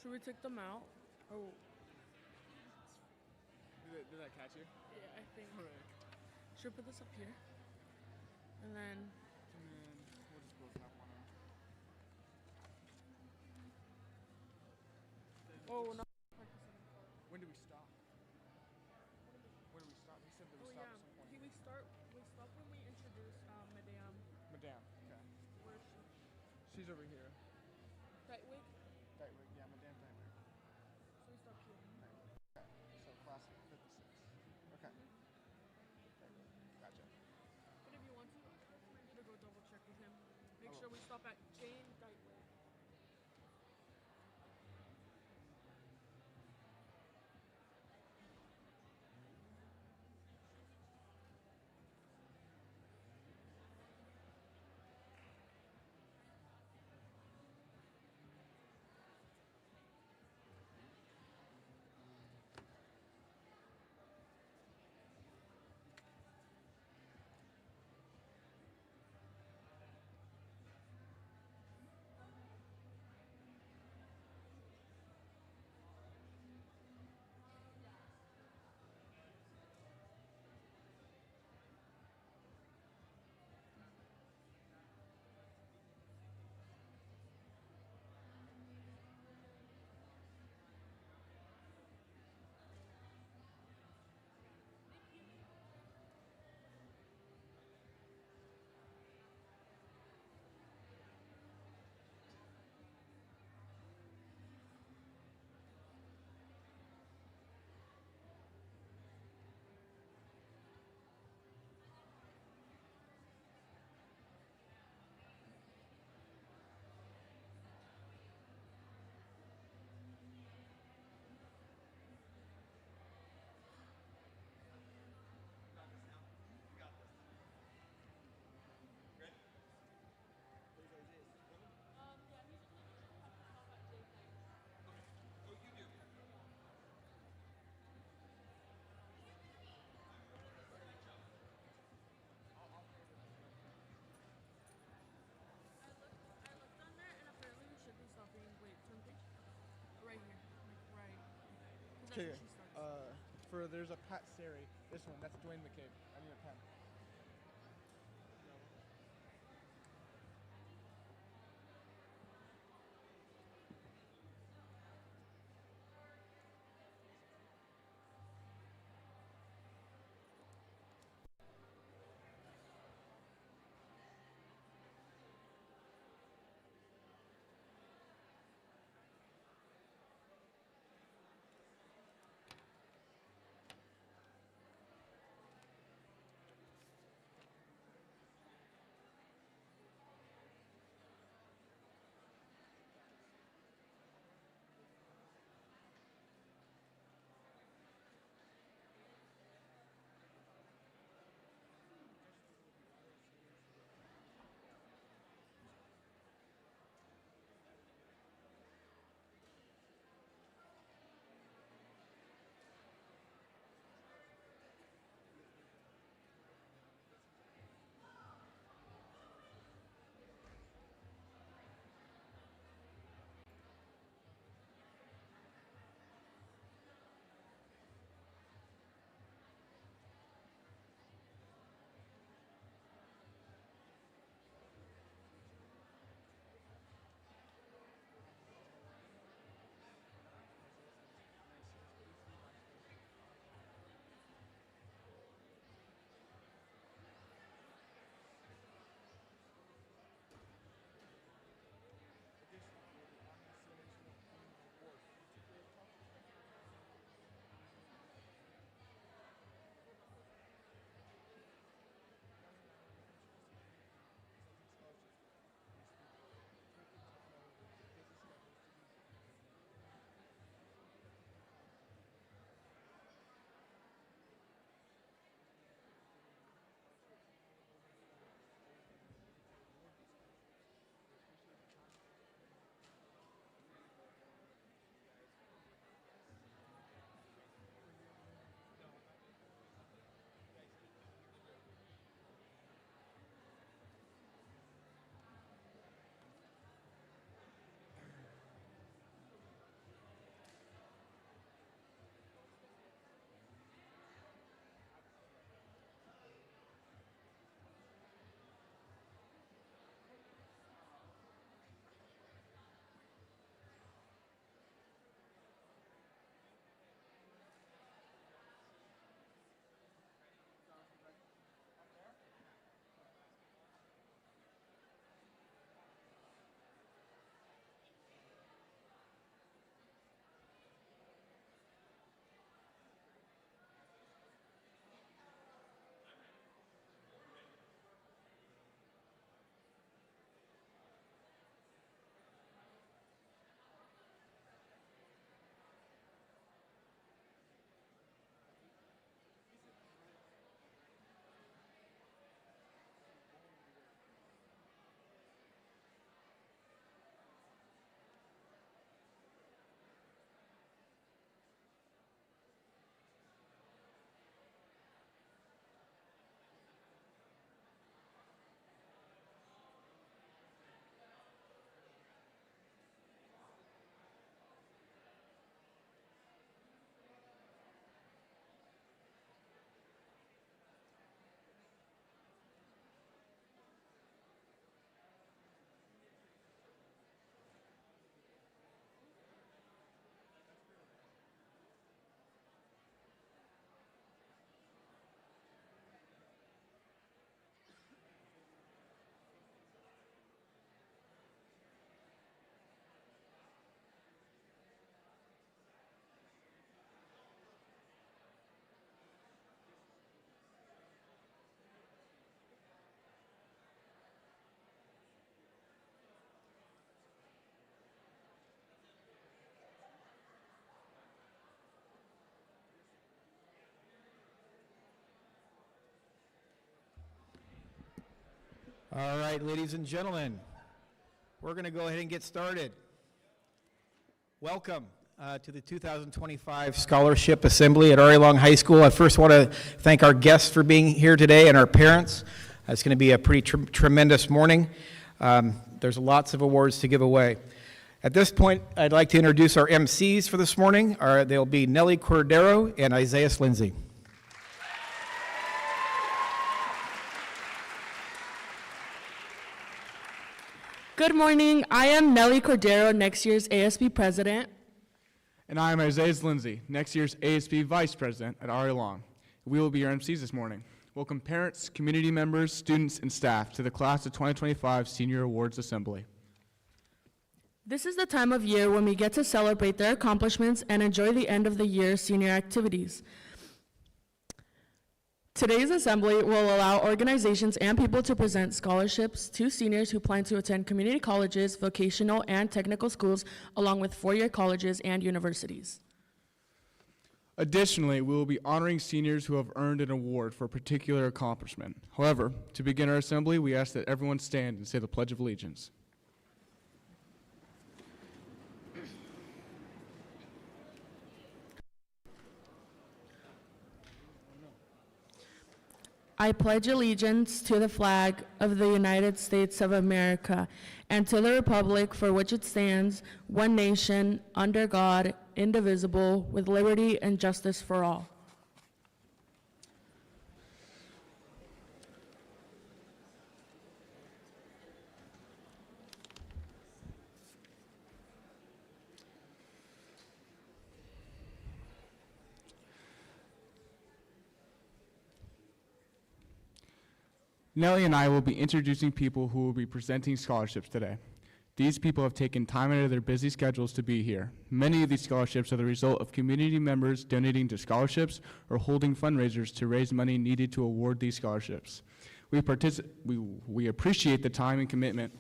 Should we take them out? Oh, Did that catch you? yeah, I think. Alright. Should we put this up here? And then. And then we'll just both have one out. Oh, no. When do we stop? When do we stop? He said that we Oh, stop yeah. at some point. We stop when we introduce Madame. Madame. Okay. Where is she? She's over here. Tightwig? Tightwig. Yeah, Madame Tightwig. So we stop here. Okay. So class of 56. Okay. Tightwig. Gotcha. But if you want to, I'm going to go double check with him. Make Oh. sure we stop at Jane Tightwig. I looked on there and apparently we should be stopping. Wait, turn page. Right here. Like, right. 'Cause that's where she starts. There's a Pat Seri. This one. That's Dwayne McCabe. I need a pen. All right, ladies and gentlemen, we're going to go ahead and get started. Welcome to the 2025 Scholarship Assembly at Ari Long High School. I first want to thank our guests for being here today and our parents. It's going to be a pretty tremendous morning. There's lots of awards to give away. At this point, I'd like to introduce our MCs for this morning. They'll be Nellie Cordero and Isaiah Lindsay. Good morning. I am Nellie Cordero, next year's ASB president. And I am Isaiah Lindsay, next year's ASB vice president at Ari Long. We will be your MCs this morning. Welcome parents, community members, students, and staff to the Class of 2025 Senior Awards Assembly. This is the time of year when we get to celebrate their accomplishments and enjoy the end of the year senior activities. Today's assembly will allow organizations and people to present scholarships to seniors who plan to attend community colleges, vocational and technical schools, along with four-year colleges and universities. Additionally, we will be honoring seniors who have earned an award for a particular accomplishment. However, to begin our assembly, we ask that everyone stand and say the Pledge of Allegiance. I pledge allegiance to the flag of the United States of America and to the republic for which it stands, one nation, under God, indivisible, with liberty and justice for all. Nellie and I will be introducing people who will be presenting scholarships today. These people have taken time out of their busy schedules to be here. Many of these scholarships are the result of community members donating to scholarships or holding fundraisers to raise money needed to award these scholarships. We appreciate the time and commitment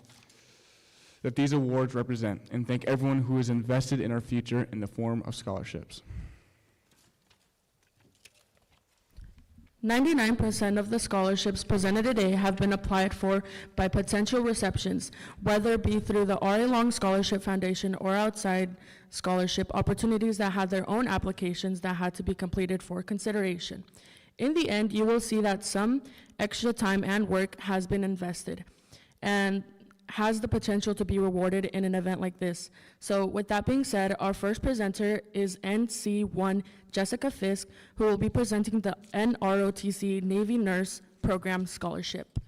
that these awards represent and thank everyone who has invested in our future in the form of scholarships. 99% of the scholarships presented today have been applied for by potential receptions, whether it be through the Ari Long Scholarship Foundation or outside scholarship opportunities that had their own applications that had to be completed for consideration. In the end, you will see that some extra time and work has been invested and has the potential to be rewarded in an event like this. So with that being said, our first presenter is NC1 Jessica Fisk, who will be presenting the NROTC Navy Nurse Program Scholarship.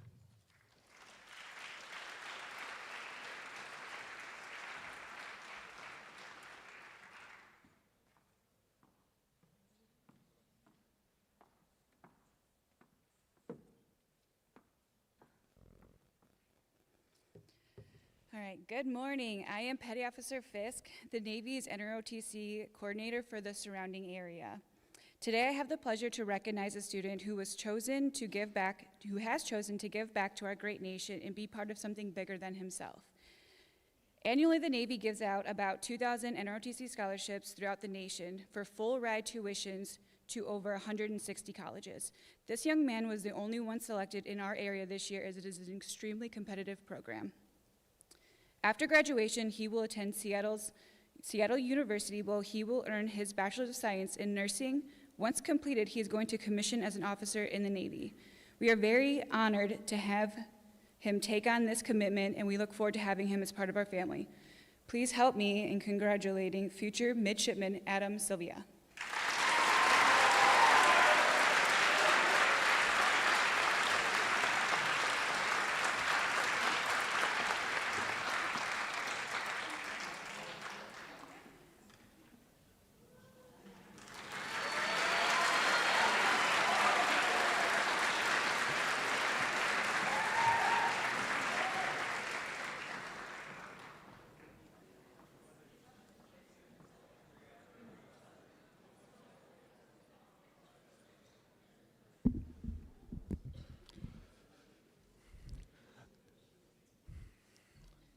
All right, good morning. I am Petty Officer Fisk, the Navy's NROTC coordinator for the surrounding area. Today I have the pleasure to recognize a student who has chosen to give back to our great nation and be part of something bigger than himself. Annually, the Navy gives out about 2,000 NROTC scholarships throughout the nation for full ride tuitions to over 160 colleges. This young man was the only one selected in our area this year, as it is an extremely competitive program. After graduation, he will attend Seattle University, where he will earn his Bachelor's of Science in Nursing. Once completed, he is going to commission as an officer in the Navy. We are very honored to have him take on this commitment, and we look forward to having him as part of our family. Please help me in congratulating future midshipman Adam Sylvia.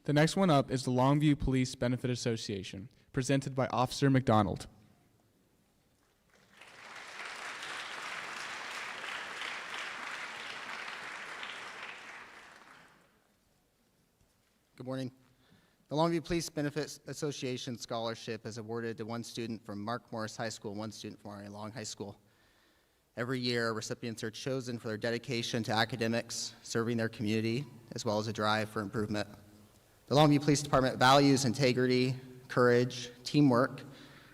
The next one up is the Longview Police Benefit Association, presented by Officer McDonald. Good morning. The Longview Police Benefits Association Scholarship is awarded to one student from Mark Morris High School and one student from RA Long High School. Every year, recipients are chosen for their dedication to academics, serving their community, as well as a drive for improvement. The Longview Police Department values integrity, courage, teamwork,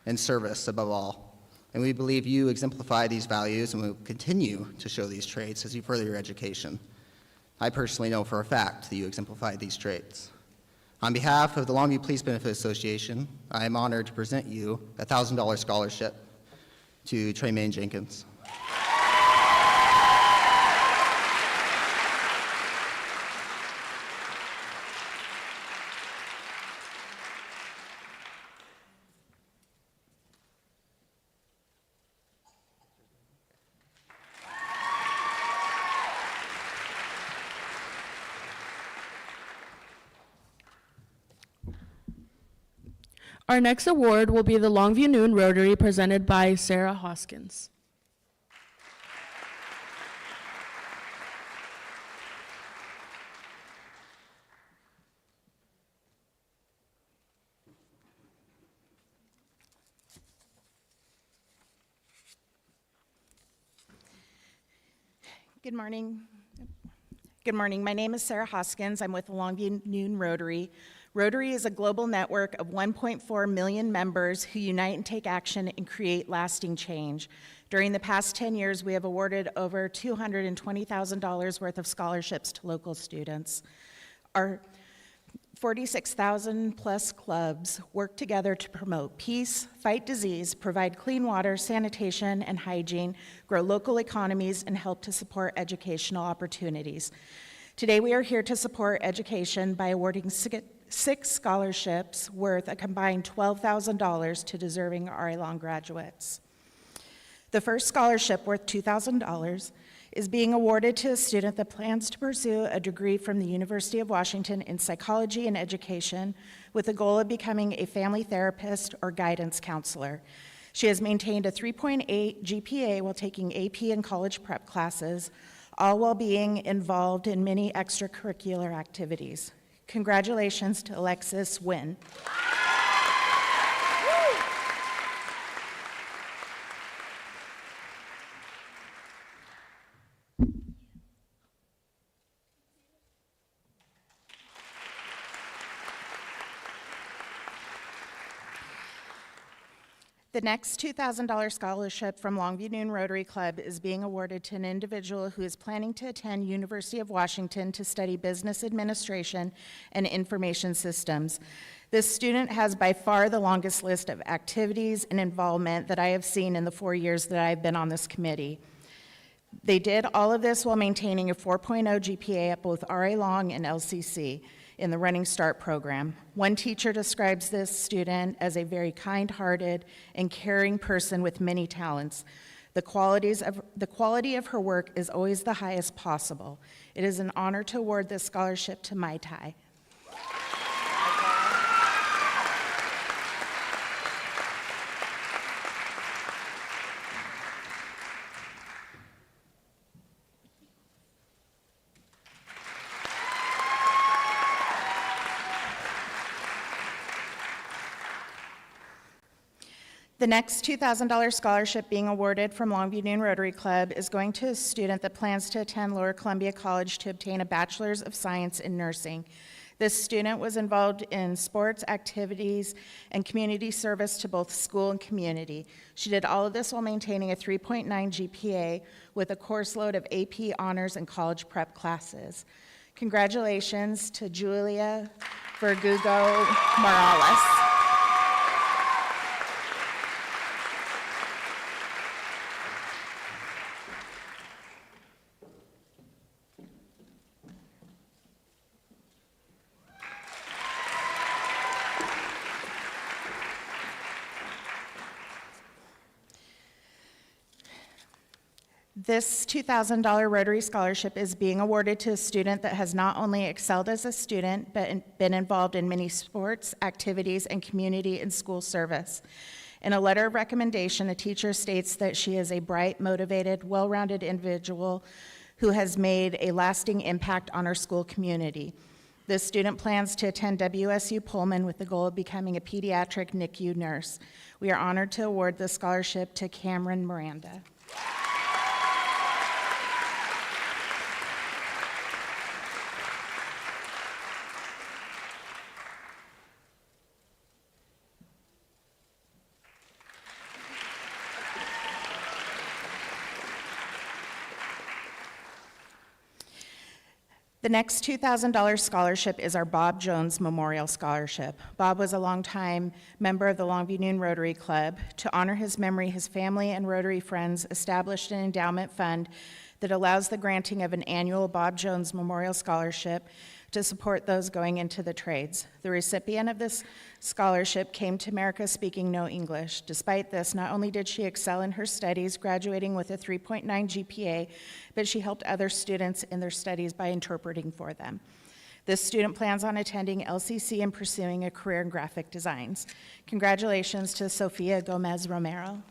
and service above all. And we believe you exemplify these values and will continue to show these traits as you further your education. I personally know for a fact that you exemplify these traits. On behalf of the Longview Police Benefit Association, I am honored to present you a $1,000 scholarship to Tremaine Jenkins. Our next award will be the Longview Noon Rotary presented by Sarah Hoskins. Good morning. Good morning. My name is Sarah Hoskins. I'm with the Longview Noon Rotary. Rotary is a global network of 1.4 million members who unite and take action and create lasting change. During the past 10 years, we have awarded over $220,000 worth of scholarships to local students. Our 46,000 plus clubs work together to promote peace, fight disease, provide clean water, sanitation, and hygiene, grow local economies, and help to support educational opportunities. Today, we are here to support education by awarding six scholarships worth a combined $12,000 to deserving RA Long graduates. The first scholarship, worth $2,000, is being awarded to a student that plans to pursue a degree from the University of Washington in psychology and education with the goal of becoming a family therapist or guidance counselor. She has maintained a 3.8 GPA while taking AP and college prep classes, all while being involved in many extracurricular activities. Congratulations to Alexis Wynn. The next $2,000 scholarship from Longview Noon Rotary Club is being awarded to an individual who is planning to attend University of Washington to study business administration and information systems. This student has by far the longest list of activities and involvement that I have seen in the 4 years that I've been on this committee. They did all of this while maintaining a 4.0 GPA at both RA Long and LCC in the Running Start program. One teacher describes this student as a very kind-hearted and caring person with many talents. The quality of her work is always the highest possible. It is an honor to award this scholarship to Mai Tai. The next $2,000 scholarship being awarded from Longview Noon Rotary Club is going to a student that plans to attend Lower Columbia College to obtain a Bachelor's of Science in Nursing. This student was involved in sports, activities, and community service to both school and community. She did all of this while maintaining a 3.9 GPA with a course load of AP honors and college prep classes. Congratulations to Julia Verdugo Morales. This $2,000 Rotary Scholarship is being awarded to a student that has not only excelled as a student, but been involved in many sports, activities, and community and school service. In a letter of recommendation, a teacher states that she is a bright, motivated, well-rounded individual who has made a lasting impact on our school community. This student plans to attend WSU Pullman with the goal of becoming a pediatric NICU nurse. We are honored to award this scholarship to Cameron Miranda. The next $2,000 scholarship is our Bob Jones Memorial Scholarship. Bob was a longtime member of the Longview Noon Rotary Club. To honor his memory, his family and Rotary friends established an endowment fund that allows the granting of an annual Bob Jones Memorial Scholarship to support those going into the trades. The recipient of this scholarship came to America speaking no English. Despite this, not only did she excel in her studies, graduating with a 3.9 GPA, but she helped other students in their studies by interpreting for them. This student plans on attending LCC and pursuing a career in graphic designs. Congratulations to Sofia Gomez Romero.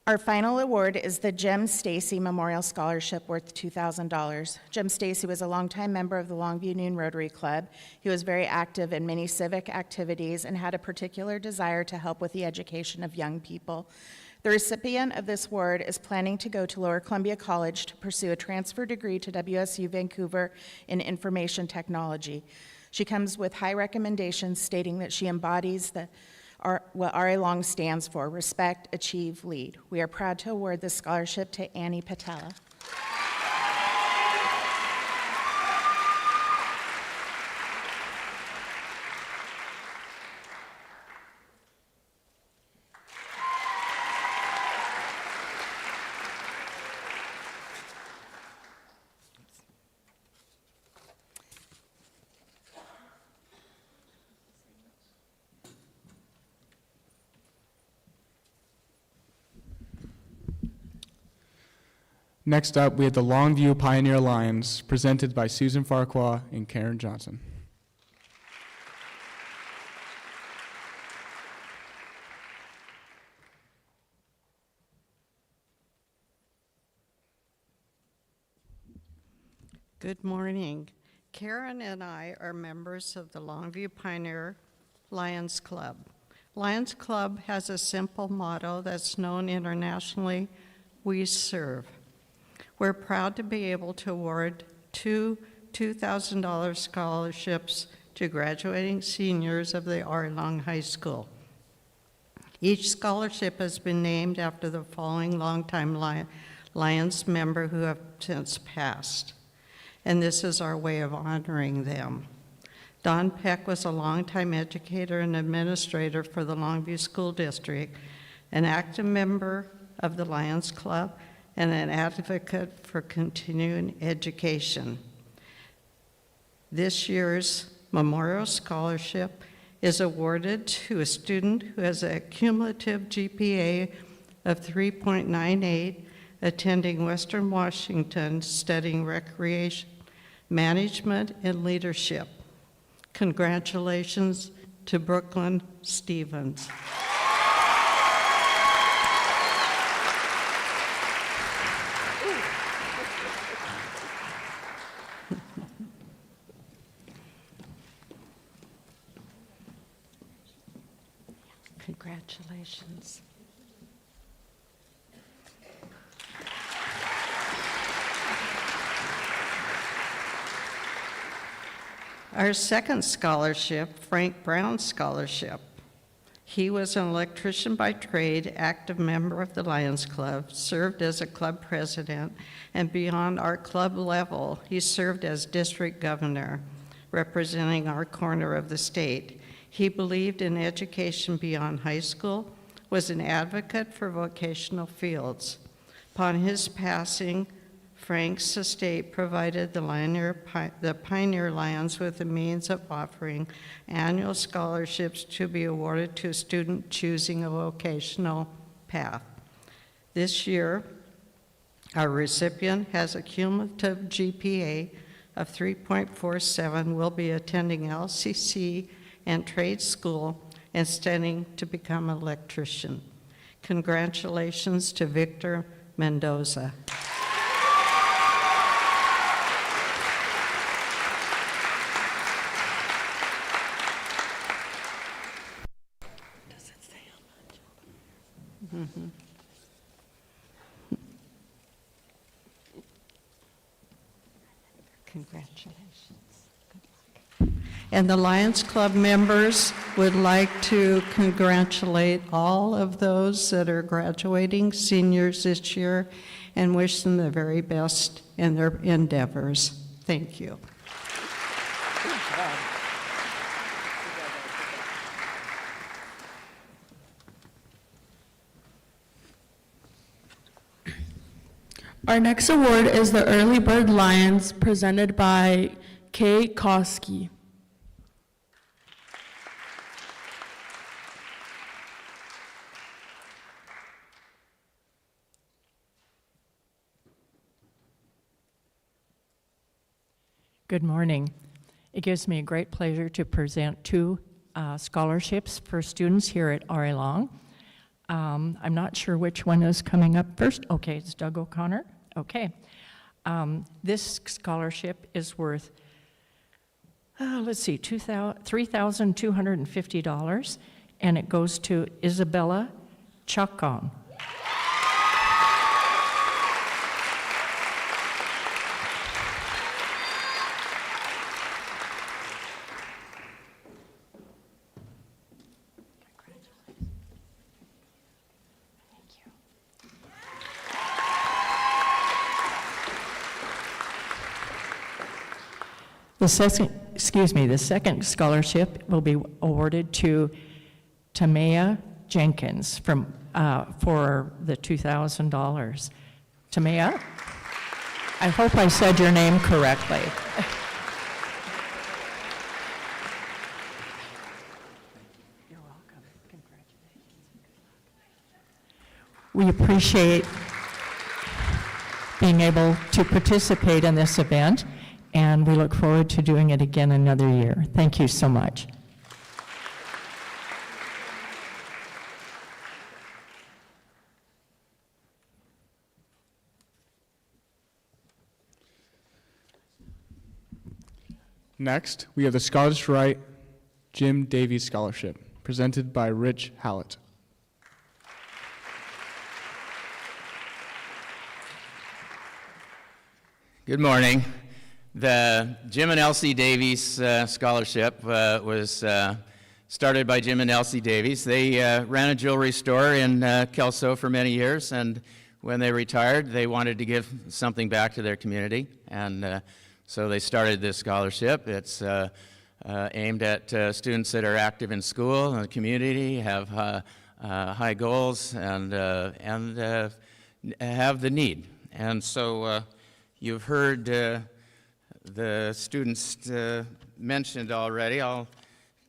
Our final award is the Jem Stacy Memorial Scholarship worth $2,000. Jem Stacy was a longtime member of the Longview Noon Rotary Club. He was very active in many civic activities and had a particular desire to help with the education of young people. The recipient of this award is planning to go to Lower Columbia College to pursue a transfer degree to WSU Vancouver in information technology. She comes with high recommendations stating that she embodies what RA Long stands for, respect, achieve, lead. We are proud to award this scholarship to Annie Patella. Next up, we have the Longview Pioneer Lions, presented by Susan Farquhar and Karen Johnson. Good morning. Karen and I are members of the Longview Pioneer Lions Club. Lions Club has a simple motto that's known internationally: we serve. We're proud to be able to award two $2,000 scholarships to graduating seniors of the RA Long High School. Each scholarship has been named after the following longtime Lions member who have since passed, and this is our way of honoring them. Don Peck was a longtime educator and administrator for the Longview School District, an active member of the Lions Club, and an advocate for continuing education. This year's Memorial Scholarship is awarded to a student who has a cumulative GPA of 3.98, attending Western Washington, studying recreation, management, and leadership. Congratulations to Brooklyn Stevens. Congratulations. Our second scholarship, Frank Brown Scholarship. He was an electrician by trade, active member of the Lions Club, served as a club president, and beyond our club level, he served as district governor, representing our corner of the state. He believed in education beyond high school, was an advocate for vocational fields. Upon his passing, Frank's estate provided the Pioneer Lions with the means of offering annual scholarships to be awarded to a student choosing a vocational path. This year, our recipient has a cumulative GPA of 3.47, will be attending LCC and trade school and studying to become an electrician. Congratulations to Victor Mendoza. Congratulations. Good luck. And the Lions Club members would like to congratulate all of those that are graduating seniors this year and wish them the very best in their endeavors. Thank you. Our next award is the Early Bird Lions, presented by Kay Koski. Good morning. It gives me a great pleasure to present two scholarships for students here at RA Long. I'm not sure which one is coming up first. Okay, it's Doug O'Connor. Okay. This scholarship is worth, let's see, $3,250, and it goes to Isabella Chacon. The second scholarship will be awarded to Tamaya Jenkins for the $2,000. Tamaya, I hope I said your name correctly. You're welcome. Congratulations. We appreciate being able to participate in this event, and we look forward to doing it again another year. Thank you so much. Next, we have the Scottish Rite Jim Davies Scholarship, presented by Rich Hallett. Good morning. The Jim and Elsie Davies Scholarship was started by Jim and Elsie Davies. They ran a jewelry store in Kelso for many years, and when they retired, they wanted to give something back to their community, and so they started this scholarship. It's aimed at students that are active in school and the community, have high goals, and have the need. And so you've heard the students mentioned already. I'll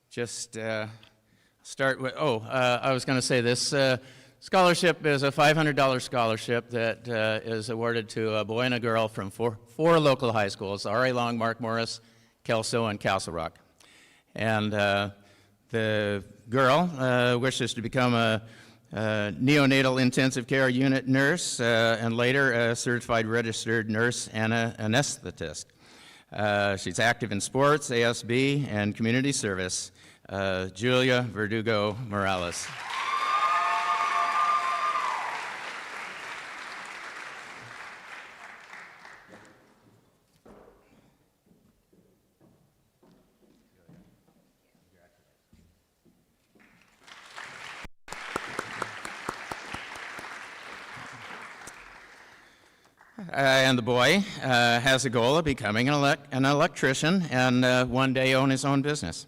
just start with, I was going to say this scholarship is a $500 scholarship that is awarded to a boy and a girl from four local high schools, R.A. Long, Mark Morris, Kelso, and Castle Rock. And the girl wishes to become a neonatal intensive care unit nurse, and later a certified registered nurse and an anesthetist. She's active in sports, ASB, and community service. Julia Verdugo Morales. And the boy has a goal of becoming an electrician and one day own his own business.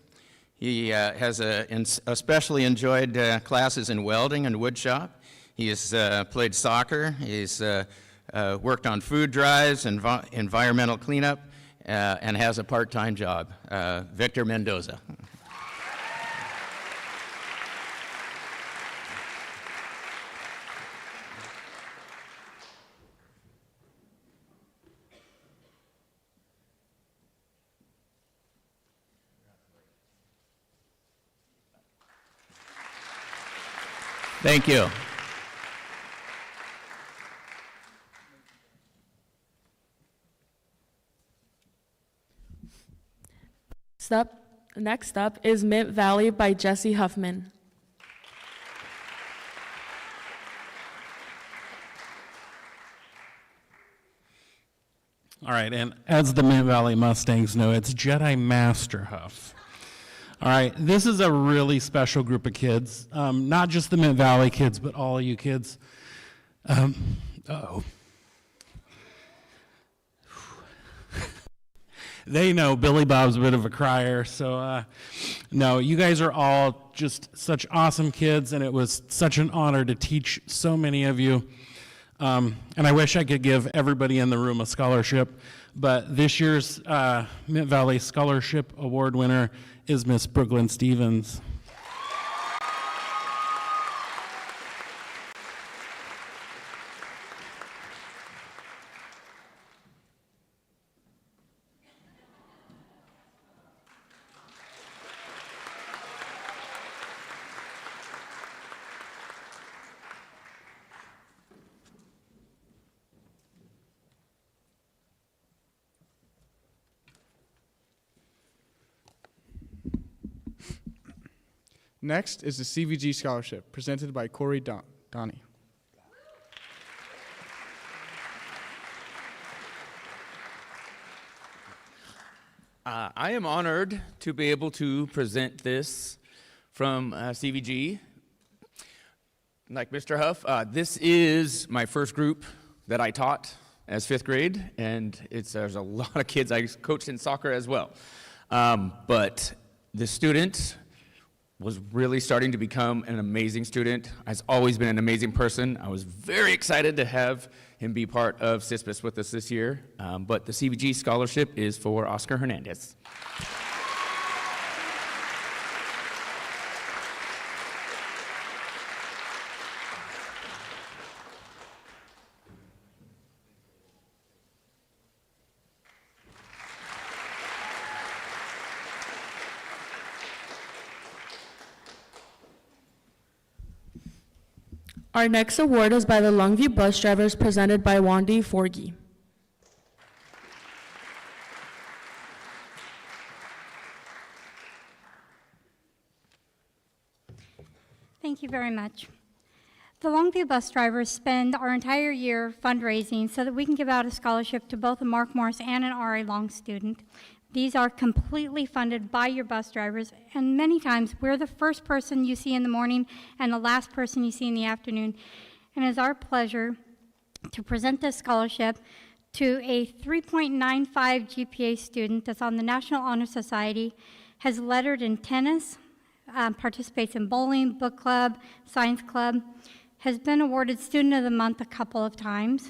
He has especially enjoyed classes in welding and wood shop. He has played soccer. He's worked on food drives and environmental cleanup, and has a part-time job. Victor Mendoza. Thank you. Next up is Mint Valley by Jesse Huffman. All right, and as the Mint Valley Mustangs know, it's Jedi Master Huff. All right, this is a really special group of kids, not just the Mint Valley kids, but all of you kids. Uh-oh. They know Billy Bob's a bit of a crier, so no, you guys are all just such awesome kids, and it was such an honor to teach so many of you. And I wish I could give everybody in the room a scholarship, but this year's Mint Valley Scholarship Award winner is Miss Brooklyn Stevens. Next is the CVG Scholarship, presented by Corey Donnie. I am honored to be able to present this from CVG. Like Mr. Huff, this is my first group that I taught as 5th grade, and there's a lot of kids. I coached in soccer as well. But the student was really starting to become an amazing student. Has always been an amazing person. I was very excited to have him be part of CISPIS with us this year. But the CVG scholarship is for Oscar Hernandez. Our next award is by the Longview bus drivers, presented by Wandy Forgy. Thank you very much. The Longview bus drivers spend our entire year fundraising so that we can give out a scholarship to both a Mark Morris and an R.A. Long student. These are completely funded by your bus drivers, and many times we're the first person you see in the morning and the last person you see in the afternoon. And it's our pleasure to present this scholarship to a 3.95 GPA student that's on the National Honor Society, has lettered in tennis, participates in bowling, book club, science club, has been awarded Student of the Month a couple of times.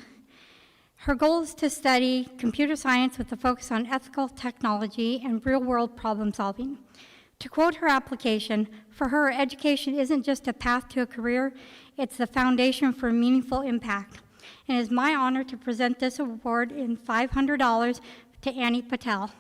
Her goal is to study computer science with a focus on ethical technology and real-world problem solving. To quote her application, for her, education isn't just a path to a career, it's the foundation for meaningful impact. And it is my honor to present this award in $500 to Annie Patel.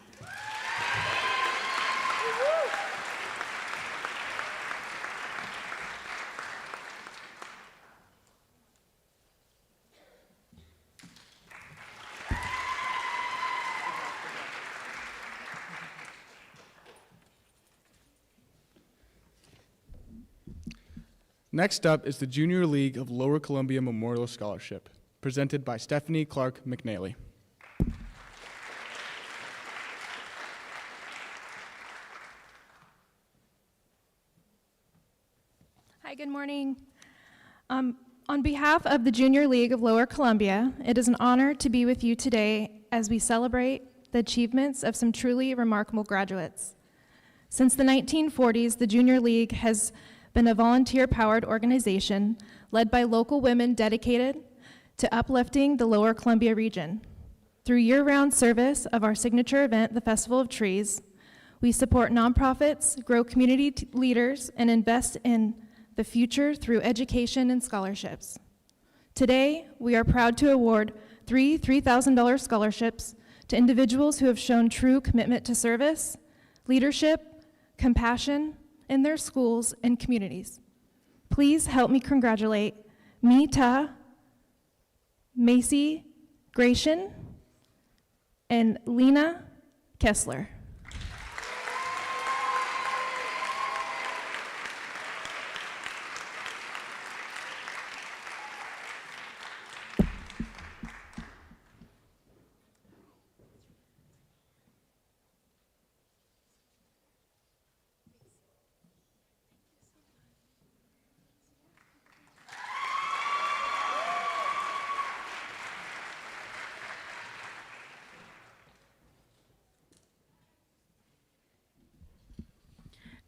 Next up is the Junior League of Lower Columbia Memorial Scholarship, presented by Stephanie Clark McNally. Hi, good morning. On behalf of the Junior League of Lower Columbia, it is an honor to be with you today as we celebrate the achievements of some truly remarkable graduates. Since the 1940s, the Junior League has been a volunteer-powered organization led by local women dedicated to uplifting the Lower Columbia region. Through year-round service of our signature event, the Festival of Trees, we support nonprofits, grow community leaders, and invest in the future through education and scholarships. Today, we are proud to award three $3,000 scholarships to individuals who have shown true commitment to service, leadership, compassion in their schools and communities. Please help me congratulate Mita, Macy Gratian, and Lena Kessler.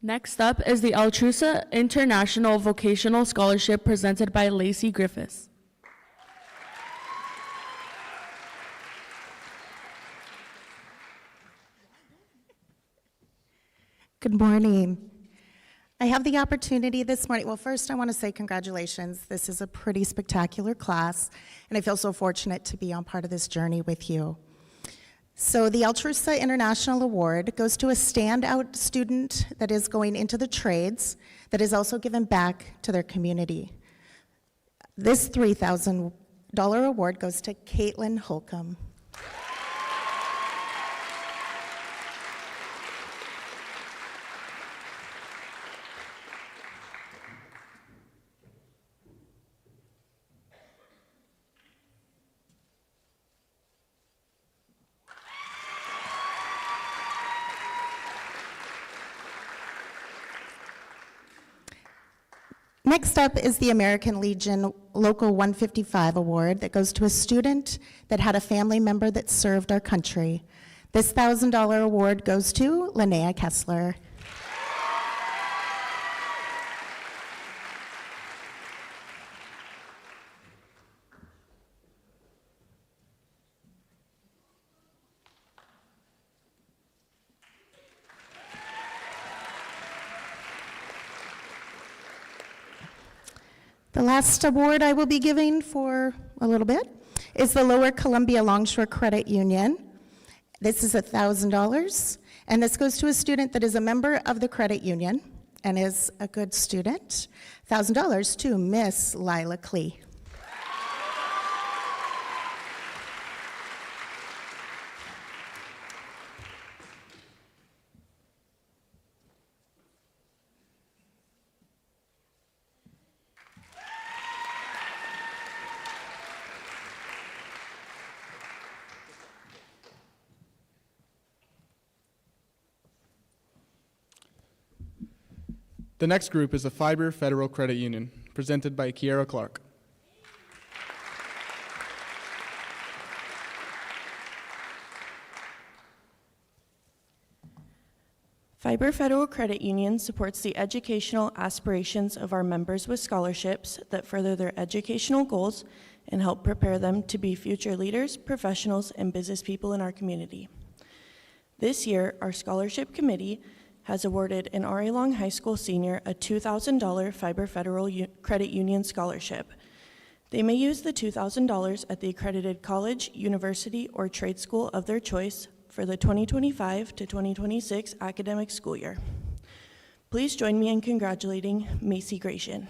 Next up is the Altrusa International Vocational Scholarship presented by Lacey Griffiths. Good morning. I have the opportunity this morning. Well, first I want to say congratulations. This is a pretty spectacular class, and I feel so fortunate to be on part of this journey with you. So the Altrusa International Award goes to a standout student that is going into the trades that is also given back to their community. This $3,000 award goes to Caitlin Holcomb. Next up is the American Legion Local 155 Award that goes to a student that had a family member that served our country. This $1,000 award goes to Linnea Kessler. The last award I will be giving for a little bit is the Lower Columbia Longshore Credit Union. This is $1,000, and this goes to a student that is a member of the credit union and is a good student. $1,000 to Miss Lila Klee. The next group is the Fiber Federal Credit Union, presented by Kiera Clark. Fiber Federal Credit Union supports the educational aspirations of our members with scholarships that further their educational goals and help prepare them to be future leaders, professionals, and business people in our community. This year, our scholarship committee has awarded an RA Long High School senior a $2,000 Fiber Federal Credit Union scholarship. They may use the $2,000 at the accredited college, university, or trade school of their choice for the 2025 to 2026 academic school year. Please join me in congratulating Macy Gratian.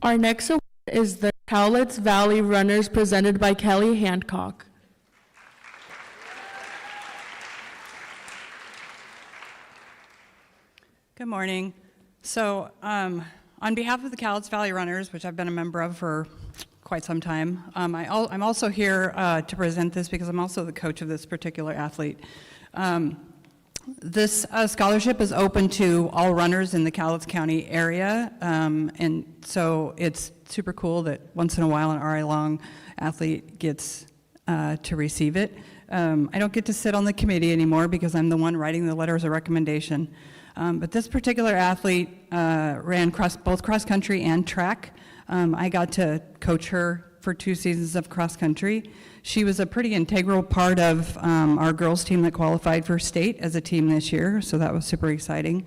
Our next award is the Cowlitz Valley Runners presented by Kelly Hancock. Good morning. So on behalf of the Cowlitz Valley Runners, which I've been a member of for quite some time, I'm also here to present this because I'm also the coach of this particular athlete. This scholarship is open to all runners in the Cowlitz County area, and so it's super cool that once in a while an RA Long athlete gets to receive it. I don't get to sit on the committee anymore because I'm the one writing the letters of recommendation. But this particular athlete ran both cross country and track. I got to coach her for 2 seasons of cross country. She was a pretty integral part of our girls team that qualified for state as a team this year, so that was super exciting.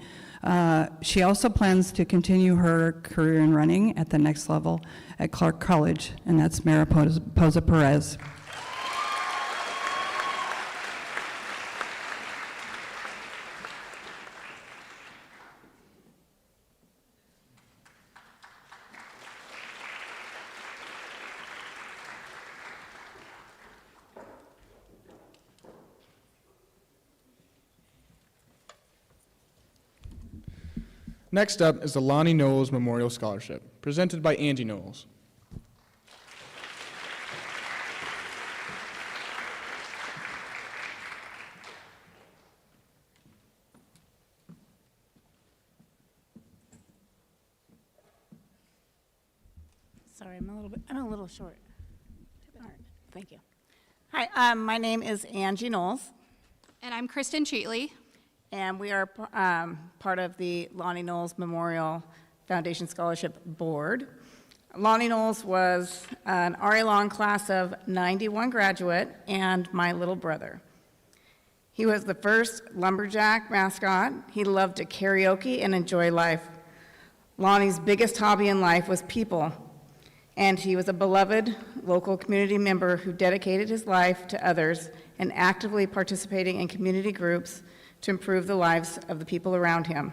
She also plans to continue her career in running at the next level at Clark College, and that's Mariposa Perez. Next up is the Lonnie Knowles Memorial Scholarship, presented by Angie Knowles. Sorry, I'm a little short. All right, thank you. Hi, my name is Angie Knowles. And I'm Kristen Cheatley. And we are part of the Lonnie Knowles Memorial Foundation Scholarship Board. Lonnie Knowles was an RA Long class of 91 graduate and my little brother. He was the first lumberjack mascot. He loved to karaoke and enjoy life. Lonnie's biggest hobby in life was people, and he was a beloved local community member who dedicated his life to others and actively participating in community groups to improve the lives of the people around him.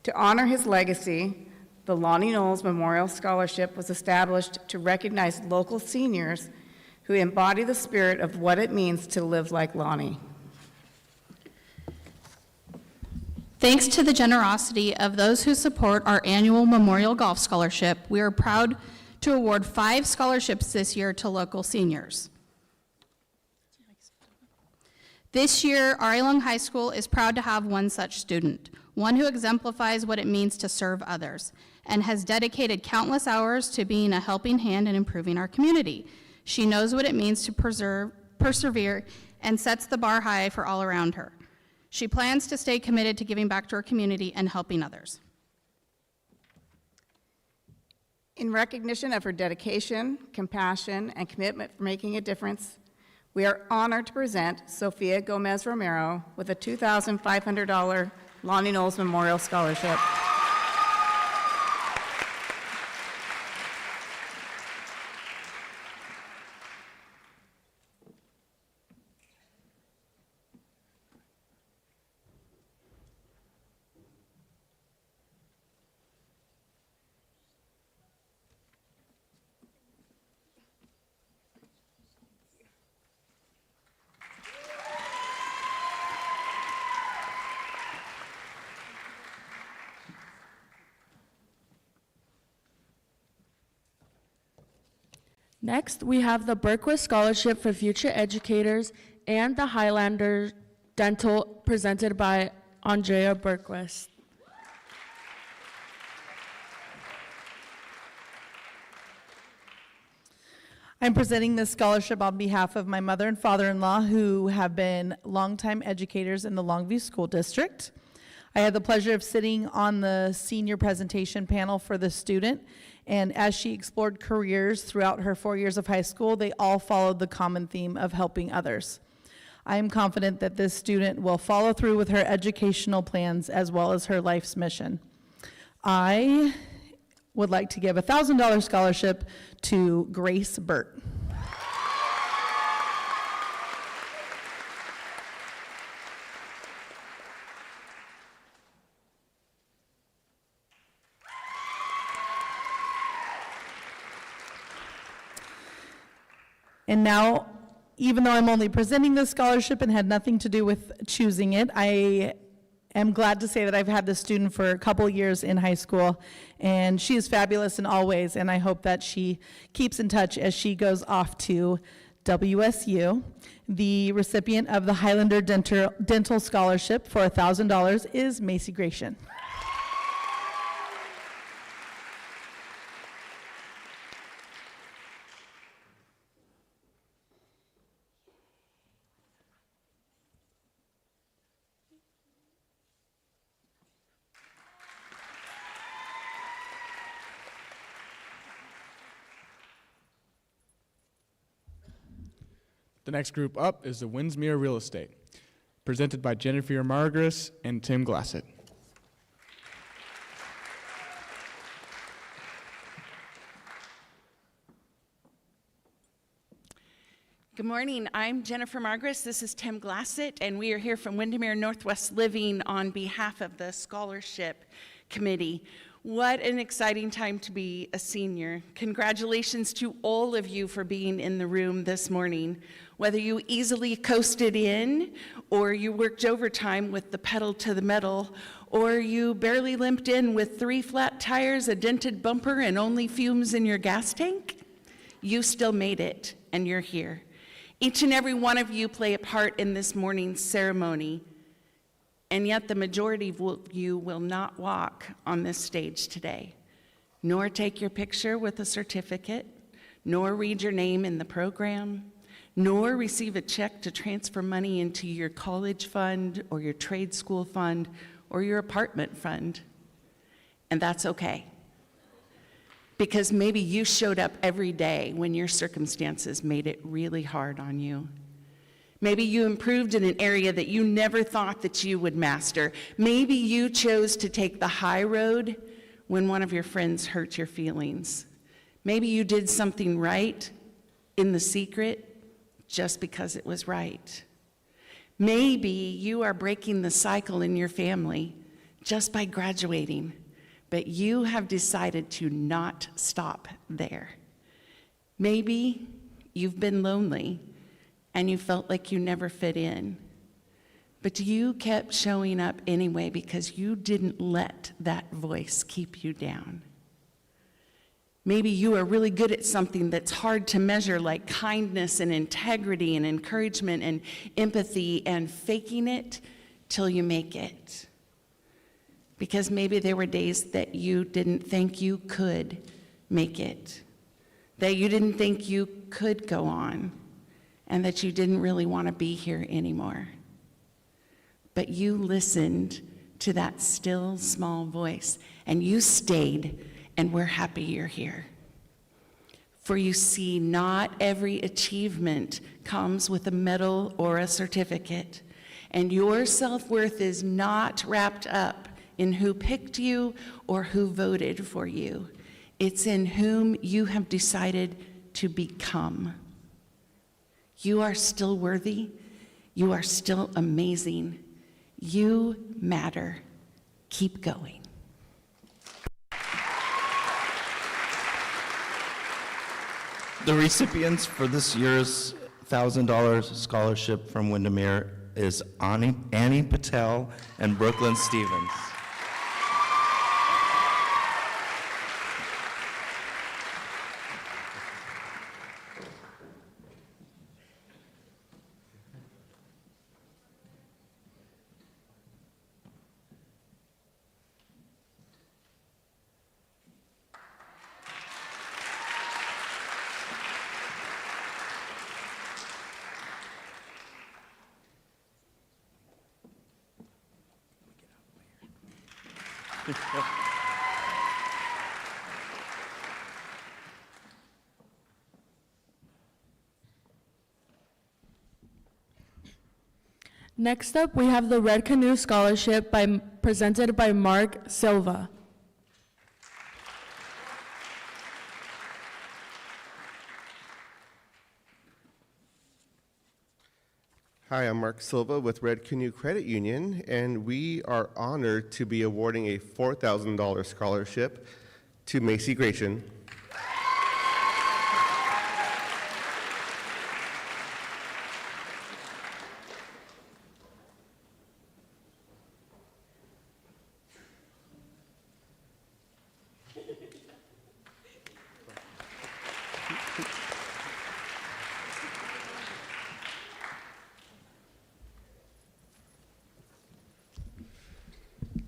To honor his legacy, the Lonnie Knowles Memorial Scholarship was established to recognize local seniors who embody the spirit of what it means to live like Lonnie. Thanks to the generosity of those who support our annual Memorial Golf Scholarship, we are proud to award 5 scholarships this year to local seniors. This year, RA Long High School is proud to have one such student, one who exemplifies what it means to serve others, and has dedicated countless hours to being a helping hand in improving our community. She knows what it means to persevere and sets the bar high for all around her. She plans to stay committed to giving back to our community and helping others. In recognition of her dedication, compassion, and commitment for making a difference, we are honored to present Sophia Gomez Romero with a $2,500 Lonnie Knowles Memorial Scholarship. Next, we have the Berquist Scholarship for Future Educators and the Highlander Dental presented by Andrea Berquist. I'm presenting this scholarship on behalf of my mother and father-in-law who have been longtime educators in the Longview School District. I had the pleasure of sitting on the senior presentation panel for the student, and as she explored careers throughout her 4 years of high school, they all followed the common theme of helping others. I am confident that this student will follow through with her educational plans as well as her life's mission. I would like to give a $1,000 scholarship to Grace Burt. And now, even though I'm only presenting this scholarship and had nothing to do with choosing it, I am glad to say that I've had this student for a couple years in high school, and she is fabulous in all ways, and I hope that she keeps in touch as she goes off to WSU. The recipient of the Highlander Dental Scholarship for $1,000 is Macy Gratian. The next group up is the Winsmere Real Estate, presented by Jennifer Margaris and Tim Glassett. Good morning. I'm Jennifer Margaris. This is Tim Glassett, and we are here from Windermere Northwest Living on behalf of the Scholarship Committee. What an exciting time to be a senior. Congratulations to all of you for being in the room this morning. Whether you easily coasted in, or you worked overtime with the pedal to the metal, or you barely limped in with 3 flat tires, a dented bumper, and only fumes in your gas tank, you still made it, and you're here. Each and every one of you play a part in this morning's ceremony, and yet the majority of you will not walk on this stage today, nor take your picture with a certificate, nor read your name in the program, nor receive a check to transfer money into your college fund or your trade school fund or your apartment fund. And that's okay. Because maybe you showed up every day when your circumstances made it really hard on you. Maybe you improved in an area that you never thought that you would master. Maybe you chose to take the high road when one of your friends hurt your feelings. Maybe you did something right in the secret just because it was right. Maybe you are breaking the cycle in your family just by graduating, but you have decided to not stop there. Maybe you've been lonely and you felt like you never fit in, but you kept showing up anyway because you didn't let that voice keep you down. Maybe you are really good at something that's hard to measure, like kindness and integrity and encouragement and empathy, and faking it till you make it. Because maybe there were days that you didn't think you could make it, that you didn't think you could go on, and that you didn't really want to be here anymore. But you listened to that still small voice, and you stayed, and we're happy you're here. For you see, not every achievement comes with a medal or a certificate, and your self-worth is not wrapped up in who picked you or who voted for you. It's in whom you have decided to become. You are still worthy. You are still amazing. You matter. Keep going. The recipients for this year's $1,000 scholarship from Windermere is Annie Patel and Brooklyn Stevens. Next up, we have the Red Canoe Scholarship presented by Mark Silva. Hi, I'm Mark Silva with Red Canoe Credit Union, and we are honored to be awarding a $4,000 scholarship to Macy Gratian.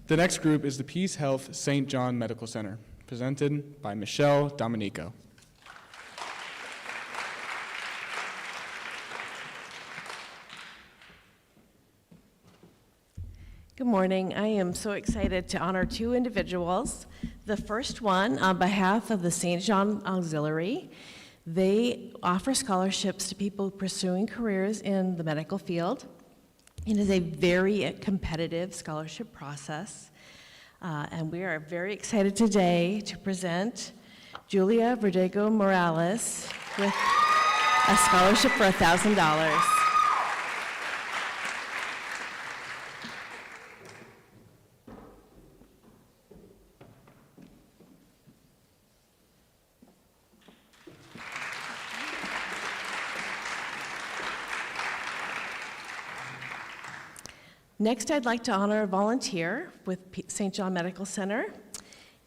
The next group is the Peace Health St. John Medical Center, presented by Michelle Dominico. Good morning. I am so excited to honor two individuals. The first one, on behalf of the St. John Auxiliary, they offer scholarships to people pursuing careers in the medical field. It is a very competitive scholarship process, and we are very excited today to present Julia Verdugo Morales with a scholarship for $1,000. Next, I'd like to honor a volunteer with St. John Medical Center.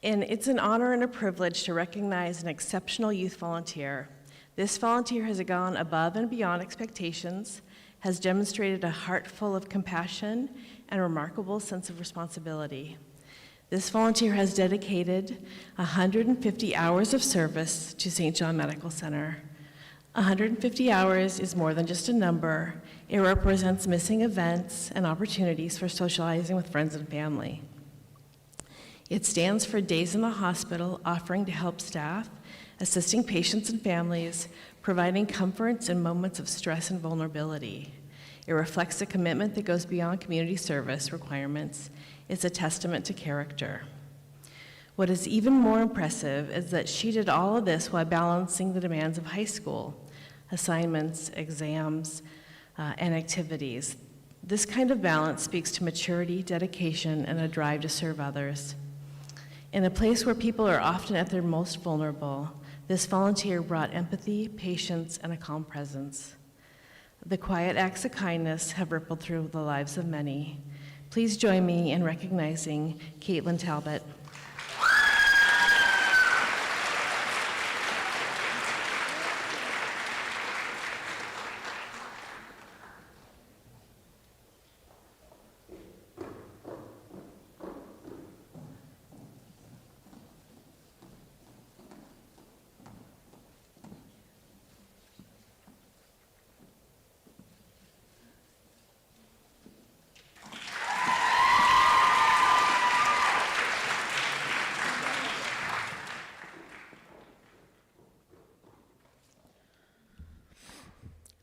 And it's an honor and a privilege to recognize an exceptional youth volunteer. This volunteer has gone above and beyond expectations, has demonstrated a heart full of compassion and a remarkable sense of responsibility. This volunteer has dedicated 150 hours of service to St. John Medical Center. 150 hours is more than just a number. It represents missing events and opportunities for socializing with friends and family. It stands for days in the hospital, offering to help staff, assisting patients and families, providing comforts in moments of stress and vulnerability. It reflects a commitment that goes beyond community service requirements. It's a testament to character. What is even more impressive is that she did all of this while balancing the demands of high school, assignments, exams, and activities. This kind of balance speaks to maturity, dedication, and a drive to serve others. In a place where people are often at their most vulnerable, this volunteer brought empathy, patience, and a calm presence. The quiet acts of kindness have rippled through the lives of many. Please join me in recognizing Caitlin Talbot.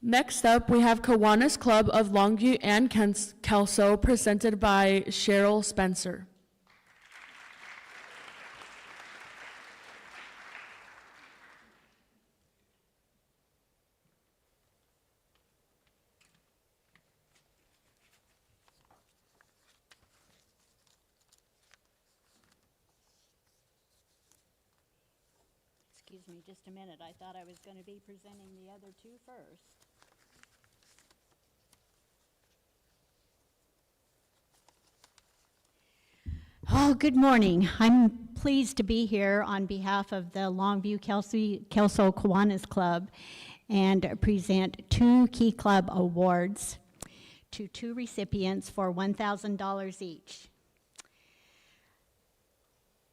Next up, we have Kiwanis Club of Longview and Kelso, presented by Cheryl Spencer. Excuse me just a minute. I thought I was going to be presenting the other two first. Oh, good morning. I'm pleased to be here on behalf of the Longview Kelso Kiwanis Club and present two Key Club awards to two recipients for $1,000 each.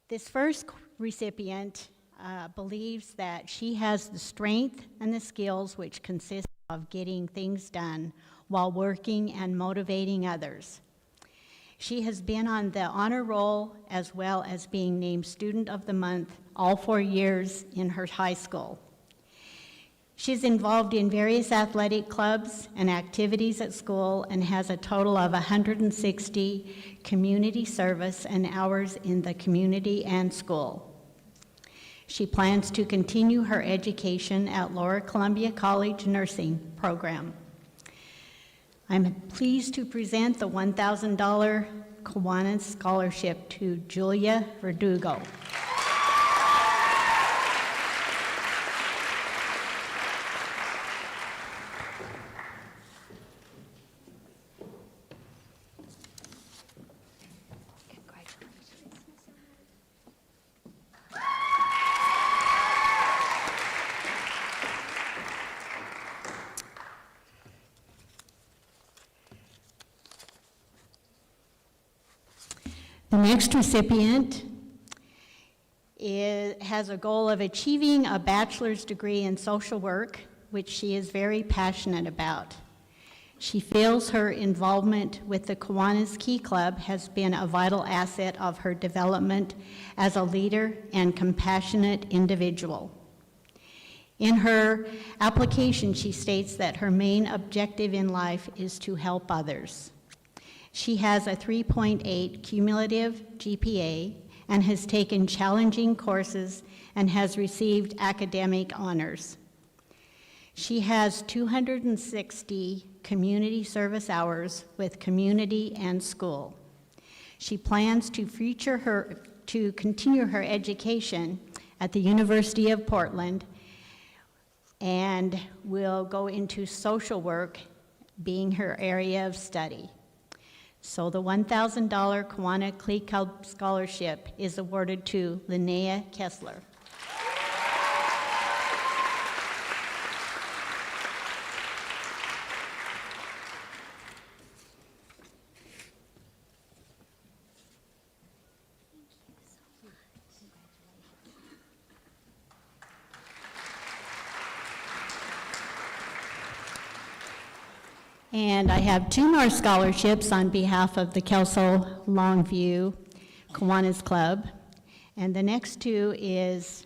This first recipient believes that she has the strength and the skills which consist of getting things done while working and motivating others. She has been on the honor roll as well as being named Student of the Month all 4 years in her high school. She's involved in various athletic clubs and activities at school and has a total of 160 community service and hours in the community and school. She plans to continue her education at Lower Columbia College Nursing Program. I'm pleased to present the $1,000 Kiwanis Scholarship to Julia Verdugo. The next recipient has a goal of achieving a bachelor's degree in social work, which she is very passionate about. She feels her involvement with the Kiwanis Key Club has been a vital asset of her development as a leader and compassionate individual. In her application, she states that her main objective in life is to help others. She has a 3.8 cumulative GPA and has taken challenging courses and has received academic honors. She has 260 community service hours with community and school. She plans to continue her education at the University of Portland and will go into social work, being her area of study. So the $1,000 Kiwanis Key Club Scholarship is awarded to Linnea Kessler. And I have two more scholarships on behalf of the Kelso Longview Kiwanis Club. And the next two is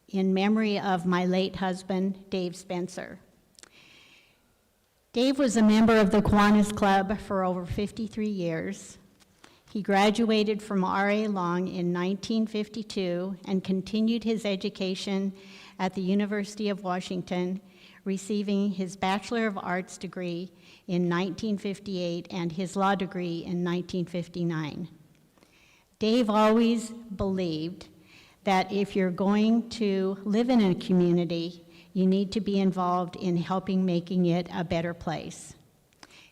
in memory of my late husband, Dave Spencer. Dave was a member of the Kiwanis Club for over 53 years. He graduated from R.A. Long in 1952 and continued his education at the University of Washington, receiving his Bachelor of Arts degree in 1958 and his law degree in 1959. Dave always believed that if you're going to live in a community, you need to be involved in helping making it a better place.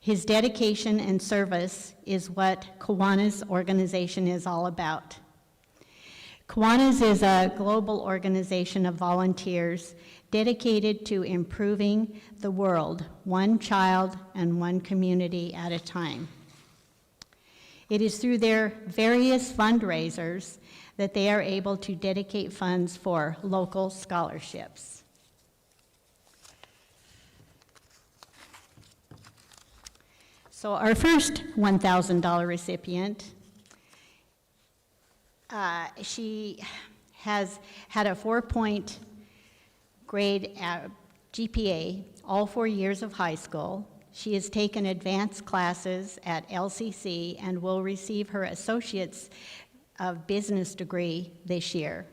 His dedication and service is what Kiwanis organization is all about. Kiwanis is a global organization of volunteers dedicated to improving the world, one child and one community at a time. It is through their various fundraisers that they are able to dedicate funds for local scholarships. So our first $1,000 recipient, she has had a 4-point grade GPA all 4 years of high school. She has taken advanced classes at LCC and will receive her Associate's of Business degree this year.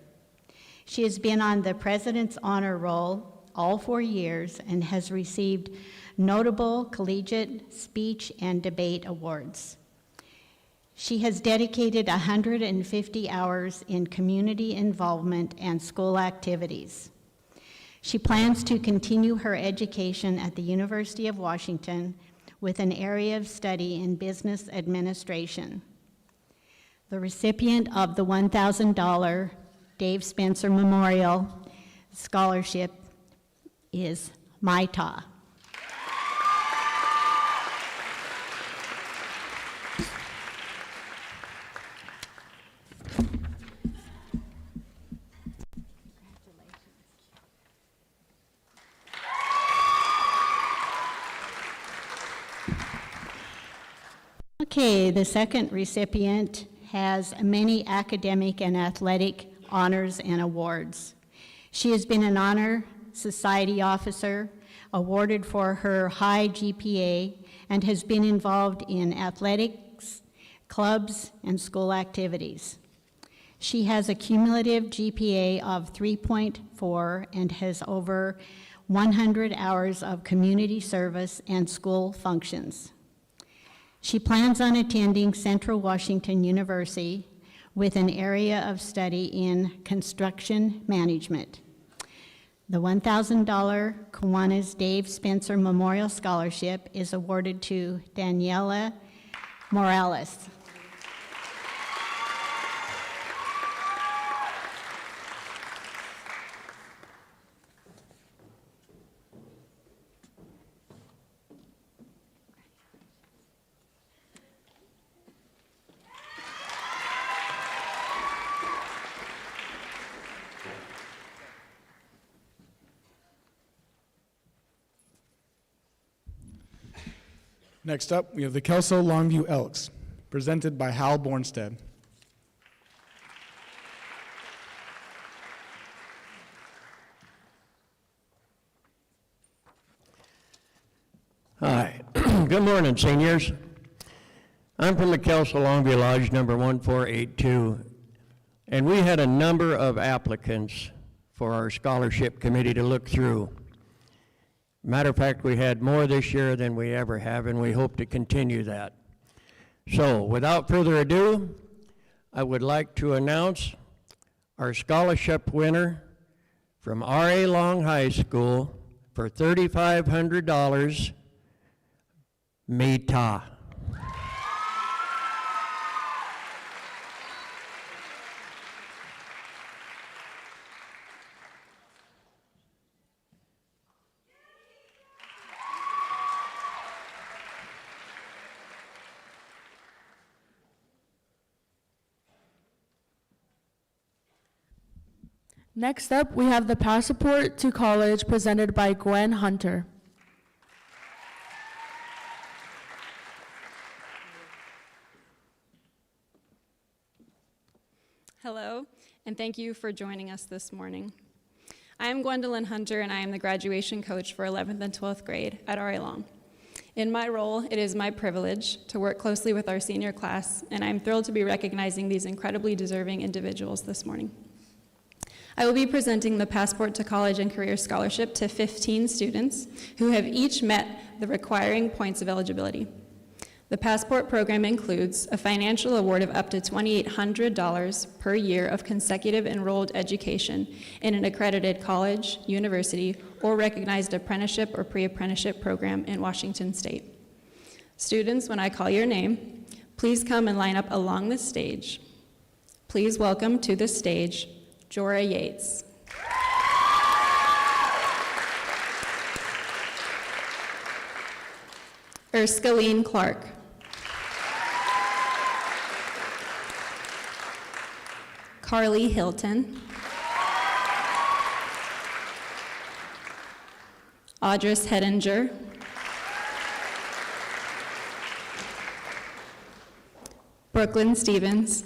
She has been on the President's Honor Roll all 4 years and has received notable collegiate speech and debate awards. She has dedicated 150 hours in community involvement and school activities. She plans to continue her education at the University of Washington with an area of study in business administration. The recipient of the $1,000 Dave Spencer Memorial Scholarship is Maita. Okay, the second recipient has many academic and athletic honors and awards. She has been an Honor Society officer, awarded for her high GPA, and has been involved in athletics, clubs, and school activities. She has a cumulative GPA of 3.4 and has over 100 hours of community service and school functions. She plans on attending Central Washington University with an area of study in construction management. The $1,000 Kiwanis Dave Spencer Memorial Scholarship is awarded to Daniela Morales. Next up, we have the Kelso Longview Elks, presented by Hal Bornstead. Hi. Good morning, seniors. I'm from the Kelso Longview Lodge number 1482, and we had a number of applicants for our scholarship committee to look through. Matter of fact, we had more this year than we ever have, and we hope to continue that. So, without further ado, I would like to announce our scholarship winner from R.A. Long High School for $3,500, Mita. Next up, we have the Passport to College presented by Gwen Hunter. Hello, and thank you for joining us this morning. I am Gwendolyn Hunter, and I am the graduation coach for 11th and 12th grade at R.A. Long. In my role, it is my privilege to work closely with our senior class, and I'm thrilled to be recognizing these incredibly deserving individuals this morning. I will be presenting the Passport to College and Career Scholarship to 15 students who have each met the requiring points of eligibility. The Passport program includes a financial award of up to $2,800 per year of consecutive enrolled education in an accredited college, university, or recognized apprenticeship or pre-apprenticeship program in Washington State. Students, when I call your name, please come and line up along the stage. Please welcome to the stage Jorah Yates. Erskaline Clark. Carly Hilton. Audris Hedinger. Brooklyn Stevens.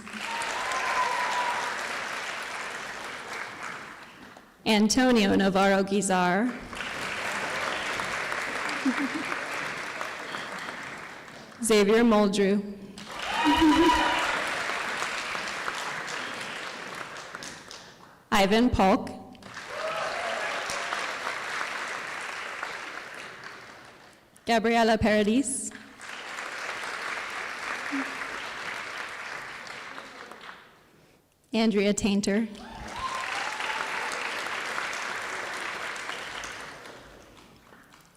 Antonio Navarro Guizar. Xavier Muldrew. Ivan Polk. Gabriela Paradis. Andrea Tainter.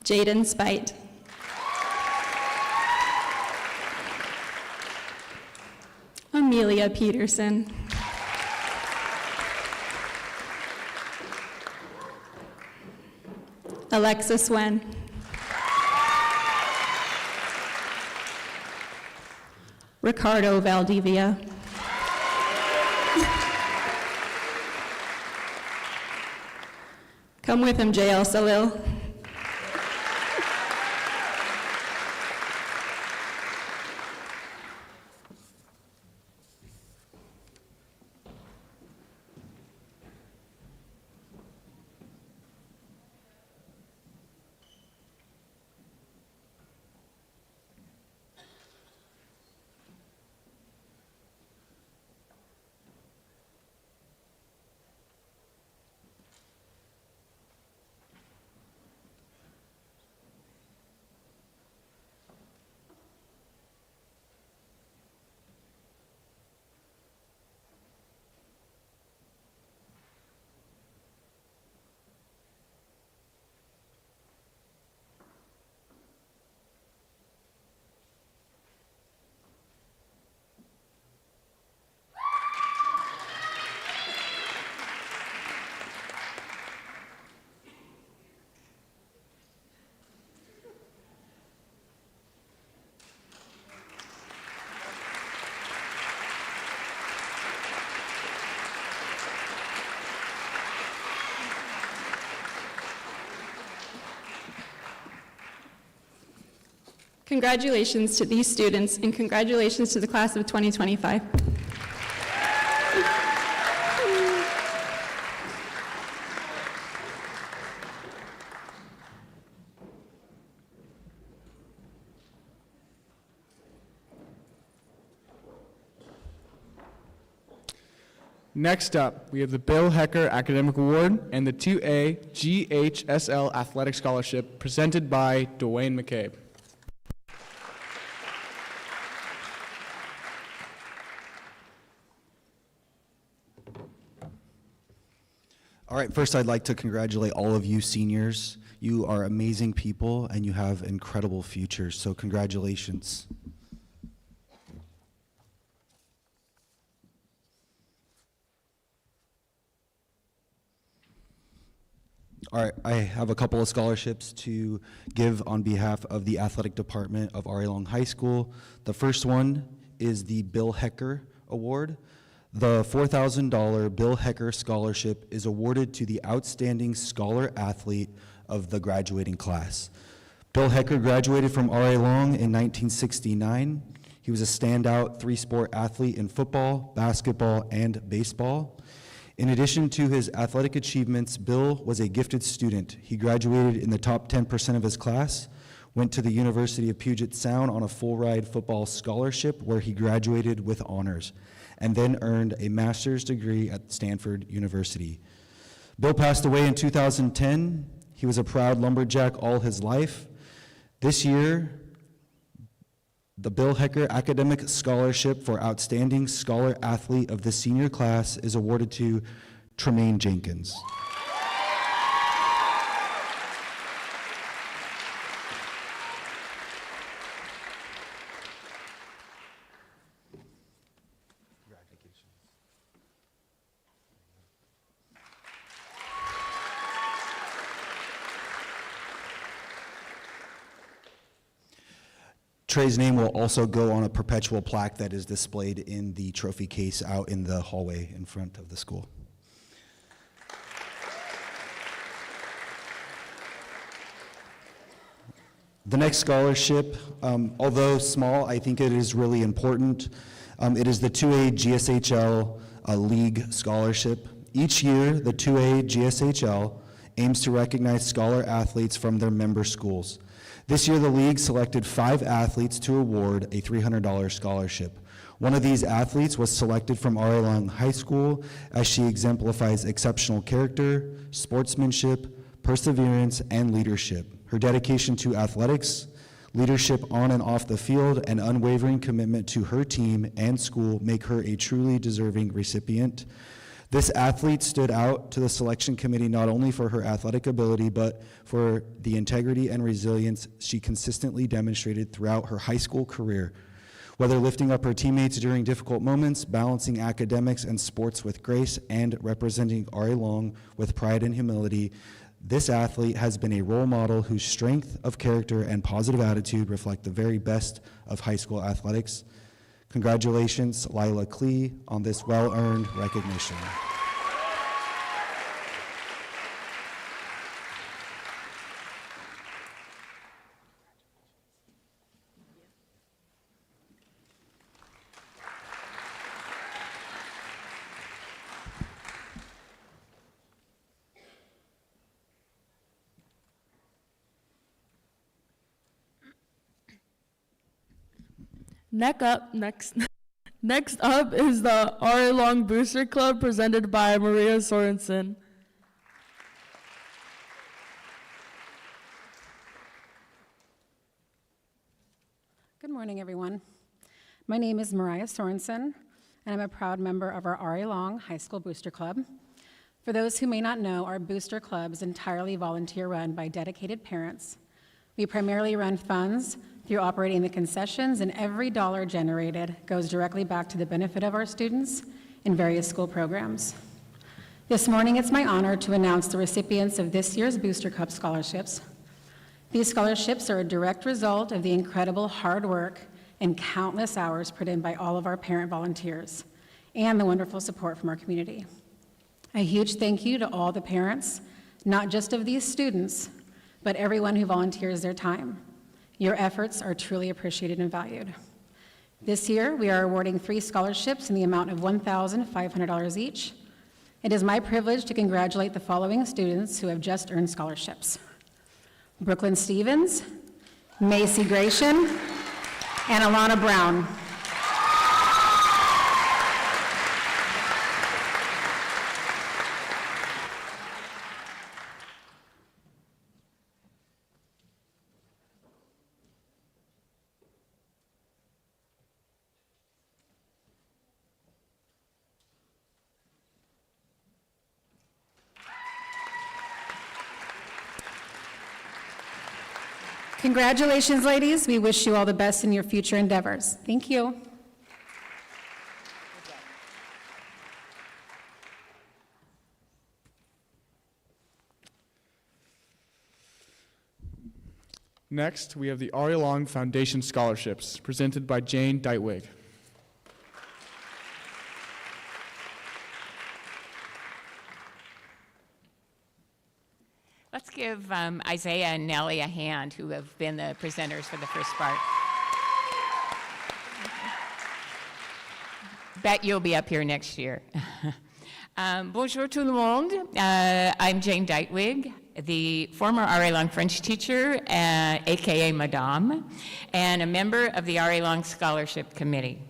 Jaden Spite. Amelia Peterson. Alexis Wen. Ricardo Valdivia. Come with him, JL Salil. Congratulations to these students, and congratulations to the class of 2025. Next up, we have the Bill Hecker Academic Award and the 2A GHSL Athletic Scholarship presented by Dwayne McCabe. All right, first I'd like to congratulate all of you seniors. You are amazing people and you have incredible futures, so congratulations. All right, I have a couple of scholarships to give on behalf of the athletic department of RA Long High School. The first one is the Bill Hecker Award. The $4,000 Bill Hecker Scholarship is awarded to the outstanding scholar athlete of the graduating class. Bill Hecker graduated from RA Long in 1969. He was a standout three-sport athlete in football, basketball, and baseball. In addition to his athletic achievements, Bill was a gifted student. He graduated in the top 10% of his class, went to the University of Puget Sound on a full-ride football scholarship where he graduated with honors, and then earned a master's degree at Stanford University. Bill passed away in 2010. He was a proud lumberjack all his life. This year, the Bill Hecker Academic Scholarship for Outstanding Scholar Athlete of the senior class is awarded to Tremaine Jenkins. Trey's name will also go on a perpetual plaque that is displayed in the trophy case out in the hallway in front of the school. The next scholarship, although small, I think it is really important. It is the 2A GSHL League Scholarship. Each year, the 2A GSHL aims to recognize scholar athletes from their member schools. This year, the league selected 5 athletes to award a $300 scholarship. One of these athletes was selected from RA Long High School as she exemplifies exceptional character, sportsmanship, perseverance, and leadership. Her dedication to athletics, leadership on and off the field, and unwavering commitment to her team and school make her a truly deserving recipient. This athlete stood out to the selection committee not only for her athletic ability, but for the integrity and resilience she consistently demonstrated throughout her high school career. Whether lifting up her teammates during difficult moments, balancing academics and sports with grace, and representing RA Long with pride and humility, this athlete has been a role model whose strength of character and positive attitude reflect the very best of high school athletics. Congratulations, Lila Klee, on this well-earned recognition. Next up is the RA Long Booster Club presented by Maria Sorensen. Good morning, everyone. My name is Mariah Sorensen, and I'm a proud member of our RA Long High School Booster Club. For those who may not know, our Booster Club is entirely volunteer-run by dedicated parents. We primarily run funds through operating the concessions, and every dollar generated goes directly back to the benefit of our students in various school programs. This morning, it's my honor to announce the recipients of this year's Booster Club scholarships. These scholarships are a direct result of the incredible hard work and countless hours put in by all of our parent volunteers and the wonderful support from our community. A huge thank you to all the parents, not just of these students, but everyone who volunteers their time. Your efforts are truly appreciated and valued. This year, we are awarding 3 scholarships in the amount of $1,500 each. It is my privilege to congratulate the following students who have just earned scholarships: Brooklyn Stevens, Macy Gratian, and Alana Brown. Congratulations, ladies. We wish you all the best in your future endeavors. Thank you. Next, we have the Ari Long Foundation Scholarships, presented by Jane Deitwig. Let's give Isaiah and Nellie a hand, who have been the presenters for the first part. Bet you'll be up here next year. Bonjour tout le monde. I'm Jane Deitwig, the former Ari Long French teacher, AKA Madame, and a member of the Ari Long Scholarship Committee.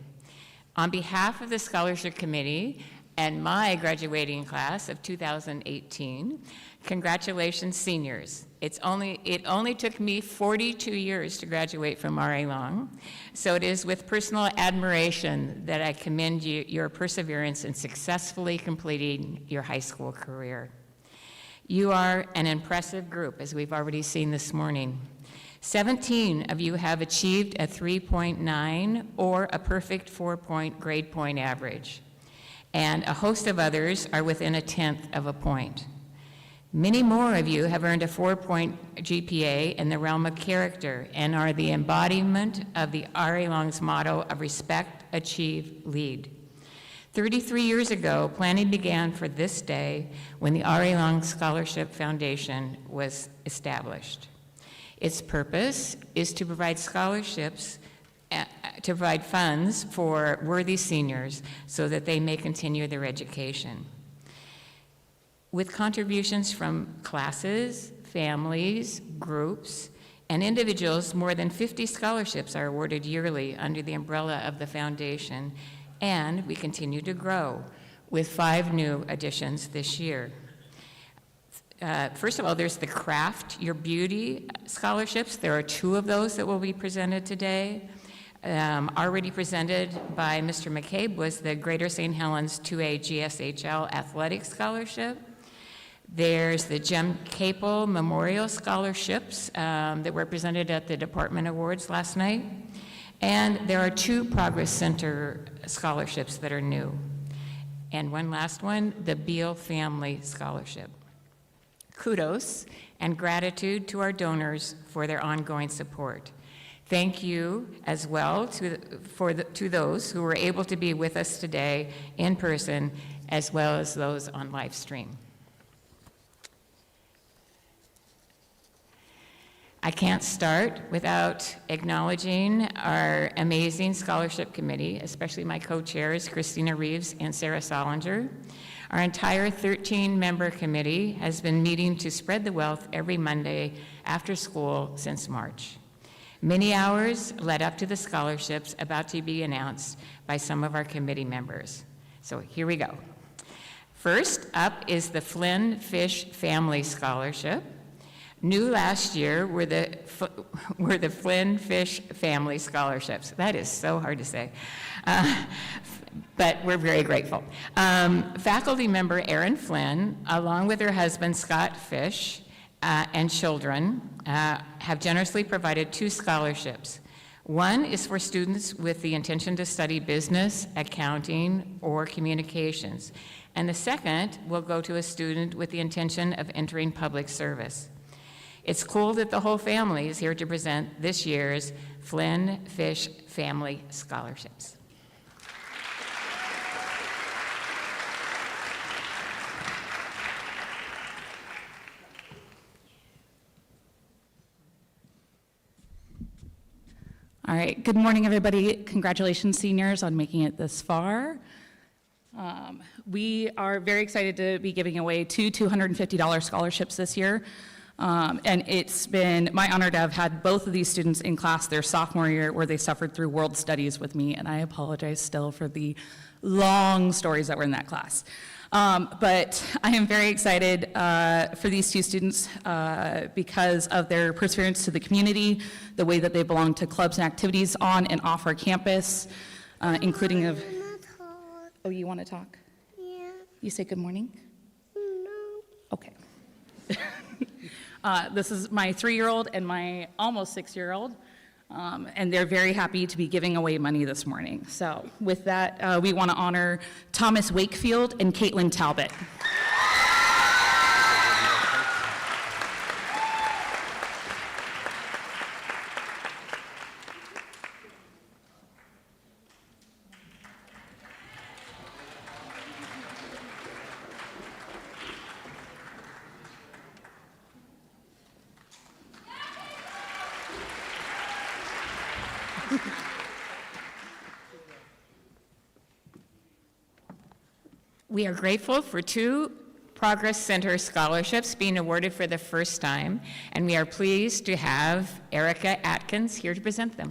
On behalf of the Scholarship Committee and my graduating class of 2018, congratulations, seniors. It only took me 42 years to graduate from Ari Long, so it is with personal admiration that I commend you, your perseverance in successfully completing your high school career. You are an impressive group, as we've already seen this morning. 17 of you have achieved a 3.9 or a perfect 4-point grade point average, and a host of others are within 1/10 of a point. Many more of you have earned a 4-point GPA in the realm of character and are the embodiment of the Ari Long's motto of respect, achieve, lead. 33 years ago, planning began for this day when the Ari Long Scholarship Foundation was established. Its purpose is to provide scholarships, to provide funds for worthy seniors so that they may continue their education. With contributions from classes, families, groups, and individuals, more than 50 scholarships are awarded yearly under the umbrella of the foundation, and we continue to grow with 5 new additions this year. First of all, there's the Craft Your Beauty scholarships. There are 2 of those that will be presented today. Already presented by Mr. McCabe was the Greater St. Helens 2A GSHL Athletic Scholarship. There's the Jim Capel Memorial Scholarships that were presented at the Department Awards last night. And there are 2 Progress Center scholarships that are new. And one last one, the Beal Family Scholarship. Kudos and gratitude to our donors for their ongoing support. Thank you as well to those who were able to be with us today in person, as well as those on live stream. I can't start without acknowledging our amazing scholarship committee, especially my co-chairs, Christina Reeves and Sarah Solinger. Our entire 13-member committee has been meeting to spread the wealth every Monday after school since March. Many hours led up to the scholarships about to be announced by some of our committee members. So here we go. First up is the Flynn Fish Family Scholarship. New last year were the Flynn Fish Family Scholarships. That is so hard to say, but we're very grateful. Faculty member Erin Flynn, along with her husband Scott Fish, and children, have generously provided 2 scholarships. One is for students with the intention to study business, accounting, or communications. And the second will go to a student with the intention of entering public service. It's cool that the whole family is here to present this year's Flynn Fish Family Scholarships. All right, good morning, everybody. Congratulations, seniors, on making it this far. We are very excited to be giving away two $250 scholarships this year. And it's been my honor to have had both of these students in class their sophomore year, where they suffered through world studies with me, and I apologize still for the long stories that were in that class. But I am very excited for these two students because of their perseverance to the community, the way that they belong to clubs and activities on and off our campus, including of... Oh, you want to talk? Yeah. You say good morning? No. Okay. This is my 3-year-old and my almost 6-year-old. And they're very happy to be giving away money this morning. So with that, we want to honor Thomas Wakefield and Caitlin Talbot. We are grateful for 2 Progress Center scholarships being awarded for the first time, and we are pleased to have Erica Atkins here to present them.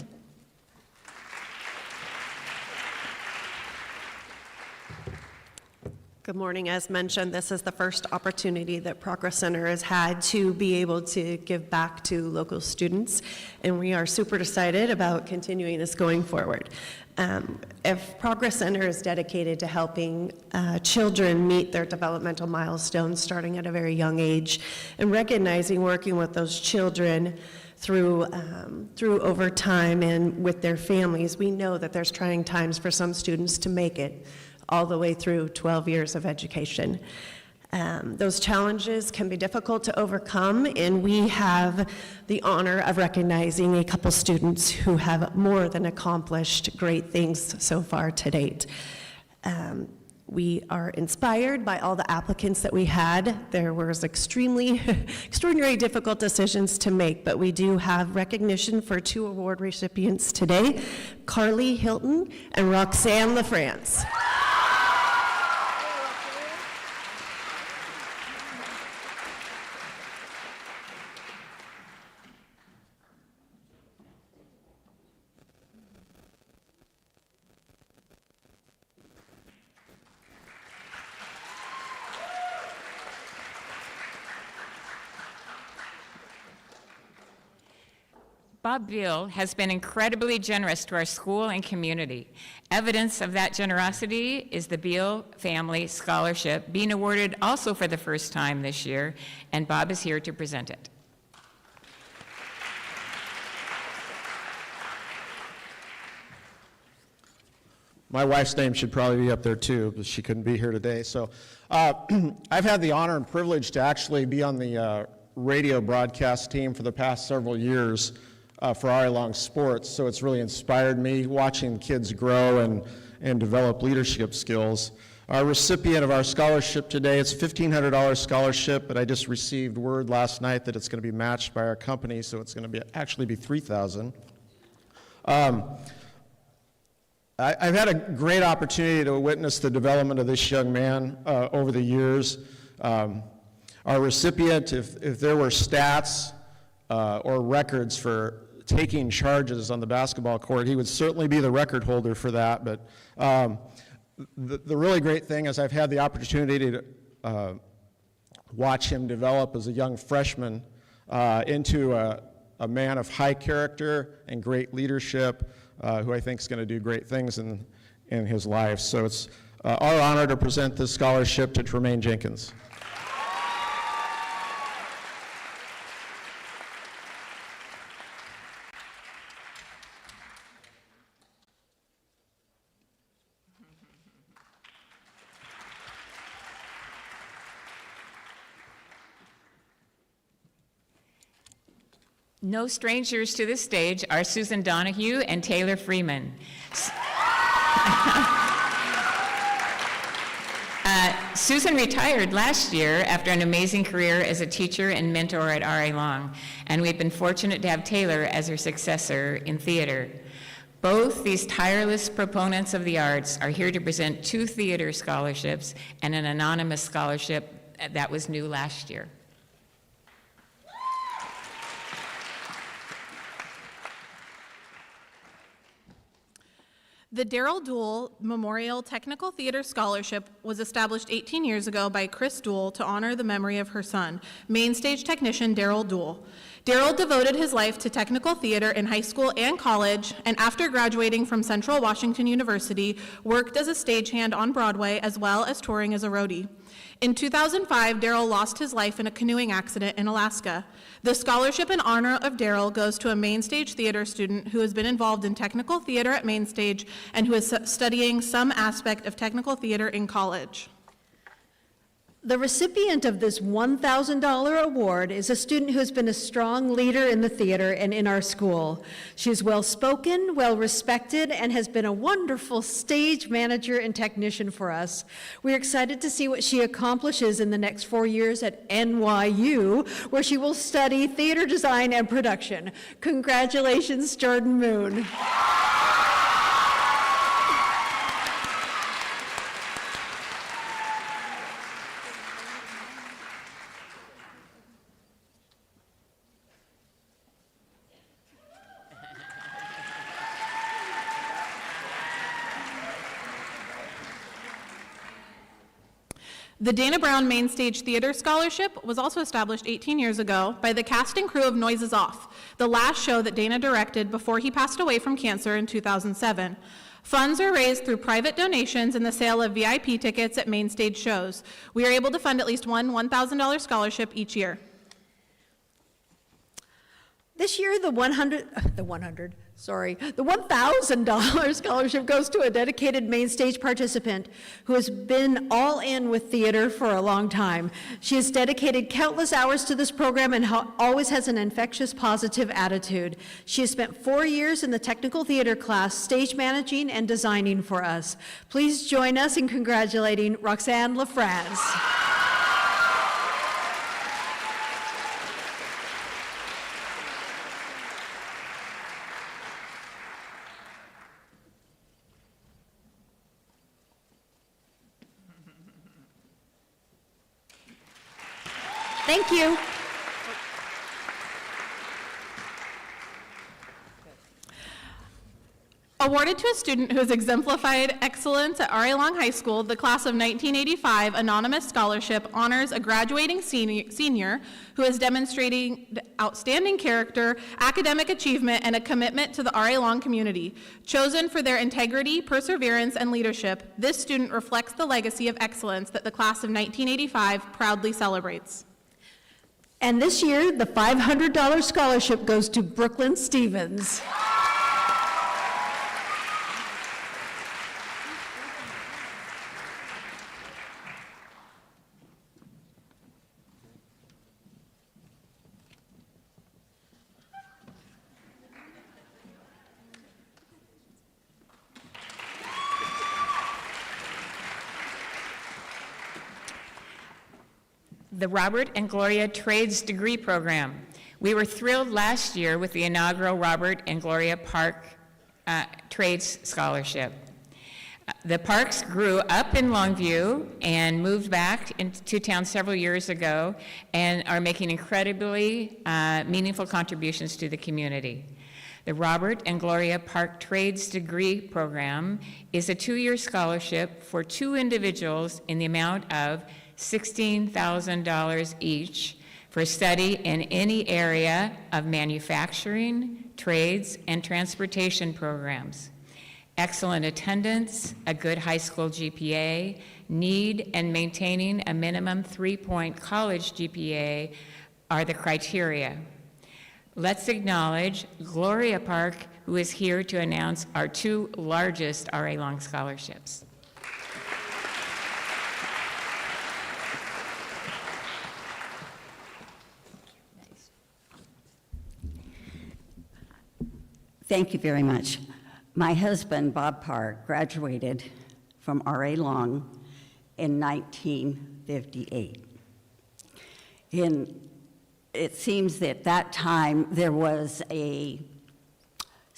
Good morning. As mentioned, this is the first opportunity that Progress Center has had to be able to give back to local students, and we are super excited about continuing this going forward. If Progress Center is dedicated to helping children meet their developmental milestones starting at a very young age, and recognizing working with those children through over time and with their families, we know that there's trying times for some students to make it all the way through 12 years of education. Those challenges can be difficult to overcome, and we have the honor of recognizing a couple students who have more than accomplished great things so far to date. We are inspired by all the applicants that we had. There was extraordinary difficult decisions to make, but we do have recognition for 2 award recipients today, Carly Hilton and Roxanne LaFrance. Bob Beal has been incredibly generous to our school and community. Evidence of that generosity is the Beal Family Scholarship, being awarded also for the first time this year, and Bob is here to present it. My wife's name should probably be up there too, but she couldn't be here today. So I've had the honor and privilege to actually be on the radio broadcast team for the past several years for RA Long Sports, so it's really inspired me watching kids grow and develop leadership skills. Our recipient of our scholarship today, it's a $1,500 scholarship, but I just received word last night that it's going to be matched by our company, so it's going to actually be $3,000. I've had a great opportunity to witness the development of this young man over the years. Our recipient, if there were stats or records for taking charges on the basketball court, he would certainly be the record holder for that. But the really great thing is I've had the opportunity to watch him develop as a young freshman into a man of high character and great leadership, who I think is going to do great things in his life. So it's our honor to present this scholarship to Tremaine Jenkins. No strangers to this stage are Susan Donahue and Taylor Freeman. Susan retired last year after an amazing career as a teacher and mentor at RA Long, and we've been fortunate to have Taylor as her successor in theater. Both these tireless proponents of the arts are here to present 2 theater scholarships and an anonymous scholarship that was new last year. The Darrell Duell Memorial Technical Theater Scholarship was established 18 years ago by Chris Duell to honor the memory of her son, mainstage technician Darrell Duell. Darrell devoted his life to technical theater in high school and college, and after graduating from Central Washington University, worked as a stagehand on Broadway as well as touring as a roadie. In 2005, Darrell lost his life in a canoeing accident in Alaska. The scholarship in honor of Darrell goes to a Mainstage theater student who has been involved in technical theater at Mainstage and who is studying some aspect of technical theater in college. The recipient of this $1,000 award is a student who has been a strong leader in the theater and in our school. She is well-spoken, well-respected, and has been a wonderful stage manager and technician for us. We're excited to see what she accomplishes in the next 4 years at NYU, where she will study theater design and production. Congratulations, Jordan Moon. The Dana Brown Mainstage Theater Scholarship was also established 18 years ago by the cast and crew of Noises Off, the last show that Dana directed before he passed away from cancer in 2007. Funds are raised through private donations and the sale of VIP tickets at Mainstage shows. We are able to fund at least one $1,000 scholarship each year. This year, the $1,000 scholarship goes to a dedicated Mainstage participant who has been all in with theater for a long time. She has dedicated countless hours to this program and always has an infectious positive attitude. She has spent 4 years in the technical theater class, stage managing and designing for us. Please join us in congratulating Roxanne LaFrance. Thank you. Awarded to a student who has exemplified excellence at R.A. Long High School, the class of 1985 Anonymous Scholarship honors a graduating senior who is demonstrating outstanding character, academic achievement, and a commitment to the R.A. Long community. Chosen for their integrity, perseverance, and leadership, this student reflects the legacy of excellence that the class of 1985 proudly celebrates. And this year, the $500 scholarship goes to Brooklyn Stevens. The Robert and Gloria Trades Degree Program. We were thrilled last year with the inaugural Robert and Gloria Park Trades Scholarship. The Parks grew up in Longview and moved back into town several years ago and are making incredibly meaningful contributions to the community. The Robert and Gloria Park Trades Degree Program is a 2-year scholarship for 2 individuals in the amount of $16,000 each for study in any area of manufacturing, trades, and transportation programs. Excellent attendance, a good high school GPA, need and maintaining a minimum 3-point college GPA are the criteria. Let's acknowledge Gloria Park, who is here to announce our 2 largest R.A. Long scholarships. Thank you very much. My husband, Bob Parr, graduated from R.A. Long in 1958. It seems that at that time there was a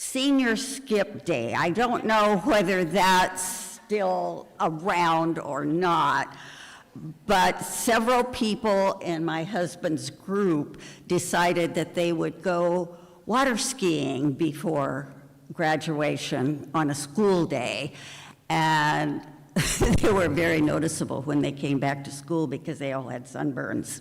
Senior Skip Day. I don't know whether that's still around or not, but several people in my husband's group decided that they would go water skiing before graduation on a school day, and they were very noticeable when they came back to school because they all had sunburns.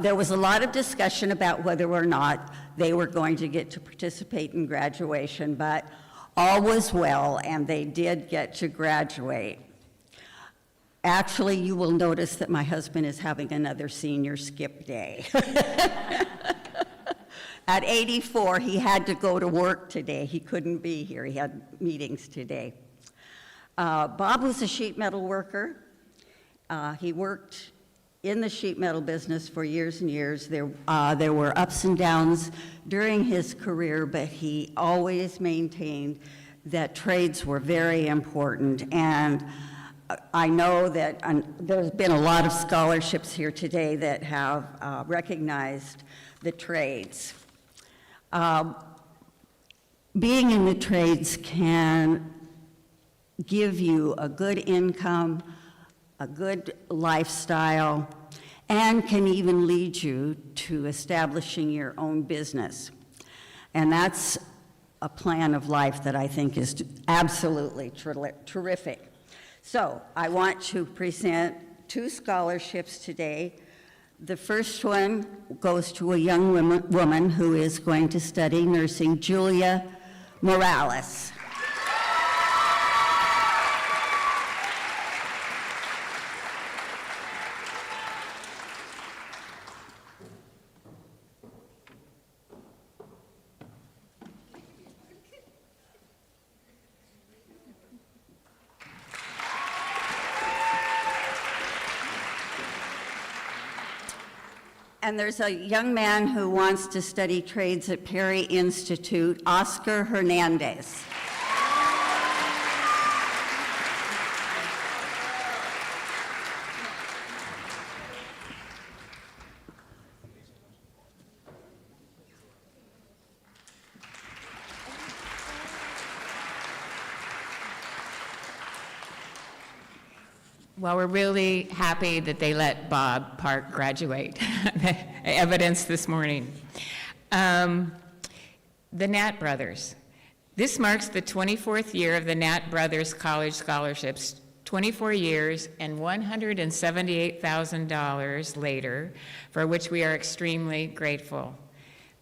There was a lot of discussion about whether or not they were going to get to participate in graduation, but all was well, and they did get to graduate. Actually, you will notice that my husband is having another senior skip day. At 84, he had to go to work today. He couldn't be here. He had meetings today. Bob was a sheet metal worker. He worked in the sheet metal business for years and years. There were ups and downs during his career, but he always maintained that trades were very important. And I know that there's been a lot of scholarships here today that have recognized the trades. Being in the trades can give you a good income, a good lifestyle, and can even lead you to establishing your own business. And that's a plan of life that I think is absolutely terrific. So I want to present 2 scholarships today. The first one goes to a young woman who is going to study nursing, Julia Morales. And there's a young man who wants to study trades at Perry Institute, Oscar Hernandez. Well, we're really happy that they let Bob Park graduate. Evidence this morning. The Nat Brothers. This marks the 24th year of the Nat Brothers College Scholarships. 24 years and $178,000 later, for which we are extremely grateful.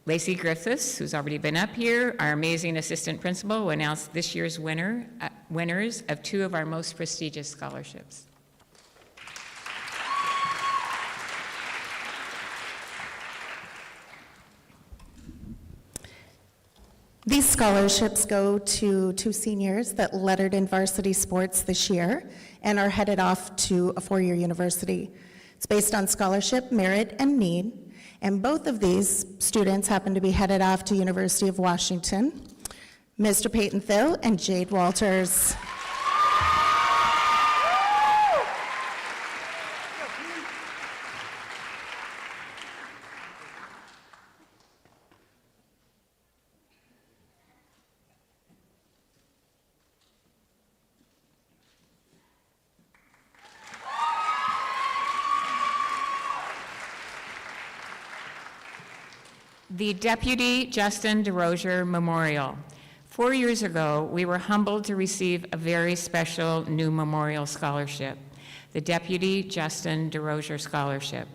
Lacey Griffiths, who's already been up here, our amazing assistant principal, will announce this year's winners of 2 of our most prestigious scholarships. These scholarships go to 2 seniors that lettered in varsity sports this year and are headed off to a 4-year university. It's based on scholarship, merit, and need, and both of these students happen to be headed off to University of Washington. Mr. Peyton Thill and Jade Walters. The Deputy Justin DeRozier Memorial. 4 years ago, we were humbled to receive a very special new memorial scholarship, the Deputy Justin DeRozier Scholarship.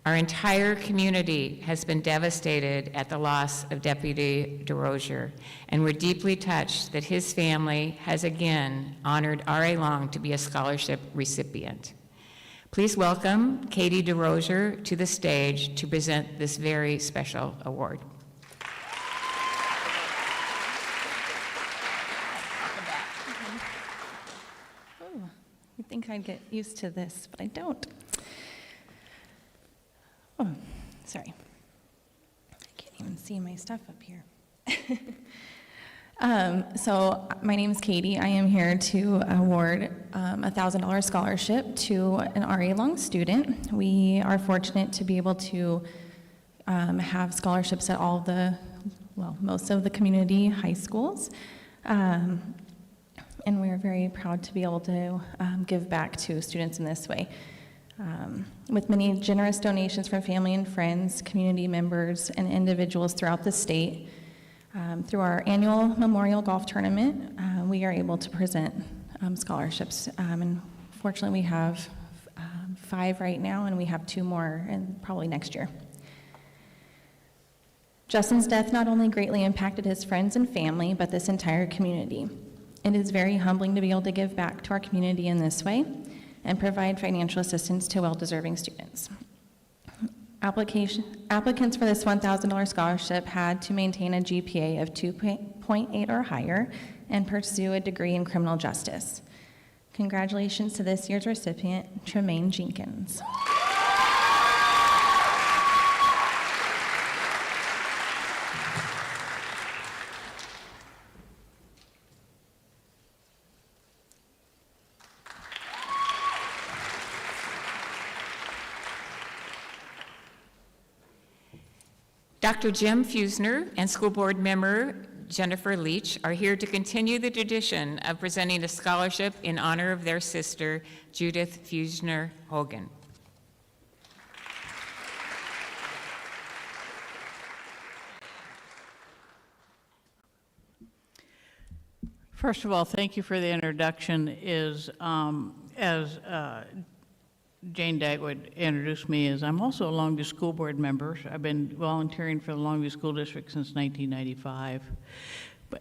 Our entire community has been devastated at the loss of Deputy DeRozier, and we're deeply touched that his family has again honored R.A. Long to be a scholarship recipient. Please welcome Katie DeRozier to the stage to present this very special award. Oh, you'd think I'd get used to this, but I don't. Oh, sorry. I can't even see my stuff up here. So my name is Katie. I am here to award a $1,000 scholarship to an R.A. Long student. We are fortunate to be able to have scholarships at all the most of the community high schools. And we're very proud to be able to give back to students in this way. With many generous donations from family and friends, community members, and individuals throughout the state, through our annual Memorial Golf Tournament, we are able to present scholarships. And fortunately, we have 5 right now, and we have 2 more, and probably next year. Justin's death not only greatly impacted his friends and family, but this entire community. It is very humbling to be able to give back to our community in this way and provide financial assistance to well-deserving students. Applicants for this $1,000 scholarship had to maintain a GPA of 2.8 or higher and pursue a degree in criminal justice. Congratulations to this year's recipient, Tremaine Jenkins. Dr. Jim Fusner and school board member Jennifer Leach are here to continue the tradition of presenting a scholarship in honor of their sister, Judith Fusner Hogan. First of all, thank you for the introduction. As Jane Dagwood introduced me, as I'm also a Longview School Board member. I've been volunteering for the Longview School District since 1995.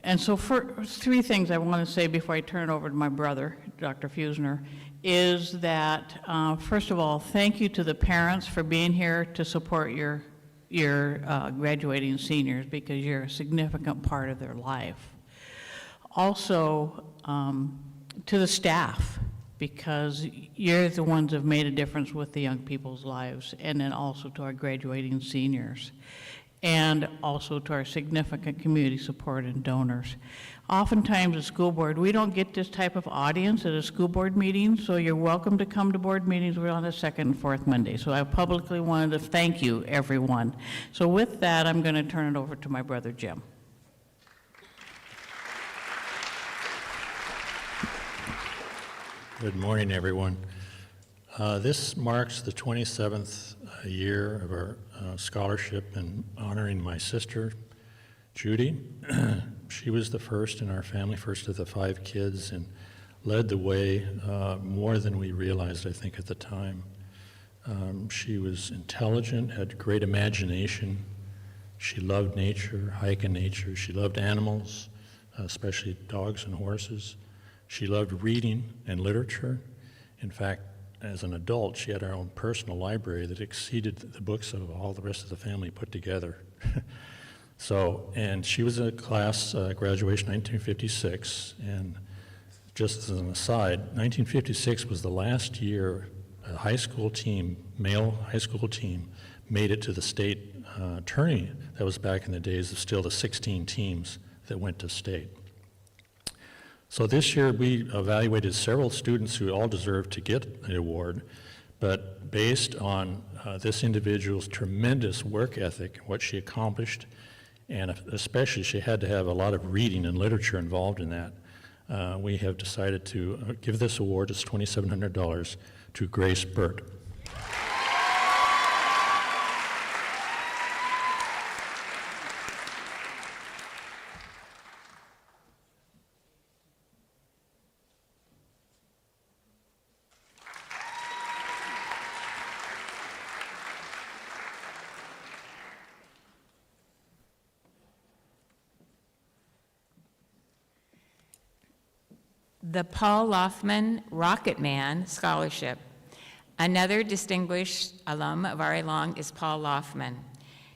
And so for 3 things I want to say before I turn it over to my brother, Dr. Fusner, is that, first of all, thank you to the parents for being here to support your graduating seniors, because you're a significant part of their life. Also, to the staff, because you're the ones that have made a difference with the young people's lives, and then also to our graduating seniors, and also to our significant community support and donors. Oftentimes at school board, we don't get this type of audience at a school board meeting, so you're welcome to come to board meetings. We're on the 2nd and 4th Monday. So I publicly wanted to thank you, everyone. So with that, I'm going to turn it over to my brother, Jim. Good morning, everyone. This marks the 27th year of our scholarship in honoring my sister, Judy. She was the first in our family, first of the 5 kids, and led the way more than we realized, I think, at the time. She was intelligent, had great imagination. She loved nature, hiking nature. She loved animals, especially dogs and horses. She loved reading and literature. In fact, as an adult, she had her own personal library that exceeded the books of all the rest of the family put together. And she was a class graduation 1956, and just as an aside, 1956 was the last year a high school team, male high school team, made it to the state tourney. That was back in the days of still the 16 teams that went to state. So this year we evaluated several students who all deserved to get an award, but based on this individual's tremendous work ethic, what she accomplished, and especially she had to have a lot of reading and literature involved in that, we have decided to give this award, it's $2,700, to Grace Burt. The Paul Loffman Rocket Man Scholarship. Another distinguished alum of RA Long is Paul Loffman.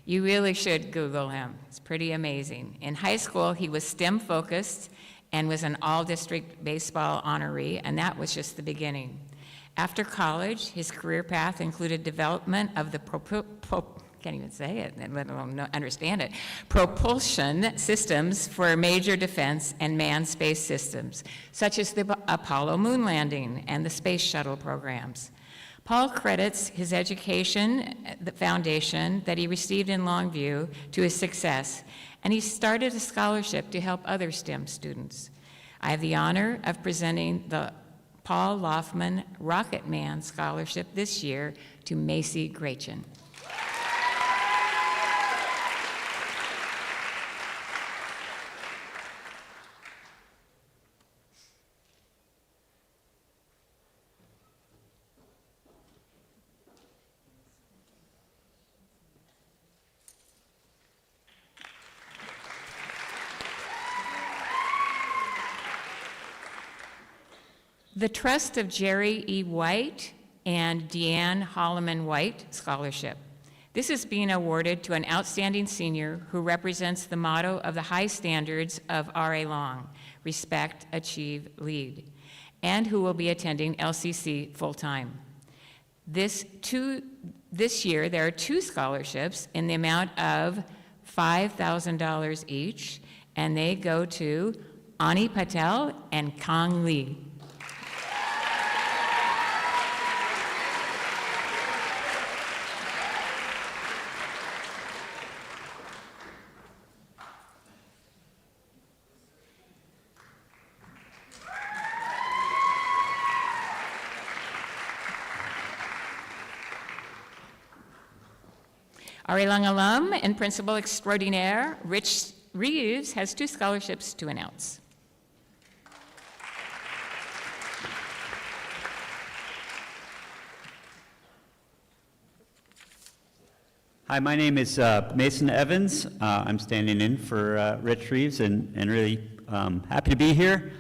You really should Google him. It's pretty amazing. In high school, he was STEM focused and was an all-district baseball honoree, and that was just the beginning. After college, his career path included development of the can't even say it, let alone understand it, propulsion systems for major defense and manned space systems, such as the Apollo moon landing and the space shuttle programs. Paul credits his education, the foundation that he received in Longview, to his success, and he started a scholarship to help other STEM students. I have the honor of presenting the Paul Loffman Rocket Man Scholarship this year to Macy Grachin. The Trust of Jerry E. White and Deanne Holloman White Scholarship. This is being awarded to an outstanding senior who represents the motto of the high standards of R.A. Long, respect, achieve, lead, and who will be attending LCC full-time. This year, there are 2 scholarships in the amount of $5,000 each, and they go to Ani Patel and Kang Lee. R.A. Long alum and principal extraordinaire Rich Reeves has 2 scholarships to announce. Hi, my name is Mason Evans. I'm standing in for Rich Reeves and really happy to be here.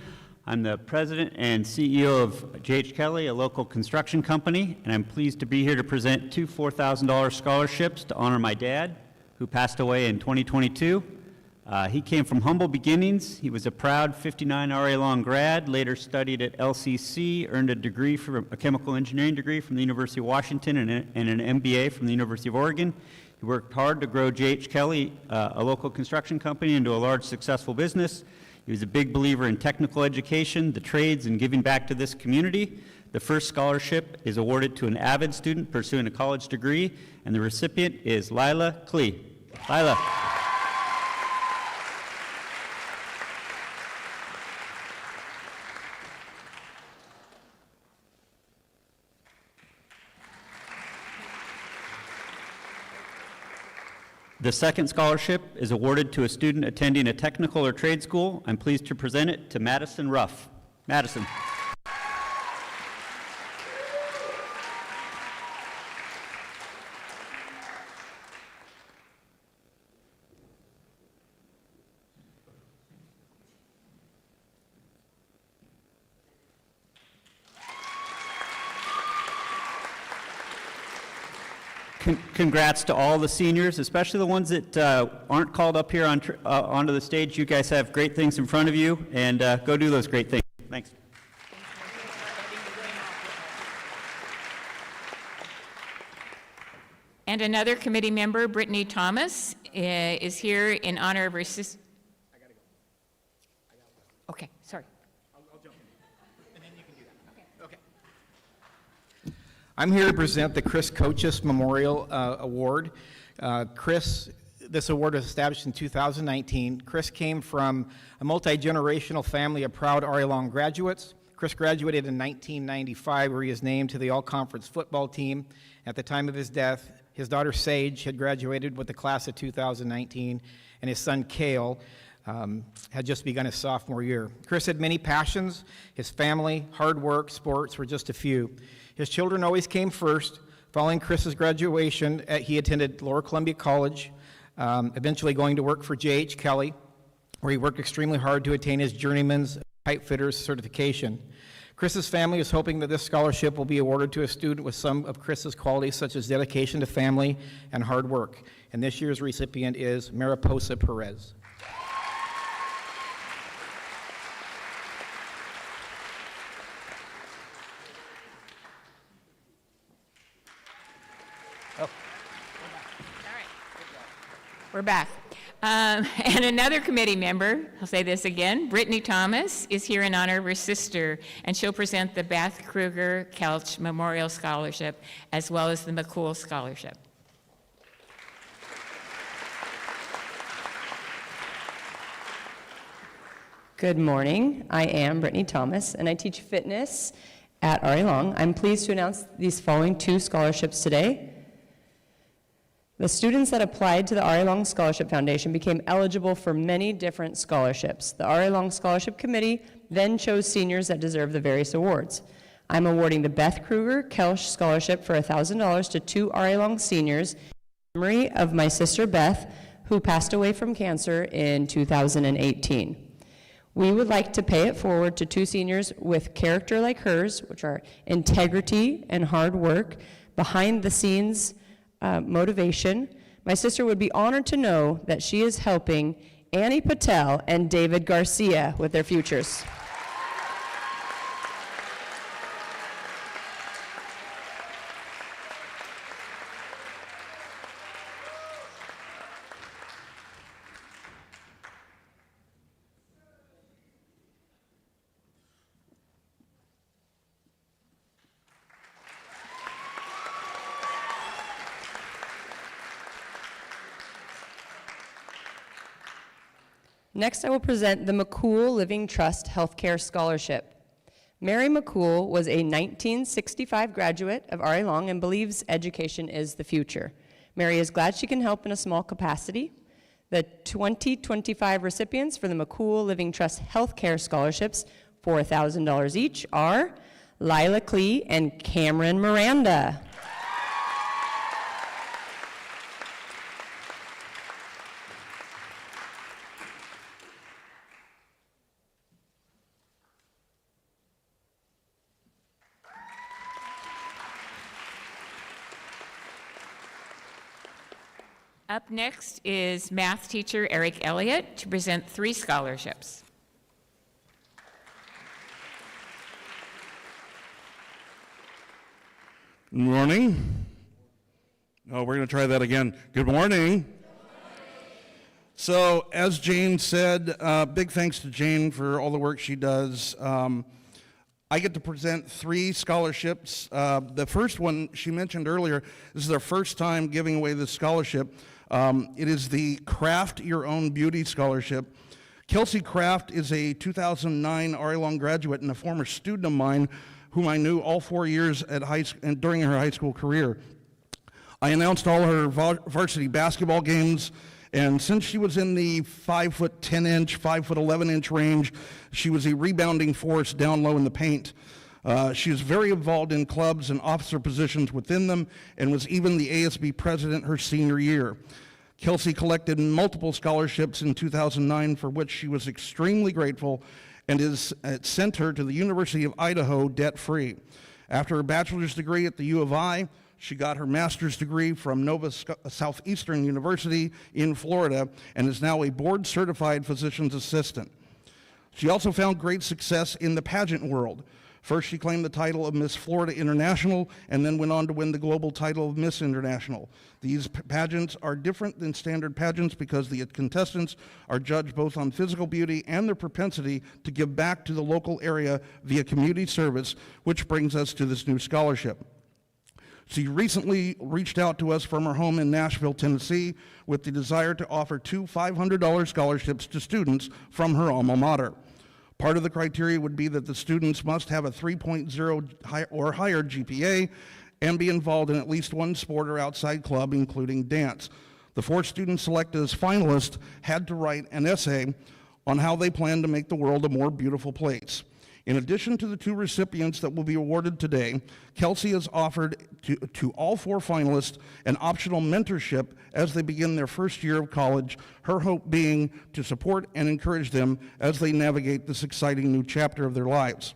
I'm the president and CEO of J.H. Kelly, a local construction company, and I'm pleased to be here to present 2 $4,000 scholarships to honor my dad, who passed away in 2022. He came from humble beginnings. He was a proud 59 R.A. Long grad, later studied at LCC, earned a chemical engineering degree from the University of Washington and an MBA from the University of Oregon. He worked hard to grow J.H. Kelly, a local construction company, into a large successful business. He was a big believer in technical education, the trades, and giving back to this community. The first scholarship is awarded to an avid student pursuing a college degree, and the recipient is Lila Klee. Lila. The second scholarship is awarded to a student attending a technical or trade school. I'm pleased to present it to Madison Ruff. Madison. Congrats to all the seniors, especially the ones that aren't called up here onto the stage. You guys have great things in front of you, and go do those great things. Thanks. And another committee member, Brittany Thomas, is here in honor of her sister. Okay, sorry. I'll jump in, and then you can do that. Okay. I'm here to present the Chris Coaches Memorial Award. This award was established in 2019. Chris came from a multi-generational family of proud R.A. Long graduates. Chris graduated in 1995, where he is named to the all-conference football team. At the time of his death, his daughter Sage had graduated with the class of 2019, and his son Cale had just begun his sophomore year. Chris had many passions. His family, hard work, sports were just a few. His children always came first. Following Chris's graduation, he attended Lower Columbia College, eventually going to work for J.H. Kelly, where he worked extremely hard to attain his journeyman's pipe fitter's certification. Chris's family is hoping that this scholarship will be awarded to a student with some of Chris's qualities, such as dedication to family and hard work. And this year's recipient is Mariposa Perez. We're back. And another committee member, I'll say this again, Brittany Thomas, is here in honor of her sister, and she'll present the Beth Kruger Kelch Memorial Scholarship as well as the McCool Scholarship. Good morning. I am Brittany Thomas, and I teach fitness at RA Long. I'm pleased to announce these following 2 scholarships today. The students that applied to the RA Long Scholarship Foundation became eligible for many different scholarships. The RA Long Scholarship Committee then chose seniors that deserve the various awards. I'm awarding the Beth Kruger Kelch Scholarship for $1,000 to 2 RA Long seniors in memory of my sister Beth, who passed away from cancer in 2018. We would like to pay it forward to 2 seniors with character like hers, which are integrity and hard work, behind the scenes motivation. My sister would be honored to know that she is helping Annie Patel and David Garcia with their futures. Next, I will present the McCool Living Trust Healthcare Scholarship. Mary McCool was a 1965 graduate of RA Long and believes education is the future. Mary is glad she can help in a small capacity. The 2025 recipients for the McCool Living Trust Healthcare Scholarships, $4,000 each, are Lila Klee and Cameron Miranda. Up next is math teacher Eric Elliott to present 3 scholarships. Good morning. Oh, we're going to try that again. Good morning. So, as Jane said, big thanks to Jane for all the work she does. I get to present 3 scholarships. The first one she mentioned earlier, this is their first time giving away this scholarship. It is the Craft Your Own Beauty Scholarship. Kelsey Craft is a 2009 RA Long graduate and a former student of mine whom I knew all 4 years at during her high school career. I announced all her varsity basketball games, and since she was in the 5'10" 5'11" range, she was a rebounding force down low in the paint. She was very involved in clubs and officer positions within them, and was even the ASB president her senior year. Kelsey collected multiple scholarships in 2009, for which she was extremely grateful, and sent her to the University of Idaho debt-free. After her bachelor's degree at the U of I, she got her master's degree from Nova Southeastern University in Florida, and is now a board-certified physician's assistant. She also found great success in the pageant world. First, she claimed the title of Miss Florida International, and then went on to win the global title of Miss International. These pageants are different than standard pageants because the contestants are judged both on physical beauty and their propensity to give back to the local area via community service, which brings us to this new scholarship. She recently reached out to us from her home in Nashville, Tennessee, with the desire to offer 2 $500 scholarships to students from her alma mater. Part of the criteria would be that the students must have a 3.0 or higher GPA and be involved in at least one sport or outside club, including dance. The 4 students selected as finalists had to write an essay on how they plan to make the world a more beautiful place. In addition to the 2 recipients that will be awarded today, Kelsey has offered to all 4 finalists an optional mentorship as they begin their first year of college, her hope being to support and encourage them as they navigate this exciting new chapter of their lives.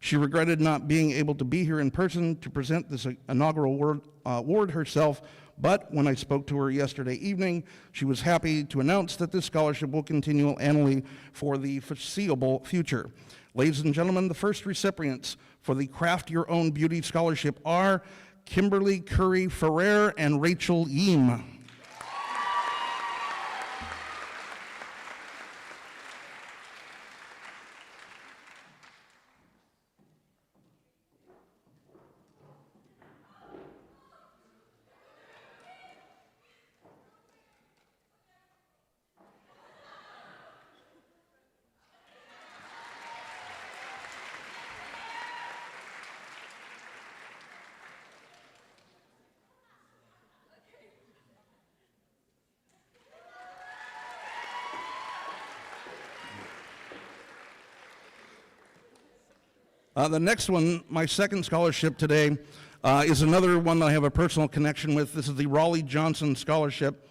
She regretted not being able to be here in person to present this inaugural award herself, but when I spoke to her yesterday evening, she was happy to announce that this scholarship will continue annually for the foreseeable future. Ladies and gentlemen, the first recipients for the Craft Your Own Beauty Scholarship are Kimberly Curry Ferrer and Rachel Yeam. The next one, my second scholarship today, is another one that I have a personal connection with. This is the Raleigh Johnson Scholarship.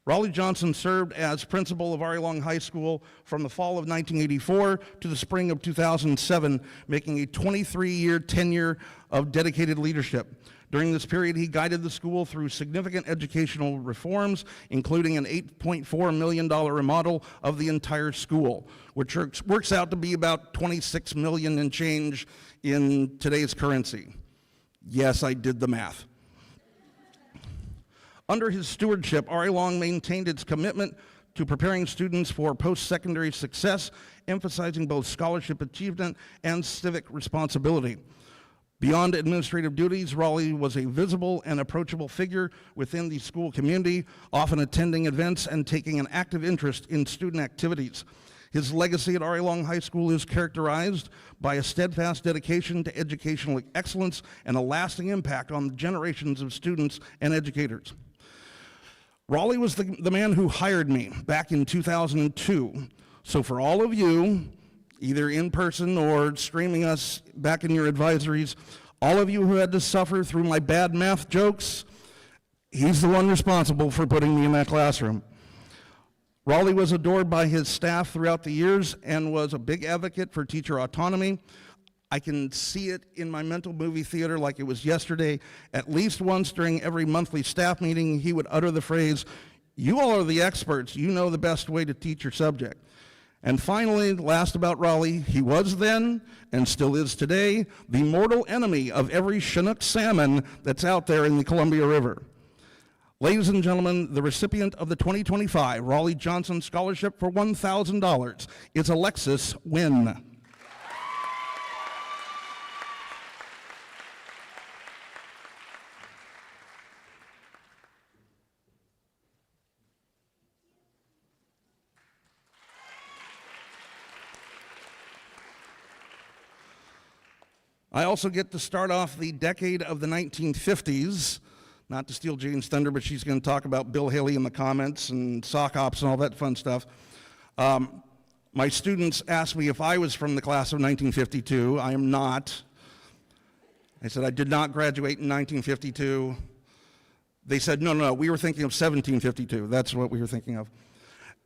Raleigh Johnson served as principal of Ari Long High School from the fall of 1984 to the spring of 2007, making a 23-year tenure of dedicated leadership. During this period, he guided the school through significant educational reforms, including an $8.4 million remodel of the entire school, which works out to be about $26 million and change in today's currency. Yes, I did the math. Under his stewardship, Ari Long maintained its commitment to preparing students for post-secondary success, emphasizing both scholarship achievement and civic responsibility. Beyond administrative duties, Raleigh was a visible and approachable figure within the school community, often attending events and taking an active interest in student activities. His legacy at Ari Long High School is characterized by a steadfast dedication to educational excellence and a lasting impact on generations of students and educators. Raleigh was the man who hired me back in 2002. So for all of you, either in person or streaming us back in your advisories, all of you who had to suffer through my bad math jokes, he's the one responsible for putting me in that classroom. Raleigh was adored by his staff throughout the years and was a big advocate for teacher autonomy. I can see it in my mental movie theater like it was yesterday. At least once during every monthly staff meeting, he would utter the phrase, "You all are the experts. You know the best way to teach your subject." And finally, last about Raleigh, he was then, and still is today, the mortal enemy of every Chinook salmon that's out there in the Columbia River. Ladies and gentlemen, the recipient of the 2025 Raleigh Johnson Scholarship for $1,000 is Alexis Wynn. I also get to start off the decade of the 1950s, not to steal Jane's thunder, but she's going to talk about Bill Haley in the comments and sock hops and all that fun stuff. My students asked me if I was from the class of 1952. I am not. I said I did not graduate in 1952. They said, no, we were thinking of 1752. That's what we were thinking of.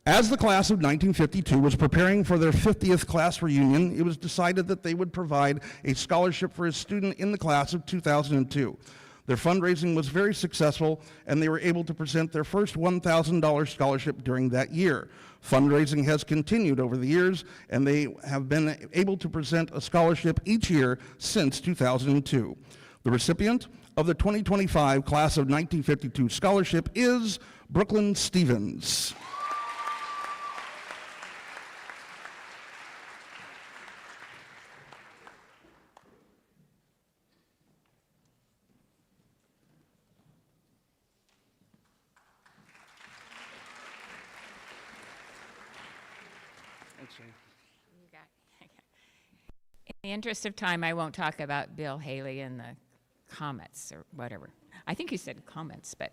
As the class of 1952 was preparing for their 50th class reunion, it was decided that they would provide a scholarship for a student in the class of 2002. Their fundraising was very successful, and they were able to present their first $1,000 scholarship during that year. Fundraising has continued over the years, and they have been able to present a scholarship each year since 2002. The recipient of the 2025 class of 1952 scholarship is Brooklyn Stevens. In the interest of time, I won't talk about Bill Haley and the comets or whatever. I think you said comments, but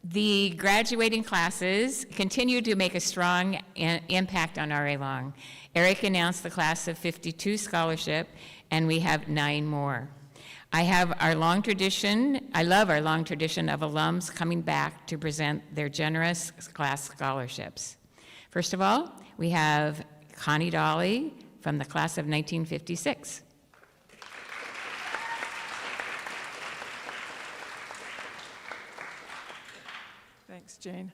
the graduating classes continue to make a strong impact on Ari Long. Eric announced the class of 52 scholarship, and we have 9 more. I love our long tradition of alums coming back to present their generous class scholarships. First of all, we have Connie Dolly from the class of 1956. Thanks, Jane.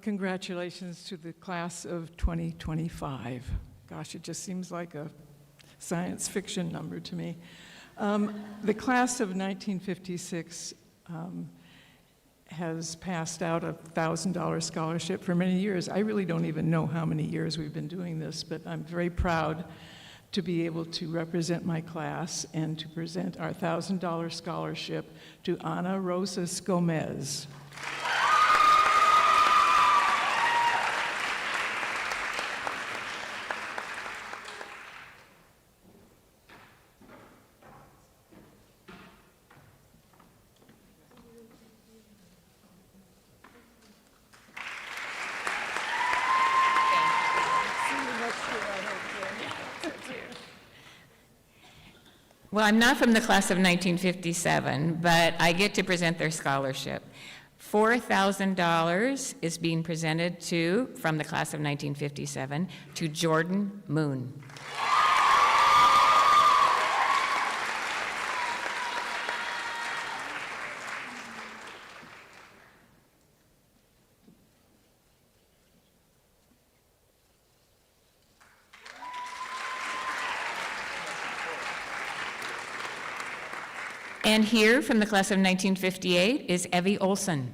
Congratulations to the class of 2025. Gosh, it just seems like a science fiction number to me. The class of 1956 has passed out a $1,000 scholarship for many years. I really don't even know how many years we've been doing this, but I'm very proud to be able to represent my class and to present our $1,000 scholarship to Ana Rosas Gomez. Well, I'm not from the class of 1957, but I get to present their scholarship. $4,000 is being presented from the class of 1957, to Jordan Moon. And here, from the class of 1958, is Evie Olson.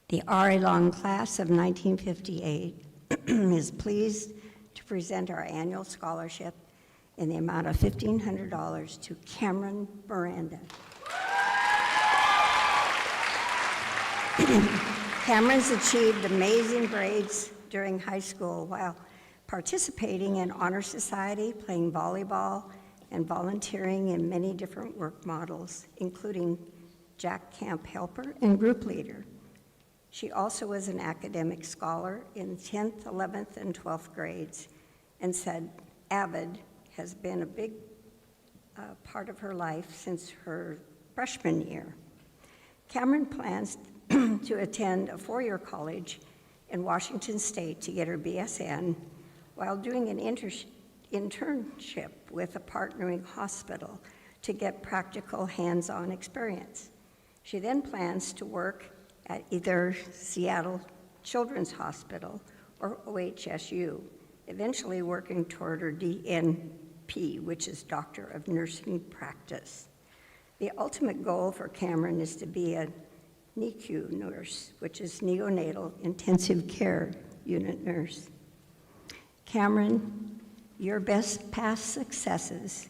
The R.A. Long class of 1958 is pleased to present our annual scholarship in the amount of $1,500 to Cameron Miranda. Cameron's achieved amazing grades during high school while participating in Honor Society, playing volleyball, and volunteering in many different work models, including Jack Camp Helper and Group Leader. She also was an academic scholar in 10th, 11th, and 12th grades, and said AVID has been a big part of her life since her freshman year. Cameron plans to attend a four-year college in Washington State to get her BSN while doing an internship with a partnering hospital to get practical hands-on experience. She then plans to work at either Seattle Children's Hospital or OHSU, eventually working toward her DNP, which is Doctor of Nursing Practice. The ultimate goal for Cameron is to be a NICU nurse, which is neonatal intensive care unit nurse. Cameron, your best past successes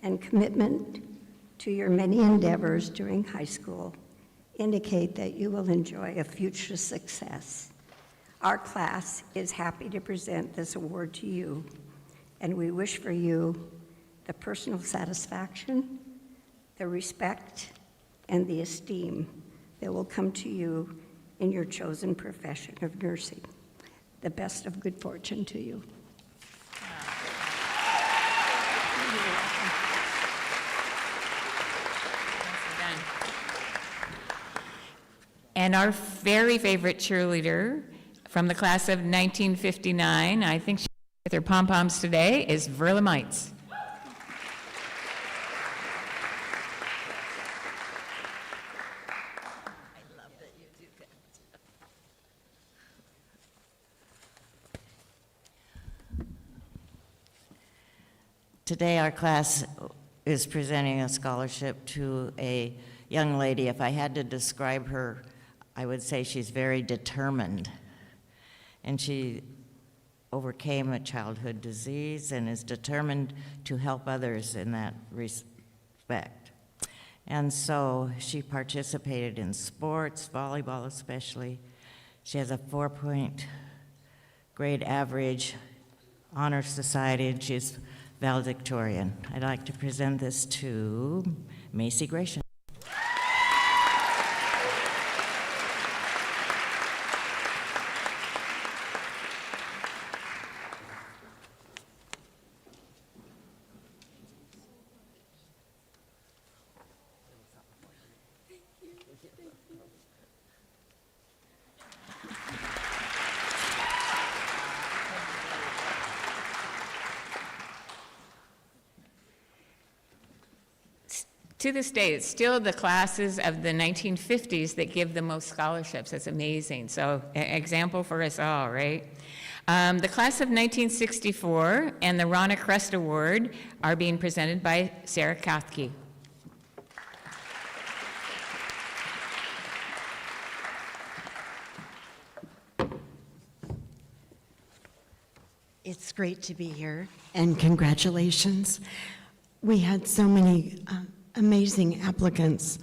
and commitment to your many endeavors during high school indicate that you will enjoy a future success. Our class is happy to present this award to you, and we wish for you the personal satisfaction, the respect, and the esteem that will come to you in your chosen profession of nursing. The best of good fortune to you. And our very favorite cheerleader from the class of 1959, I think she's with her pom-poms today, is Verla Mites. Today, our class is presenting a scholarship to a young lady. If I had to describe her, I would say she's very determined. And she overcame a childhood disease and is determined to help others in that respect. And so she participated in sports, volleyball especially. She has a 4-point grade average, Honor Society, and she's valedictorian. I'd like to present this to Macy Gratian. To this day, it's still the classes of the 1950s that give the most scholarships. It's amazing. So, example for us all, right? The class of 1964 and the Ronna Crest Award are being presented by Sarah Kathke. It's great to be here, and congratulations. We had so many amazing applicants,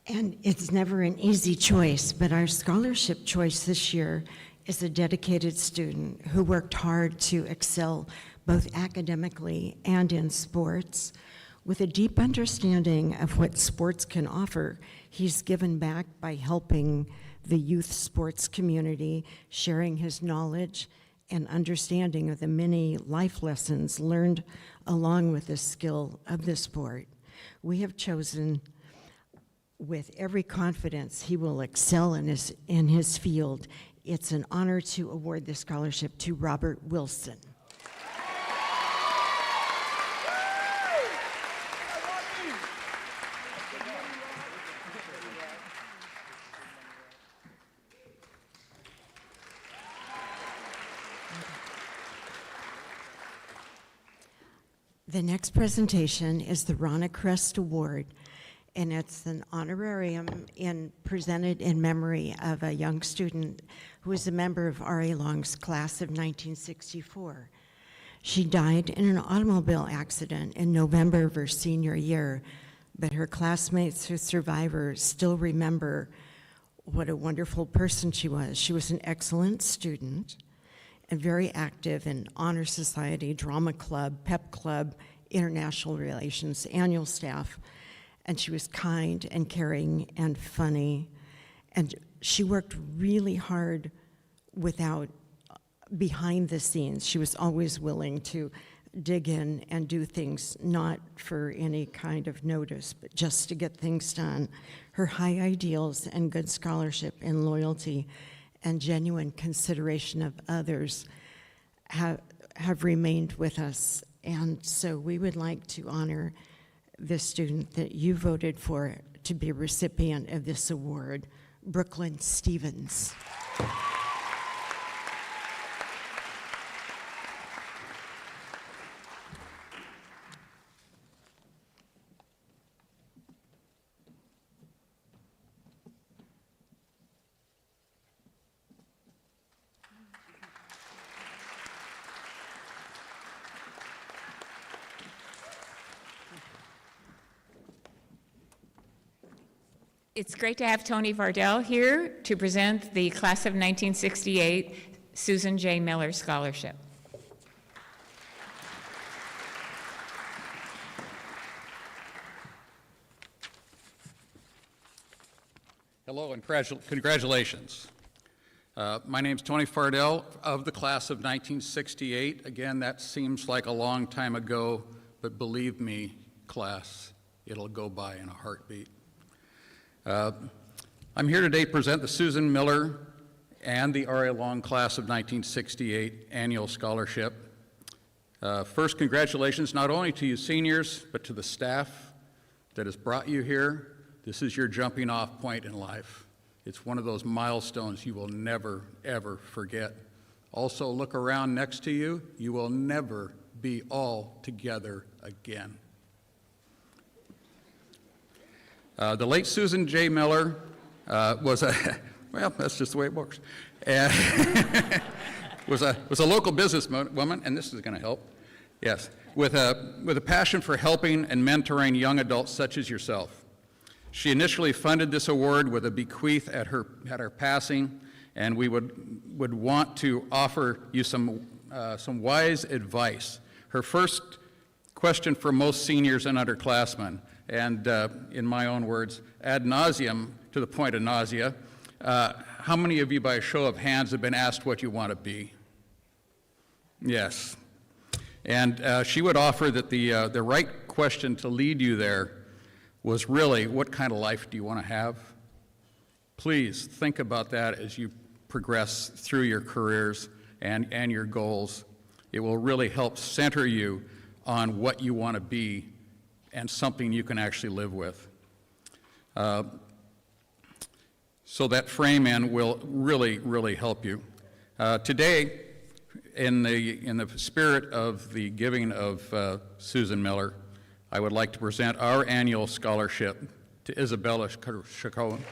and it's never an easy choice, but our scholarship choice this year is a dedicated student who worked hard to excel both academically and in sports. With a deep understanding of what sports can offer, he's given back by helping the youth sports community, sharing his knowledge and understanding of the many life lessons learned along with the skill of the sport. We have chosen with every confidence he will excel in his field. It's an honor to award this scholarship to Robert Wilson. The next presentation is the Ronna Crest Award, and it's an honorarium presented in memory of a young student who was a member of R.A. Long's class of 1964. She died in an automobile accident in November of her senior year, but her classmates who survivors still remember what a wonderful person she was. She was an excellent student and very active in Honor Society, Drama Club, Pep Club, International Relations, annual staff, and she was kind and caring and funny, and she worked really hard behind the scenes. She was always willing to dig in and do things not for any kind of notice, but just to get things done. Her high ideals and good scholarship and loyalty and genuine consideration of others have remained with us. And so we would like to honor the student that you voted for to be a recipient of this award, Brooklyn Stevens. It's great to have Tony Vardell here to present the Class of 1968 Susan J. Miller Scholarship. Hello and congratulations. My name's Tony Fardell of the Class of 1968. Again, that seems like a long time ago, but believe me, class, it'll go by in a heartbeat. I'm here today to present the Susan Miller and the R.A. Long Class of 1968 Annual Scholarship. First, congratulations not only to you seniors, but to the staff that has brought you here. This is your jumping off point in life. It's one of those milestones you will never, ever forget. Also, look around next to you. You will never be all together again. The late Susan J. Miller was a, well, that's just the way it works, was a local businesswoman, and this is going to help, yes, with a passion for helping and mentoring young adults such as yourself. She initially funded this award with a bequeath at her passing, and we would want to offer you some wise advice. Her first question for most seniors and underclassmen, and in my own words, ad nauseum, to the point of nausea, how many of you by a show of hands have been asked what you want to be? Yes. And she would offer that the right question to lead you there was really, what kind of life do you want to have? Please think about that as you progress through your careers and your goals. It will really help center you on what you want to be and something you can actually live with. So that frame-in will really, really help you. Today, in the spirit of the giving of Susan Miller, I would like to present our annual scholarship to Isabella Chacon.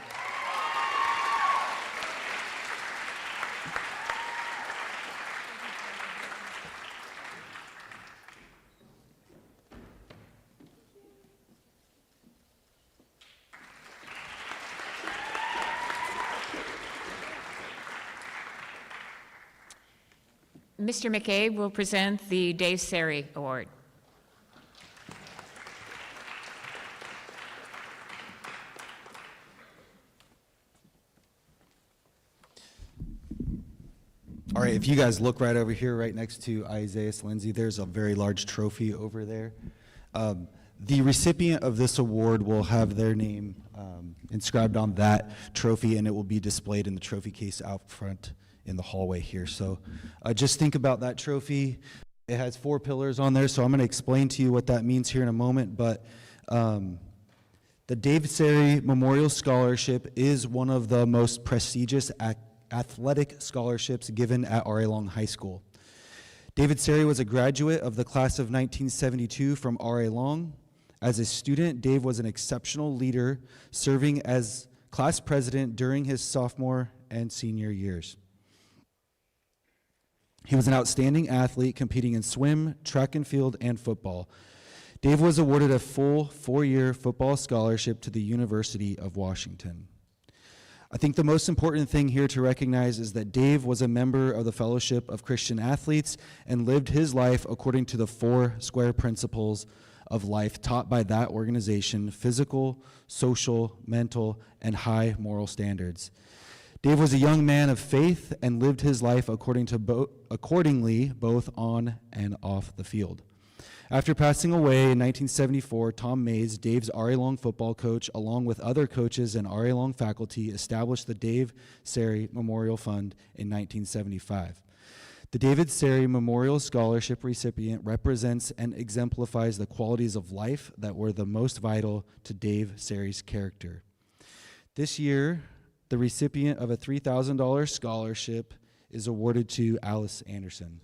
Mr. McCabe will present the Dave Sari Award. All right, if you guys look right over here, right next to Isaiah Lindsay, there's a very large trophy over there. The recipient of this award will have their name inscribed on that trophy, and it will be displayed in the trophy case out front in the hallway here. So just think about that trophy. It has 4 pillars on there, so I'm going to explain to you what that means here in a moment. But the Dave Sari Memorial Scholarship is one of the most prestigious athletic scholarships given at R.A. Long High School. David Sari was a graduate of the class of 1972 from R.A. Long. As a student, Dave was an exceptional leader, serving as class president during his sophomore and senior years. He was an outstanding athlete, competing in swim, track and field, and football. Dave was awarded a full 4-year football scholarship to the University of Washington. I think the most important thing here to recognize is that Dave was a member of the Fellowship of Christian Athletes and lived his life according to the 4 square principles of life taught by that organization: physical, social, mental, and high moral standards. Dave was a young man of faith and lived his life accordingly, both on and off the field. After passing away in 1974, Tom Mays, Dave's R.A. Long football coach, along with other coaches and R.A. Long faculty, established the Dave Sari Memorial Fund in 1975. The David Sari Memorial Scholarship recipient represents and exemplifies the qualities of life that were the most vital to Dave Sari's character. This year, the recipient of a $3,000 scholarship is awarded to Alice Anderson.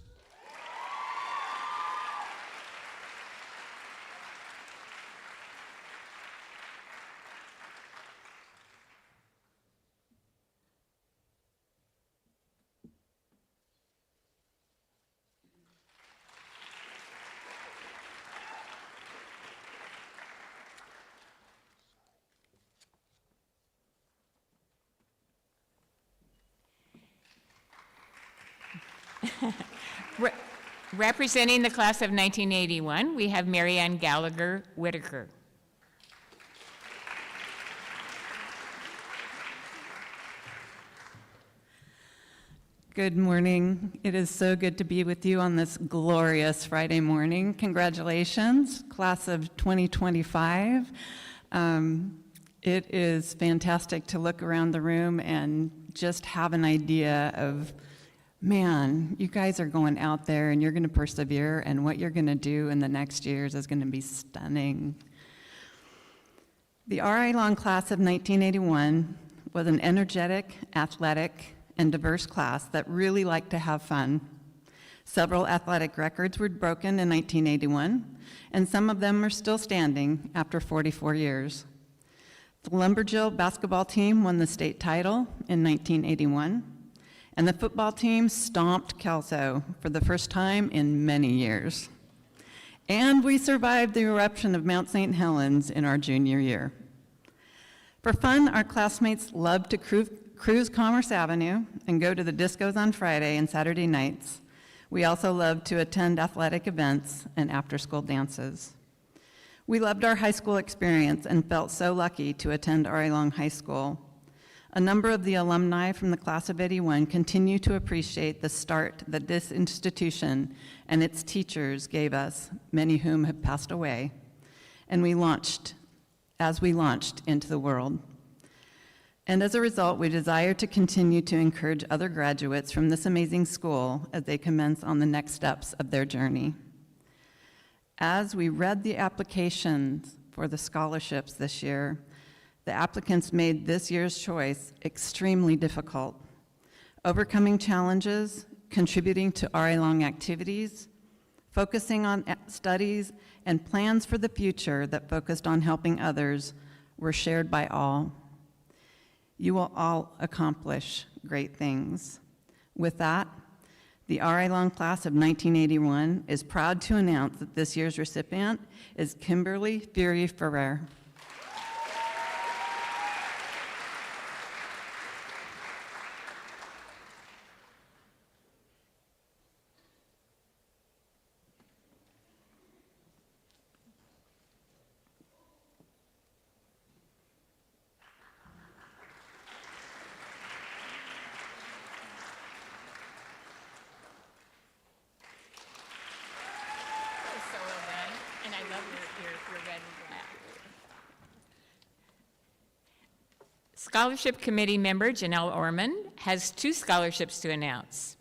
Representing the class of 1981, we have Mary Ann Gallagher Whitaker. Good morning. It is so good to be with you on this glorious Friday morning. Congratulations, class of 2025. It is fantastic to look around the room and just have an idea of, man, you guys are going out there and you're going to persevere, and what you're going to do in the next years is going to be stunning. The R.A. Long class of 1981 was an energetic, athletic, and diverse class that really liked to have fun. Several athletic records were broken in 1981, and some of them are still standing after 44 years. The Lumberjill basketball team won the state title in 1981, and the football team stomped Kelso for the first time in many years. And we survived the eruption of Mount St. Helens in our junior year. For fun, our classmates loved to cruise Commerce Avenue and go to the discos on Friday and Saturday nights. We also loved to attend athletic events and after-school dances. We loved our high school experience and felt so lucky to attend R.A. Long High School. A number of the alumni from the class of '81 continue to appreciate the start that this institution and its teachers gave us, many whom have passed away, and as we launched into the world. And as a result, we desire to continue to encourage other graduates from this amazing school as they commence on the next steps of their journey. As we read the applications for the scholarships this year, the applicants made this year's choice extremely difficult, overcoming challenges, contributing to R.A. Long activities, focusing on studies, and plans for the future that focused on helping others were shared by all. You will all accomplish great things. With that, the R.A. Long class of 1981 is proud to announce that this year's recipient is Kimberly Fury Ferrer. your red and black. Scholarship Committee member Janelle Orman has 2 scholarships to announce.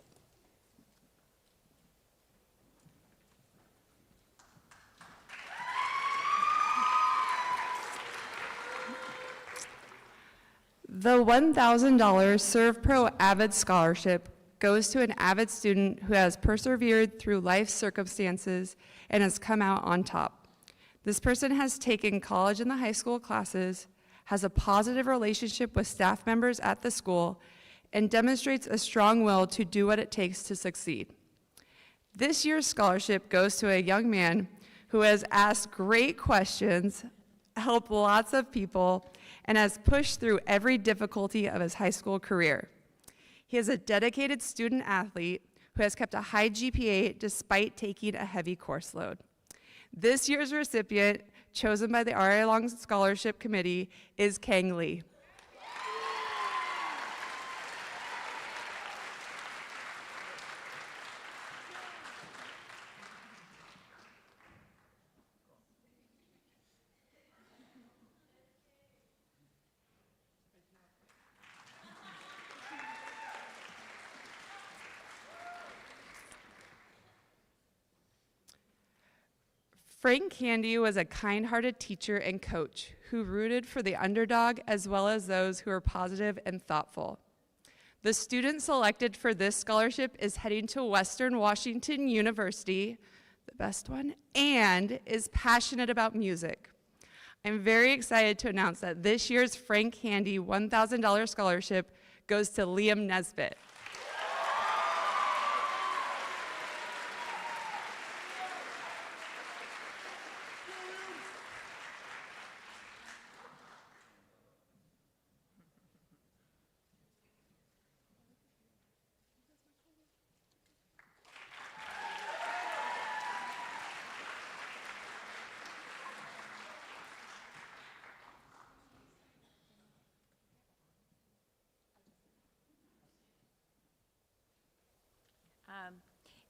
The $1,000 Serve Pro Avid Scholarship goes to an Avid student who has persevered through life circumstances and has come out on top. This person has taken college and the high school classes, has a positive relationship with staff members at the school, and demonstrates a strong will to do what it takes to succeed. This year's scholarship goes to a young man who has asked great questions, helped lots of people, and has pushed through every difficulty of his high school career. He is a dedicated student athlete who has kept a high GPA despite taking a heavy course load. This year's recipient, chosen by the RA Long Scholarship Committee, is Kang Lee. Frank Candy was a kind-hearted teacher and coach who rooted for the underdog as well as those who were positive and thoughtful. The student selected for this scholarship is heading to Western Washington University, the best one, and is passionate about music. I'm very excited to announce that this year's Frank Candy $1,000 scholarship goes to Liam Nesbitt.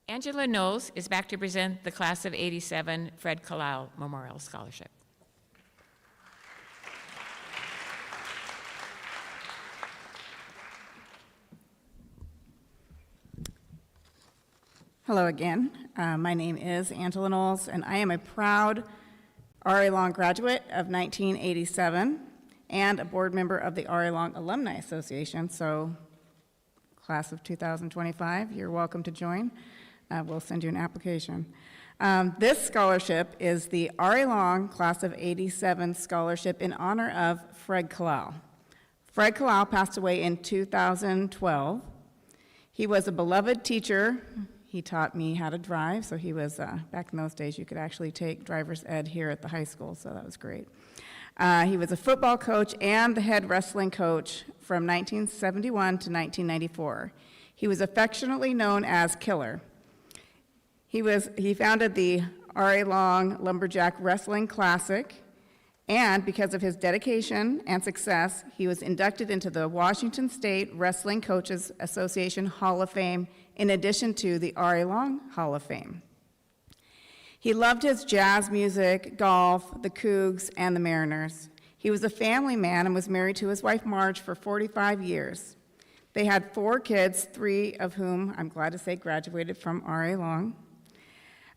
Angela Knowles is back to present the Class of '87 Fred Kalau Memorial Scholarship. Hello again. My name is Angela Knowles, and I am a proud RA Long graduate of 1987 and a board member of the RA Long Alumni Association. So, class of 2025, you're welcome to join. We'll send you an application. This scholarship is the RA Long Class of '87 Scholarship in honor of Fred Kalau. Fred Kalau passed away in 2012. He was a beloved teacher. He taught me how to drive, so he was, back in those days, you could actually take driver's ed here at the high school, so that was great. He was a football coach and the head wrestling coach from 1971 to 1994. He was affectionately known as Killer. He founded the RA Long Lumberjack Wrestling Classic, and because of his dedication and success, he was inducted into the Washington State Wrestling Coaches Association Hall of Fame, in addition to the RA Long Hall of Fame. He loved his jazz music, golf, the Cougs, and the Mariners. He was a family man and was married to his wife Marge for 45 years. They had 4 kids, 3 of whom, I'm glad to say, graduated from RA Long.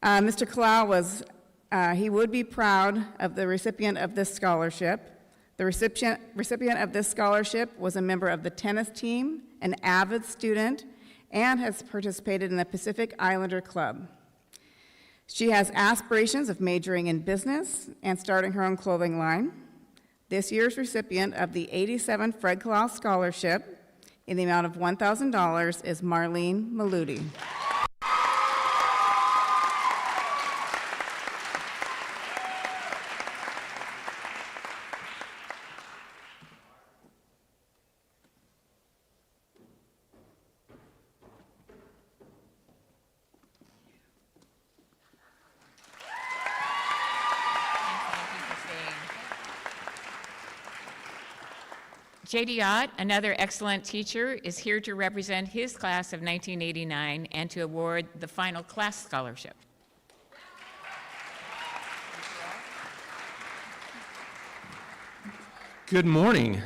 Mr. Kalau he would be proud of the recipient of this scholarship. The recipient of this scholarship was a member of the tennis team, an avid student, and has participated in the Pacific Islander Club. She has aspirations of majoring in business and starting her own clothing line. This year's recipient of the '87 Fred Kalau Scholarship in the amount of $1,000 is Marlene Maludi. J.D. Ott, another excellent teacher, is here to represent his class of 1989 and to award the final class scholarship. Good morning.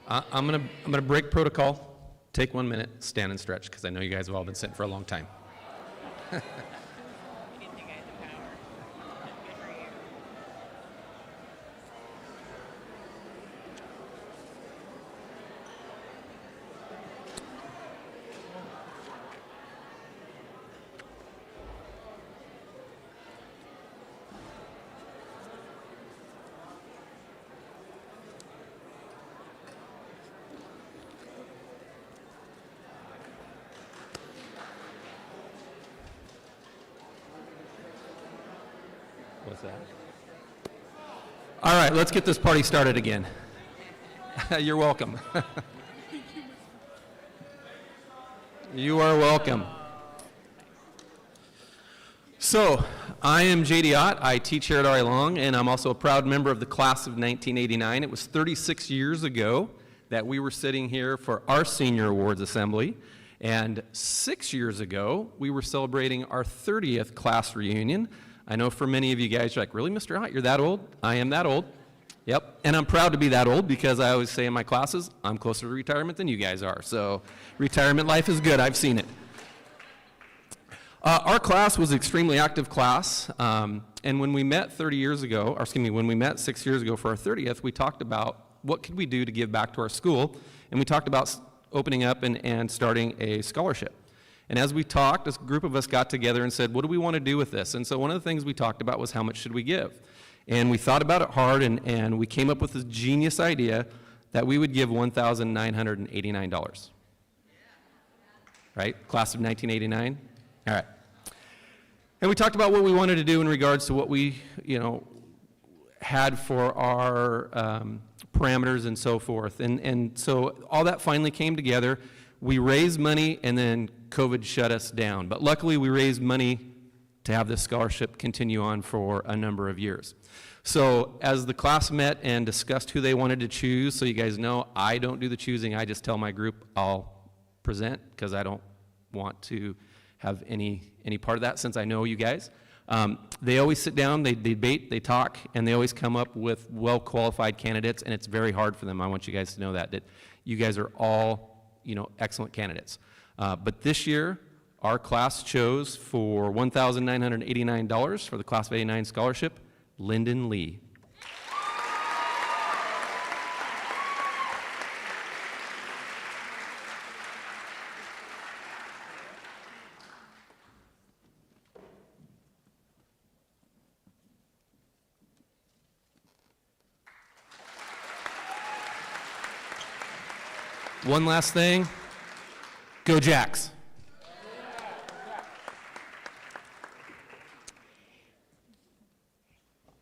I'm gonna break protocol, take 1 minute, stand and stretch, because I know you guys have all been sitting for a long time. What's that? All right, let's get this party started again. You're welcome. You are welcome. So, I am J.D. Ott. I teach here at RA Long, and I'm also a proud member of the class of 1989. It was 36 years ago that we were sitting here for our Senior Awards Assembly, and 6 years ago, we were celebrating our 30th class reunion. I know for many of you guys, you're like, really, Mr. Ott, you're that old? I am that old. Yep, and I'm proud to be that old because I always say in my classes, I'm closer to retirement than you guys are. So retirement life is good, I've seen it. Our class was an extremely active class, and when we met 30 years ago, or excuse me, when we met 6 years ago for our 30th, we talked about what could we do to give back to our school, and we talked about opening up and starting a scholarship. And as we talked, this group of us got together and said, what do we want to do with this? And so one of the things we talked about was how much should we give? And we thought about it hard, and we came up with this genius idea that we would give $1,989. Right? Class of 1989? All right. And we talked about what we wanted to do in regards to what we, had for our parameters and so forth. And so all that finally came together. We raised money, and then COVID shut us down. But luckily, we raised money to have this scholarship continue on for a number of years. So as the class met and discussed who they wanted to choose, so you guys know, I don't do the choosing. I just tell my group I'll present because I don't want to have any part of that since I know you guys. They always sit down, they debate, they talk, and they always come up with well-qualified candidates, and it's very hard for them. I want you guys to know that you guys are all, excellent candidates. But this year, our class chose for $1,989 for the Class of 89 scholarship, Lyndon Lee. One last thing, go Jacks.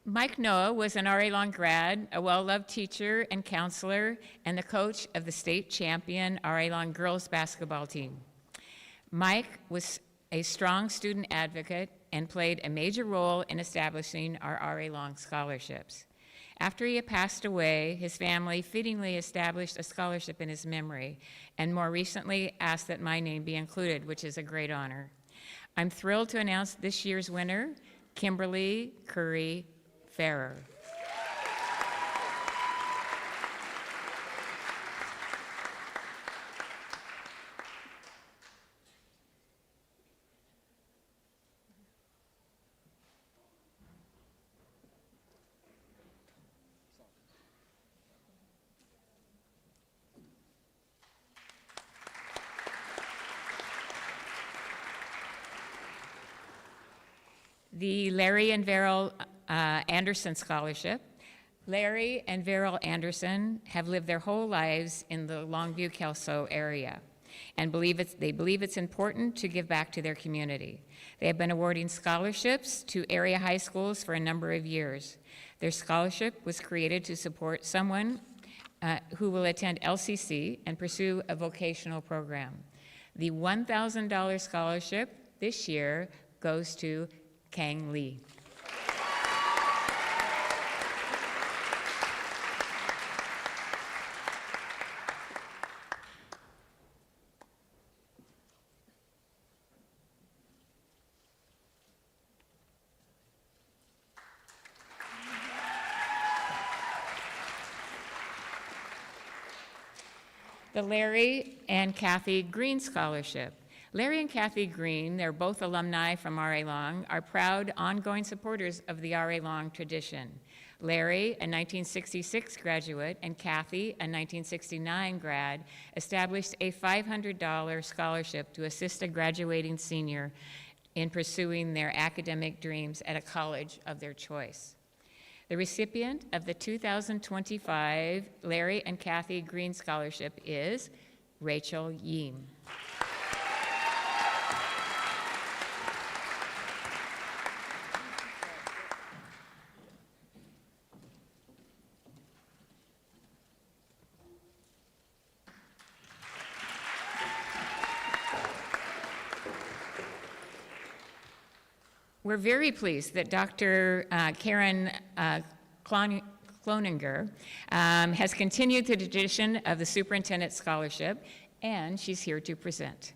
Mike Noah was an RA Long grad, a well-loved teacher and counselor, and the coach of the state champion RA Long girls basketball team. Mike was a strong student advocate and played a major role in establishing our RA Long scholarships. After he had passed away, his family fittingly established a scholarship in his memory, and more recently asked that my name be included, which is a great honor. I'm thrilled to announce this year's winner, Kimberly Curry Farrer. The Larry and Veril Anderson Scholarship. Larry and Veril Anderson have lived their whole lives in the Longview-Kelso area and they believe it's important to give back to their community. They have been awarding scholarships to area high schools for a number of years. Their scholarship was created to support someone who will attend LCC and pursue a vocational program. The $1,000 scholarship this year goes to Kang Lee. the Larry and Kathy Green Scholarship. Larry and Kathy Green, they're both alumni from R.A. Long, are proud ongoing supporters of the R.A. Long tradition. Larry, a 1966 graduate, and Kathy, a 1969 grad, established a $500 scholarship to assist a graduating senior in pursuing their academic dreams at a college of their choice. The recipient of the 2025 Larry and Kathy Green Scholarship is Rachel Yeem. We're very pleased that Dr. Karen Cloninger has continued the tradition of the Superintendent Scholarship, and she's here to present.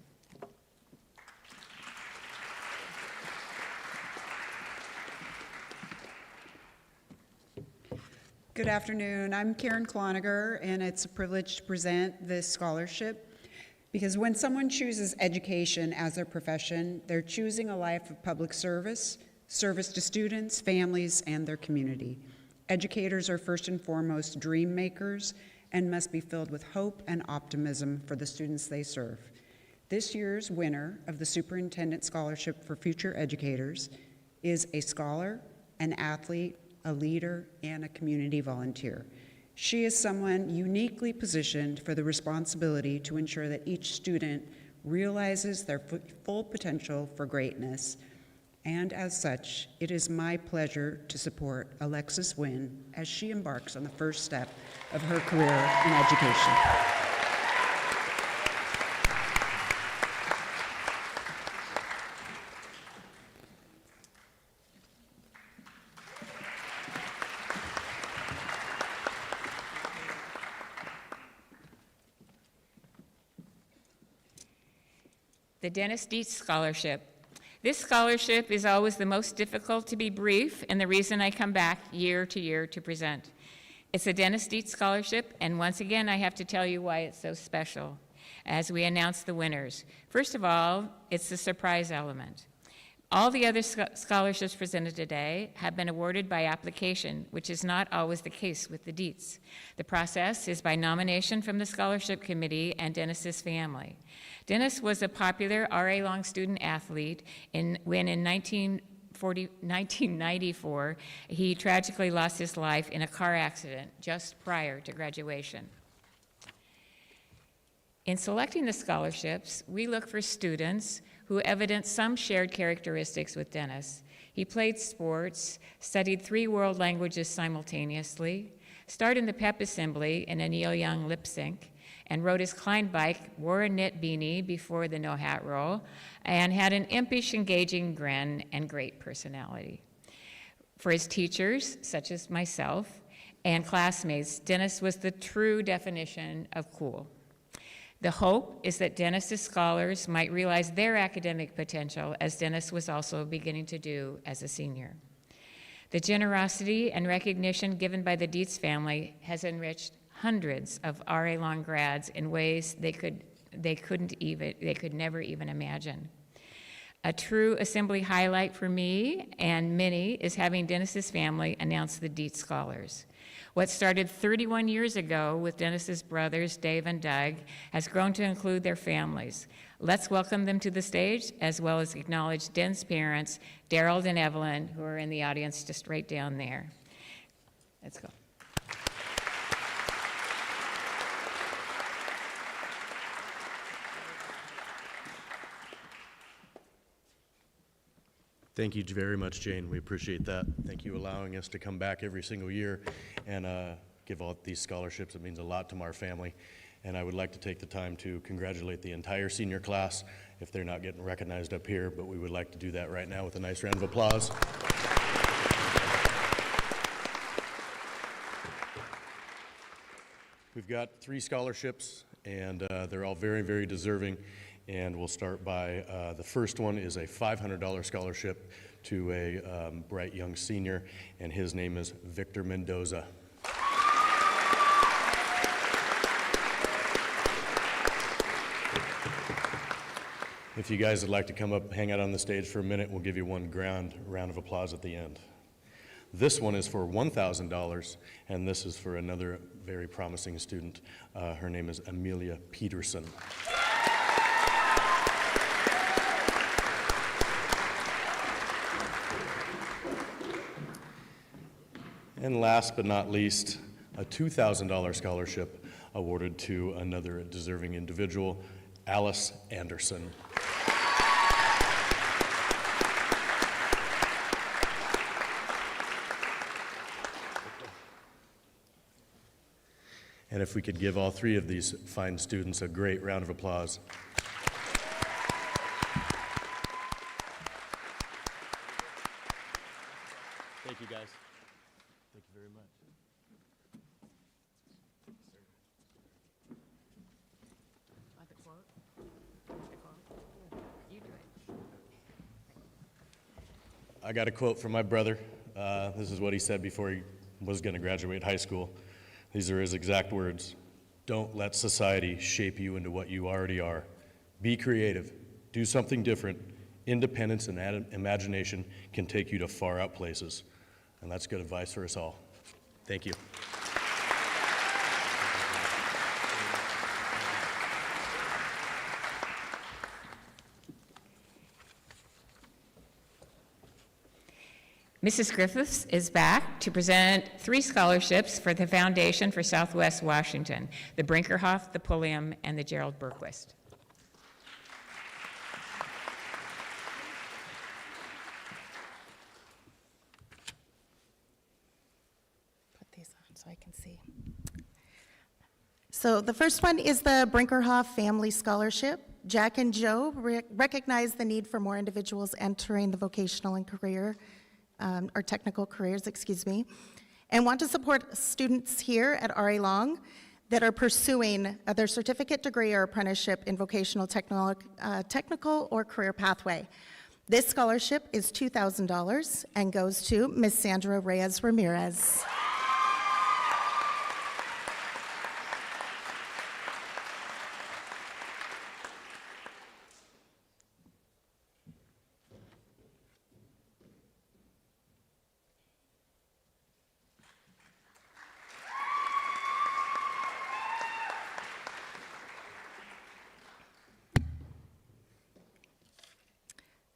Good afternoon. I'm Karen Cloninger, and it's a privilege to present this scholarship. Because when someone chooses education as their profession, they're choosing a life of public service, service to students, families, and their community. Educators are first and foremost dream makers and must be filled with hope and optimism for the students they serve. This year's winner of the Superintendent Scholarship for Future Educators is a scholar, an athlete, a leader, and a community volunteer. She is someone uniquely positioned for the responsibility to ensure that each student realizes their full potential for greatness. And as such, it is my pleasure to support Alexis Wynn as she embarks on the first step of her career in education. The Dennis Dietz Scholarship. This scholarship is always the most difficult to be brief, and the reason I come back year to year to present. It's a Dennis Dietz Scholarship, and once again, I have to tell you why it's so special as we announce the winners. First of all, it's the surprise element. All the other scholarships presented today have been awarded by application, which is not always the case with the Dietz. The process is by nomination from the scholarship committee and Dennis's family. Dennis was a popular R.A. Long student athlete when in 1994, he tragically lost his life in a car accident just prior to graduation. In selecting the scholarships, we look for students who evidence some shared characteristics with Dennis. He played sports, studied 3 world languages simultaneously, starred in the pep assembly in a Neil Young lip sync, and rode his Klein bike, wore a knit beanie before the no-hat roll, and had an impish, engaging grin and great personality. For his teachers, such as myself, and classmates, Dennis was the true definition of cool. The hope is that Dennis's scholars might realize their academic potential, as Dennis was also beginning to do as a senior. The generosity and recognition given by the Dietz family has enriched hundreds of R.A. Long grads in ways they could never even imagine. A true assembly highlight for me and many is having Dennis's family announce the Dietz scholars. What started 31 years ago with Dennis's brothers, Dave and Doug, has grown to include their families. Let's welcome them to the stage, as well as acknowledge Den's parents, Daryl and Evelyn, who are in the audience just right down there. Let's go. Thank you very much, Jane. We appreciate that. Thank you allowing us to come back every single year and give all these scholarships. It means a lot to our family. And I would like to take the time to congratulate the entire senior class if they're not getting recognized up here, but we would like to do that right now with a nice round of applause. We've got 3 scholarships, and they're all very, very deserving. And we'll start by, the first one is a $500 scholarship to a bright young senior, and his name is Victor Mendoza. If you guys would like to come up, hang out on the stage for a minute, we'll give you one round of applause at the end. This one is for $1,000, and this is for another very promising student. Her name is Amelia Peterson. And last but not least, a $2,000 scholarship awarded to another deserving individual, Alice Anderson. And if we could give all three of these fine students a great round of applause. Thank you, guys. Thank you very much. I got a quote from my brother. This is what he said before he was going to graduate high school. These are his exact words. Don't let society shape you into what you already are. Be creative. Do something different. Independence and imagination can take you to far out places. And that's good advice for us all. Thank you. Mrs. Griffiths is back to present 3 scholarships for the Foundation for Southwest Washington, the Brinkerhoff, the Pulliam, and the Gerald Berquist. Put these on so I can see. So the first one is the Brinkerhoff Family Scholarship. Jack and Joe recognize the need for more individuals entering the vocational and or technical careers, and want to support students here at RA Long that are pursuing their certificate, degree, or apprenticeship in vocational technical or career pathway. This scholarship is $2,000 and goes to Ms. Sandra Reyes Ramirez.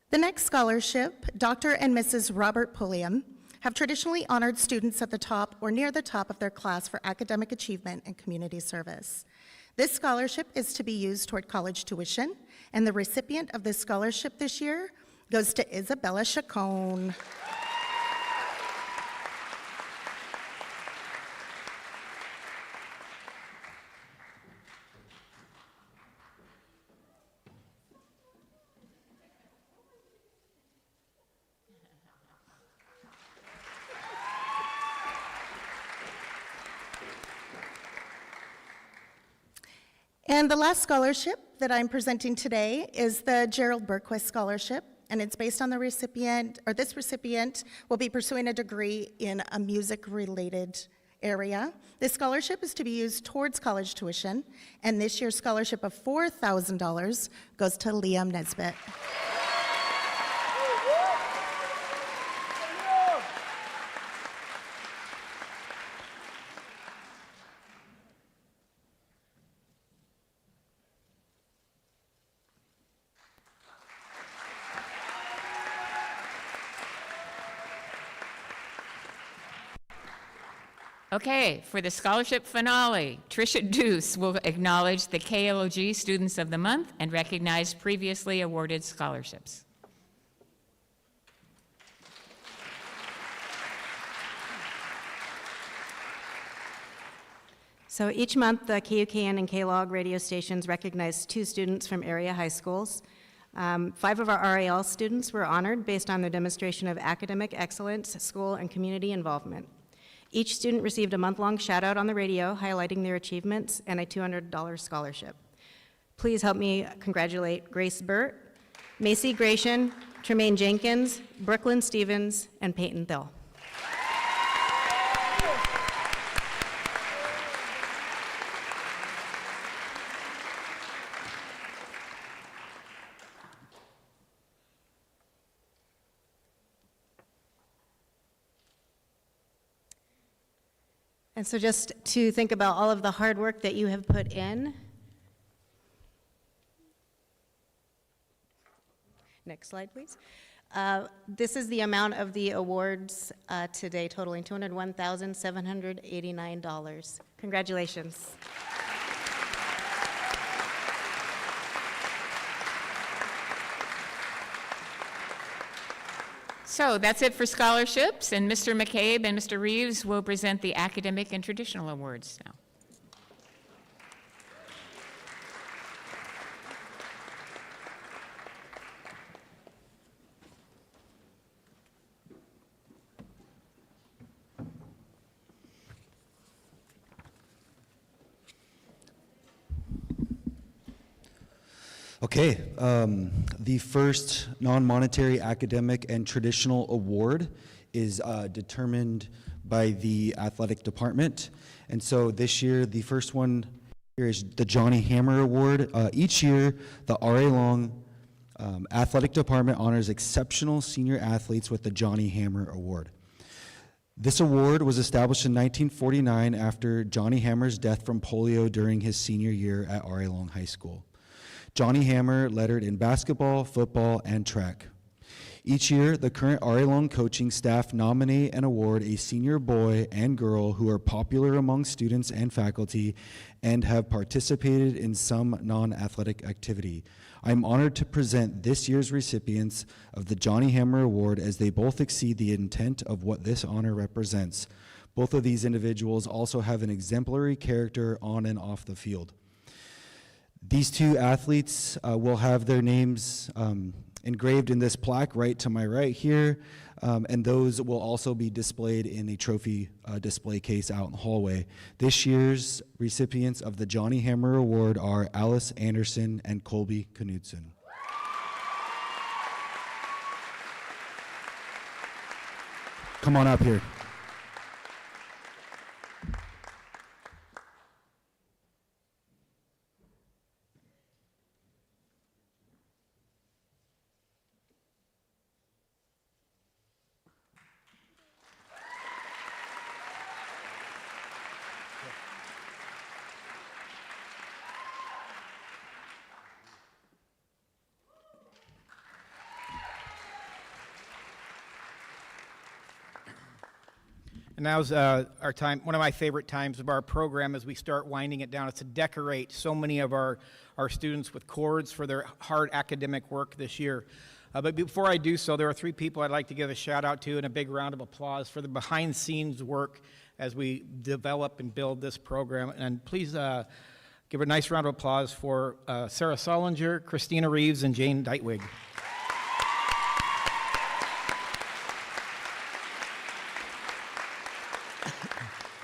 The next scholarship, Dr. and Mrs. Robert Pulliam, have traditionally honored students at the top or near the top of their class for academic achievement and community service. This scholarship is to be used toward college tuition, and the recipient of this scholarship this year goes to Isabella Chacon. And the last scholarship that I'm presenting today is the Gerald Berquist Scholarship, and it's based on the recipient, or this recipient will be pursuing a degree in a music-related area. This scholarship is to be used towards college tuition, and this year's scholarship of $4,000 goes to Liam Nesbitt. Okay, for the scholarship finale, Tricia Deuce will acknowledge the KLOG Students of the Month and recognize previously awarded scholarships. So each month, the KUKN and KLOG radio stations recognize 2 students from area high schools. 5 of our RAL students were honored based on their demonstration of academic excellence, school, and community involvement. Each student received a month-long shout-out on the radio highlighting their achievements and a $200 scholarship. Please help me congratulate Grace Burt, Macy Gratian, Tremaine Jenkins, Brooklyn Stevens, and Peyton Thill. And so just to think about all of the hard work that you have put in. Next slide, please. This is the amount of the awards today, totaling $201,789. Congratulations. So that's it for scholarships, and Mr. McCabe and Mr. Reeves will present the academic and traditional awards now. Okay, the first non-monetary academic and traditional award is determined by the athletic department. And so this year, the first one here is the Johnny Hammer Award. Each year, the R.A. Long athletic department honors exceptional senior athletes with the Johnny Hammer Award. This award was established in 1949 after Johnny Hammer's death from polio during his senior year at R.A. Long High School. Johnny Hammer lettered in basketball, football, and track. Each year, the current R.A. Long coaching staff nominate and award a senior boy and girl who are popular among students and faculty and have participated in some non-athletic activity. I'm honored to present this year's recipients of the Johnny Hammer Award as they both exceed the intent of what this honor represents. Both of these individuals also have an exemplary character on and off the field. These two athletes will have their names engraved in this plaque right to my right here, and those will also be displayed in a trophy display case out in the hallway. This year's recipients of the Johnny Hammer Award are Alice Anderson and Colby Knudsen. Come on up here. And now's our time, one of my favorite times of our program as we start winding it down. It's to decorate so many of our students with cords for their hard academic work this year. But before I do so, there are three people I'd like to give a shout out to and a big round of applause for the behind scenes work as we develop and build this program. And please give a nice round of applause for Sarah Solinger, Christina Reeves, and Jane Deitwig.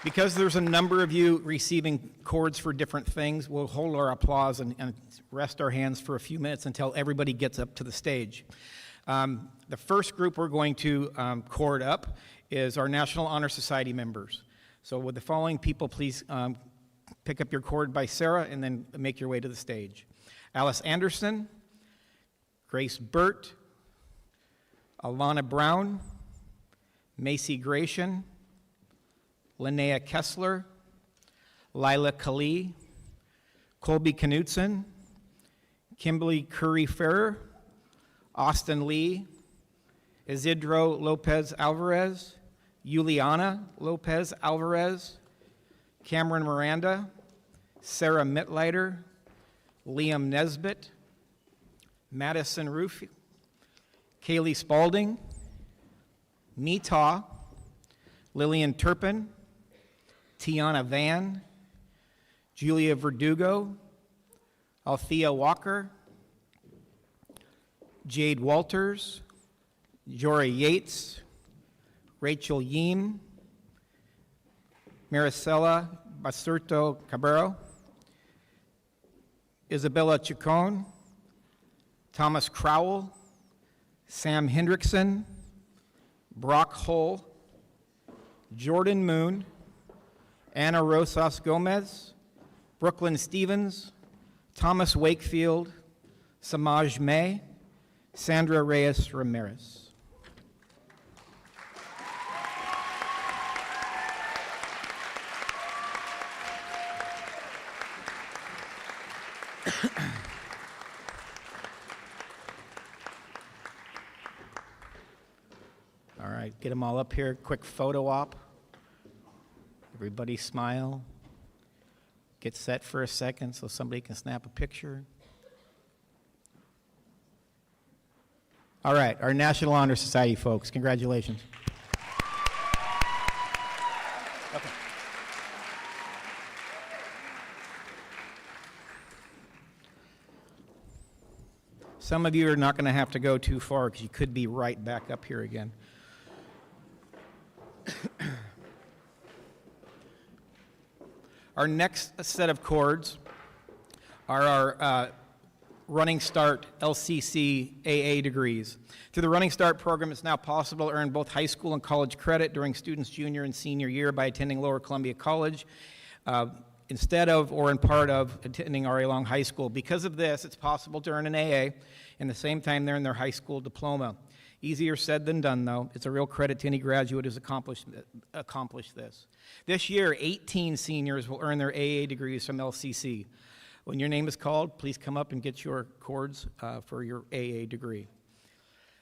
Because there's a number of you receiving cords for different things, we'll hold our applause and rest our hands for a few minutes until everybody gets up to the stage. The first group we're going to cord up is our National Honor Society members. So with the following people, please pick up your cord by Sarah and then make your way to the stage. Alice Anderson, Grace Burt, Alana Brown, Macy Gratian, Linnea Kessler, Lila Kali, Colby Knudsen, Kimberly Curry-Ferrer, Austin Lee, Isidro Lopez Alvarez, Juliana Lopez Alvarez, Cameron Miranda, Sarah Mitleiter, Liam Nesbitt, Madison Roof, Kaylee Spalding, Mita, Lillian Turpin, Tiana Van, Julia Verdugo, Althea Walker, Jade Walters, Jory Yates, Rachel Yeem, Maricela Basurto Cabrero, Isabella Chacon, Thomas Crowell, Sam Hendrickson, Brock Hull, Jordan Moon, Anna Rosas Gomez, Brooklyn Stevens, Thomas Wakefield, Samaj May, Sandra Reyes Ramirez. All right, get them all up here. Quick photo op. Everybody smile. Get set for a second so somebody can snap a picture. All right, our National Honor Society folks, congratulations. Okay. Some of you are not going to have to go too far because you could be right back up here again. Our next set of chords are our Running Start LCC AA degrees. Through the Running Start program, it's now possible to earn both high school and college credit during students' junior and senior year by attending Lower Columbia College instead of or in part of attending RA Long High School. Because of this, it's possible to earn an AA and the same time they're in their high school diploma. Easier said than done, though. It's a real credit to any graduate who's accomplished this. This year, 18 seniors will earn their AA degrees from LCC. When your name is called, please come up and get your cords for your AA degree.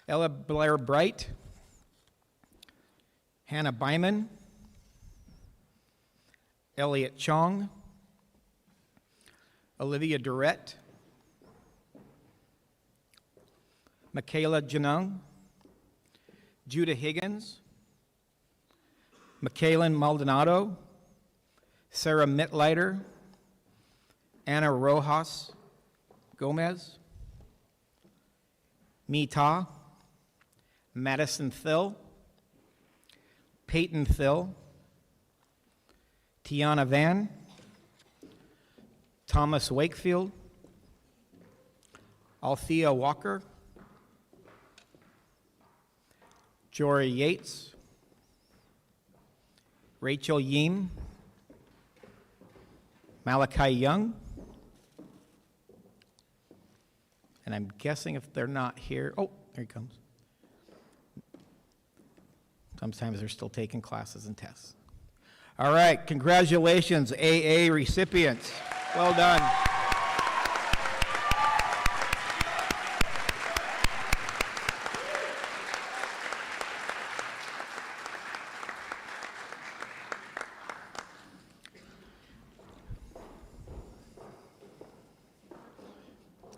Ella Blair Bright, Hannah Byman, Elliot Chong, Olivia Durrett, Michaela Janung, Judah Higgins, Michaelan Maldonado, Sarah Mitleiter, Anna Rojas Gomez, Mita, Madison Thill, Peyton Thill, Tiana Van, Thomas Wakefield, Althea Walker, Jory Yates, Rachel Yeem, Malachi Young, and I'm guessing if they're not here, oh, there he comes. Sometimes they're still taking classes and tests. All right, congratulations, AA recipients. Well done.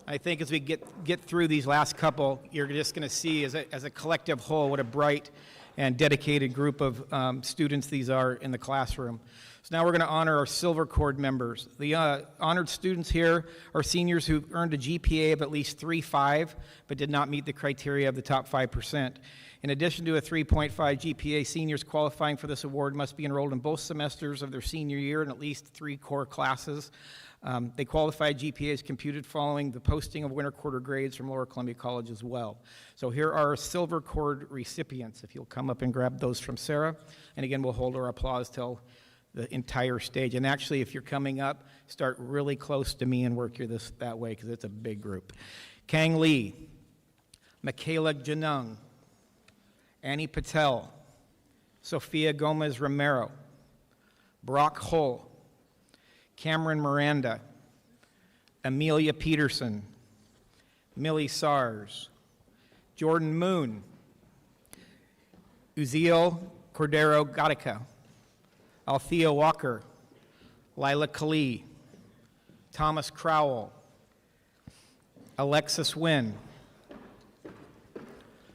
I think as we get through these last couple, you're just going to see as a collective whole what a bright and dedicated group of students these are in the classroom. So now we're going to honor our Silver Cord members. The honored students here are seniors who earned a GPA of at least 3.5 but did not meet the criteria of the top 5%. In addition to a 3.5 GPA, seniors qualifying for this award must be enrolled in both semesters of their senior year in at least 3 core classes. They qualified GPAs computed following the posting of winter quarter grades from Lower Columbia College as well. So here are our Silver Cord recipients. If you'll come up and grab those from Sarah. And again, we'll hold our applause till the entire stage. And actually, if you're coming up, start really close to me and work that way because it's a big group. Kang Lee, Michaela Janung, Annie Patel, Sophia Gomez Romero, Brock Hull, Cameron Miranda, Amelia Peterson, Millie Sars, Jordan Moon, Uziel Cordero Gatica, Althea Walker, Lila Kali, Thomas Crowell, Alexis Wynn,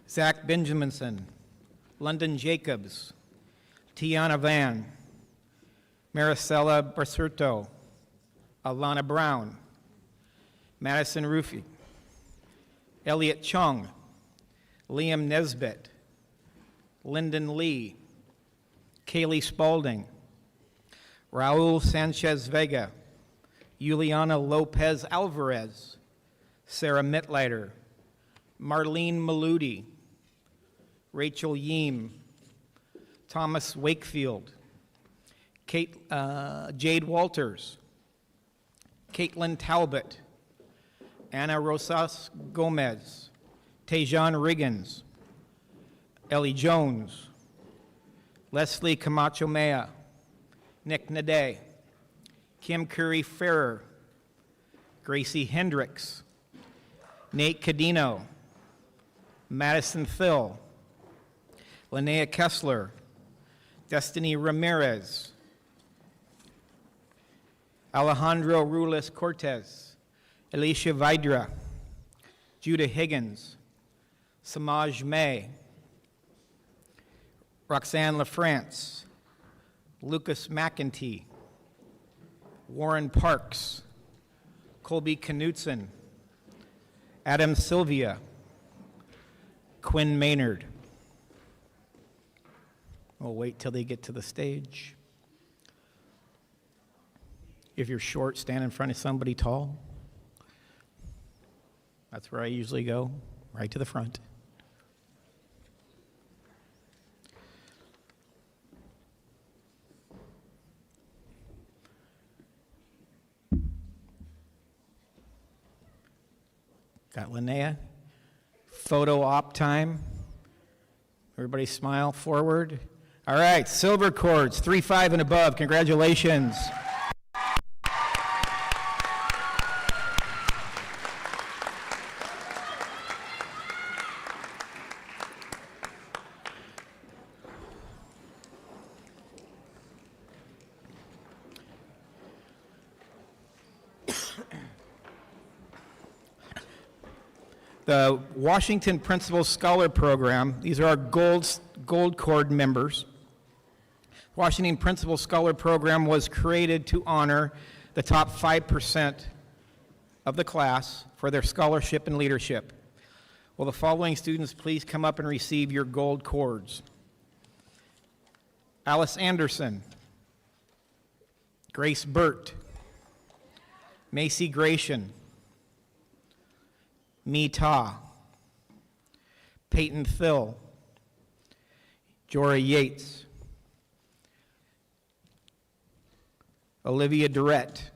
Zach Benjaminson, London Jacobs, Tiana Van, Maricela Brasurto, Alana Brown, Madison Rufi, Elliot Chung, Liam Nesbitt, Lyndon Lee, Kaylee Spalding, Raul Sanchez Vega, Juliana Lopez Alvarez, Sarah Mitleiter, Marlene Maludi, Rachel Yeem, Thomas Wakefield, Jade Walters, Caitlin Talbot, Anna Rosas Gomez, Tejan Riggins, Ellie Jones, Leslie Camacho Mea, Nick Nade, Kim Curry Ferrer, Gracie Hendricks, Nate Cadino, Madison Thill, Linnea Kessler, Destiny Ramirez, Alejandro Ruiz Cortez, Alicia Vidra, Judah Higgins, Samaj May, Roxanne LaFrance, Lucas McEntee, Warren Parks, Colby Knutson, Adam Sylvia, Quinn Maynard. We'll wait till they get to the stage. If you're short, stand in front of somebody tall. That's where I usually go, right to the front. Got Linnea. Photo op time. Everybody smile forward. All right, silver cords, 3-5 and above. Congratulations. The Washington Principal Scholar Program, these are our gold cord members. Washington Principal Scholar Program was created to honor the top 5% of the class for their scholarship and leadership. Will the following students please come up and receive your gold cords? Alice Anderson, Grace Burt, Macy Gratian, Mi Ta, Peyton Thill, Jory Yates, Olivia Durrett,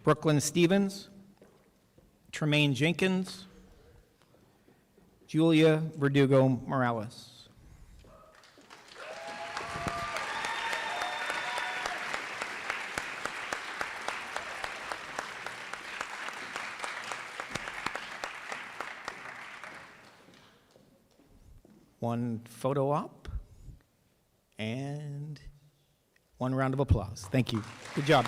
Brooklyn Stevens, Tremaine Jenkins, Julia Verdugo Morales. One photo op and one round of applause. Thank you. Good job.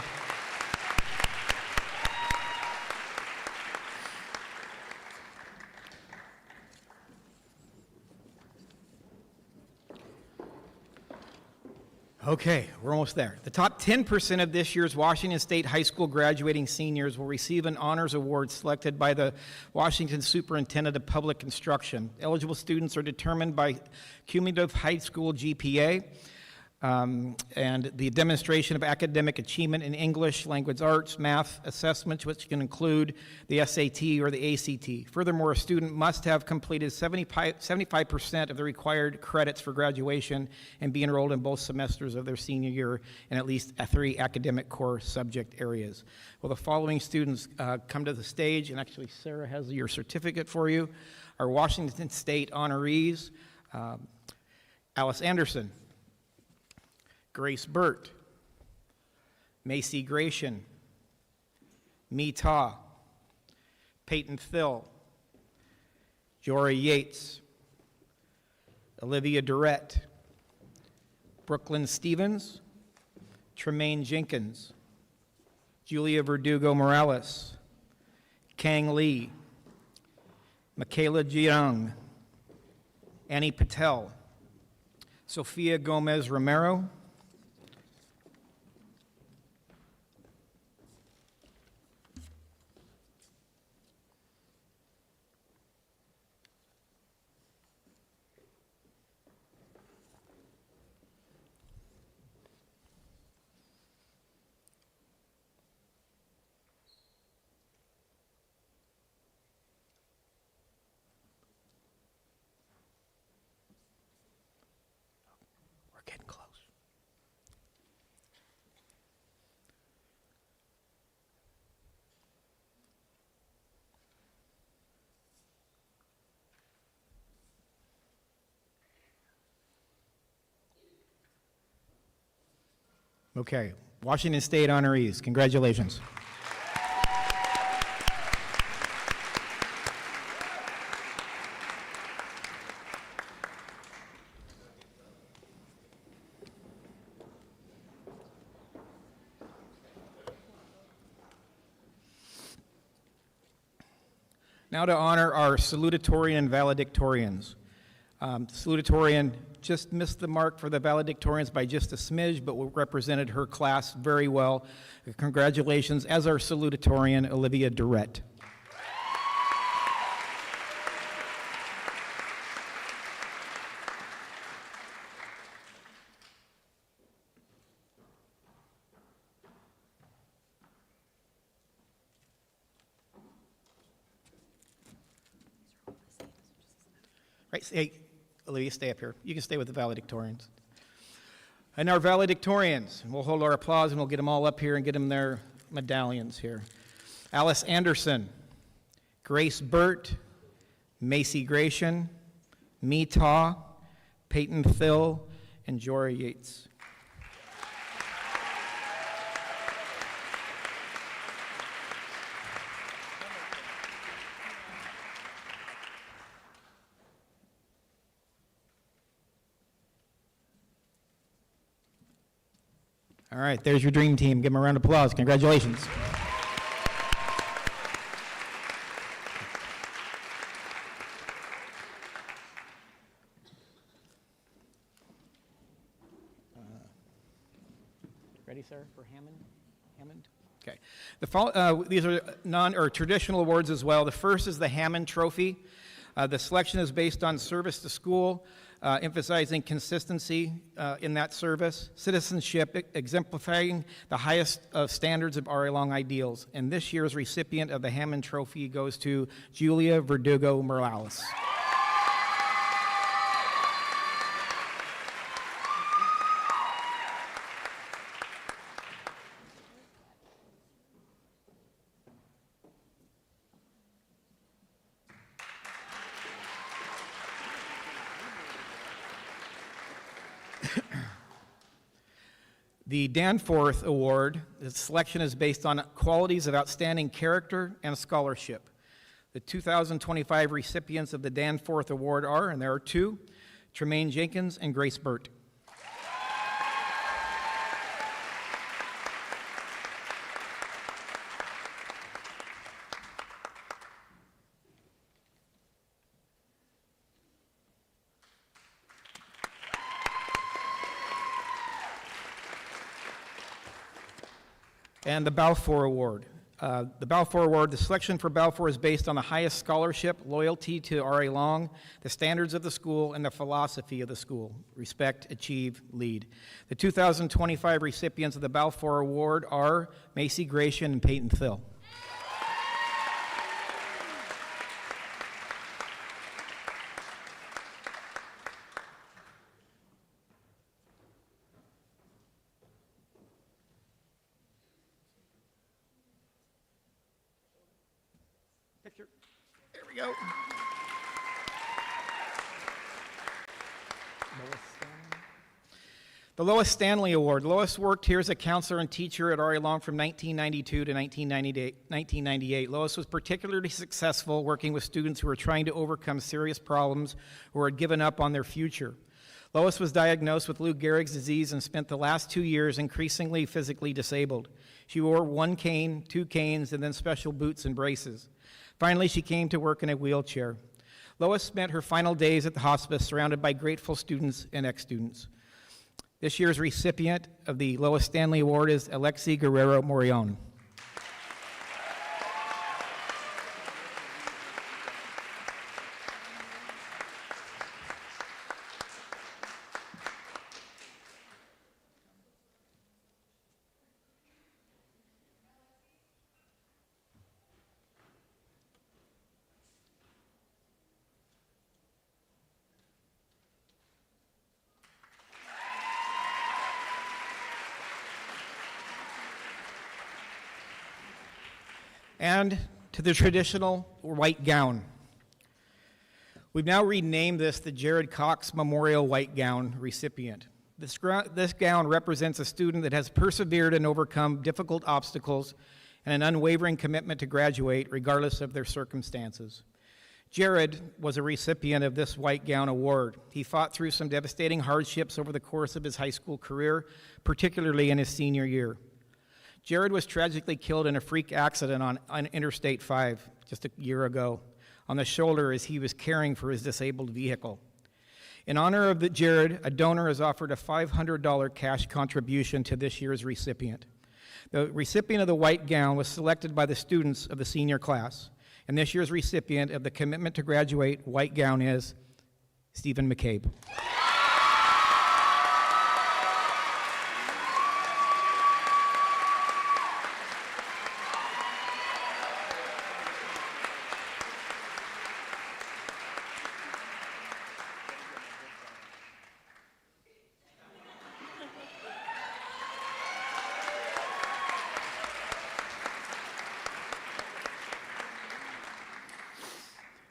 Okay, we're almost there. The top 10% of this year's Washington State High School graduating seniors will receive an honors award selected by the Washington Superintendent of Public Instruction. Eligible students are determined by cumulative high school GPA and the demonstration of academic achievement in English, language arts, math assessments, which can include the SAT or the ACT. Furthermore, a student must have completed 75% of the required credits for graduation and be enrolled in both semesters of their senior year in at least 3 academic core subject areas. Will the following students come to the stage? And actually, Sarah has your certificate for you. Our Washington State honorees, Alice Anderson, Grace Burt, Macy Gratian, Mi Ta, Peyton Thill, Jory Yates, Olivia Durrett, Brooklyn Stevens, Tremaine Jenkins, Julia Verdugo Morales, Kang Lee, Michaela Jiang, Annie Patel, Sophia Gomez Romero, getting close. Okay, Washington State honorees, congratulations. Now to honor our salutatorian and valedictorians. Salutatorian just missed the mark for the valedictorians by just a smidge, but represented her class very well. Congratulations, as our salutatorian, Olivia Durrett. Right, hey, Olivia, stay up here. You can stay with the valedictorians. And our valedictorians, we'll hold our applause and we'll get them all up here and get them their medallions here. Alice Anderson, Grace Burt, Macy Gratian, Mee Taw, Peyton Thill, and Jory Yates. All right, there's your dream team. Give them a round of applause. Congratulations. Ready, sir, for Hammond? Okay. These are traditional awards as well. The first is the Hammond Trophy. The selection is based on service to school, emphasizing consistency in that service, citizenship, exemplifying the highest of standards of RA Long ideals. And this year's recipient of the Hammond Trophy goes to Julia Verdugo Morales. The Danforth Award, the selection is based on qualities of outstanding character and scholarship. The 2025 recipients of the Danforth Award are, and there are two, Tremaine Jenkins and Grace Burt. And the Balfour Award. The Balfour Award, the selection for Balfour is based on the highest scholarship, loyalty to R.A. Long, the standards of the school, and the philosophy of the school. Respect, achieve, lead. The 2025 recipients of the Balfour Award are Macy Gratian and Peyton Thill. Picture. There we go. The Lois Stanley Award. Lois worked here as a counselor and teacher at R.A. Long from 1992 to 1998. Lois was particularly successful working with students who were trying to overcome serious problems or had given up on their future. Lois was diagnosed with Lou Gehrig's disease and spent the last 2 years increasingly physically disabled. She wore one cane, two canes, and then special boots and braces. Finally, she came to work in a wheelchair. Lois spent her final days at the hospice surrounded by grateful students and ex-students. This year's recipient of the Lois Stanley Award is Alexi Guerrero Morion. And to the traditional white gown. We've now renamed this the Jared Cox Memorial White Gown recipient. This gown represents a student that has persevered and overcome difficult obstacles and an unwavering commitment to graduate regardless of their circumstances. Jared was a recipient of this White Gown Award. He fought through some devastating hardships over the course of his high school career, particularly in his senior year. Jared was tragically killed in a freak accident on Interstate 5 just a year ago. on the shoulder as he was caring for his disabled vehicle. In honor of Jared, a donor has offered a $500 cash contribution to this year's recipient. The recipient of the white gown was selected by the students of the senior class, and this year's recipient of the Commitment to Graduate white gown is Stephen McCabe.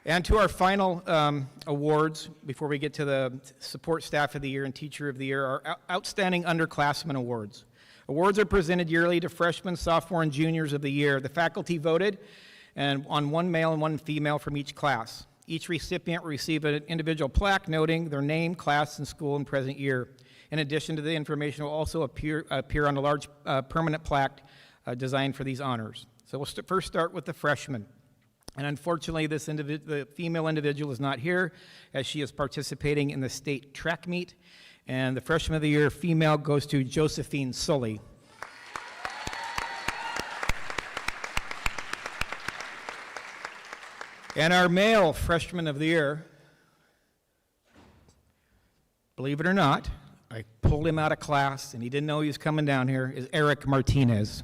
And to our final awards, before we get to the Support Staff of the Year and Teacher of the Year, our Outstanding Underclassmen Awards. Awards are presented yearly to freshmen, sophomore, and juniors of the year. The faculty voted and on one male and one female from each class. Each recipient will receive an individual plaque noting their name, class, and school and present year. In addition to the information will also appear on a large permanent plaque designed for these honors. So we'll first start with the freshmen. And unfortunately, the female individual is not here as she is participating in the state track meet. And the Freshman of the Year female goes to Josephine Sully. And our male Freshman of the Year, believe it or not, I pulled him out of class and he didn't know he was coming down here, is Eric Martinez.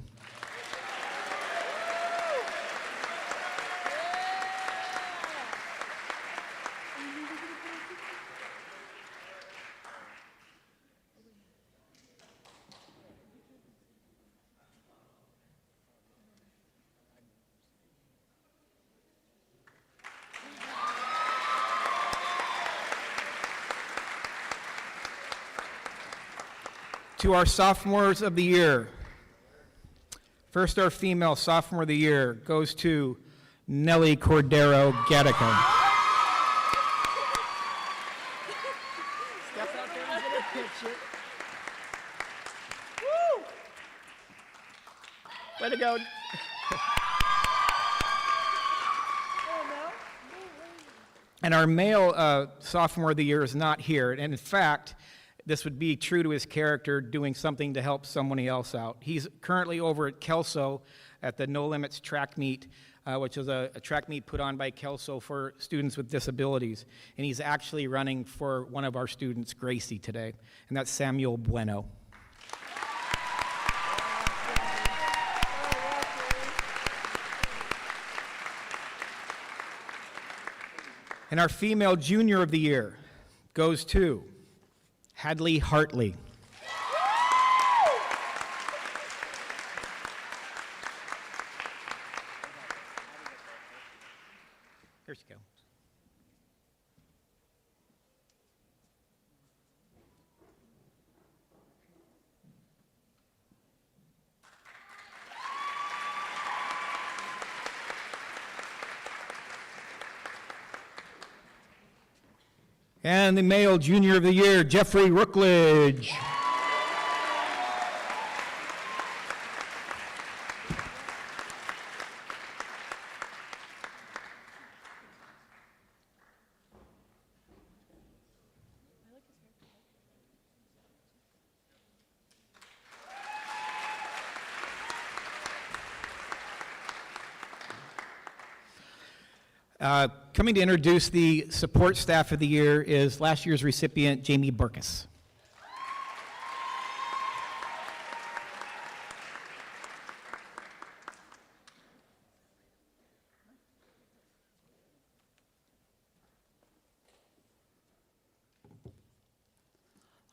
To our Sophomores of the Year. First, our female Sophomore of the Year goes to Nellie Cordero Gattaca. Step out there and get a picture. Woo! Way to go. And our male Sophomore of the Year is not here. And in fact, this would be true to his character, doing something to help somebody else out. He's currently over at Kelso at the No Limits track meet, which is a track meet put on by Kelso for students with disabilities. And he's actually running for one of our students, Gracie, today. And that's Samuel Bueno. And our female Junior of the Year goes to Hadley Hartley. Here she goes. And the male Junior of the Year, Jeffrey Rookledge. Coming to introduce the Support Staff of the Year is last year's recipient, Jamie Burkus.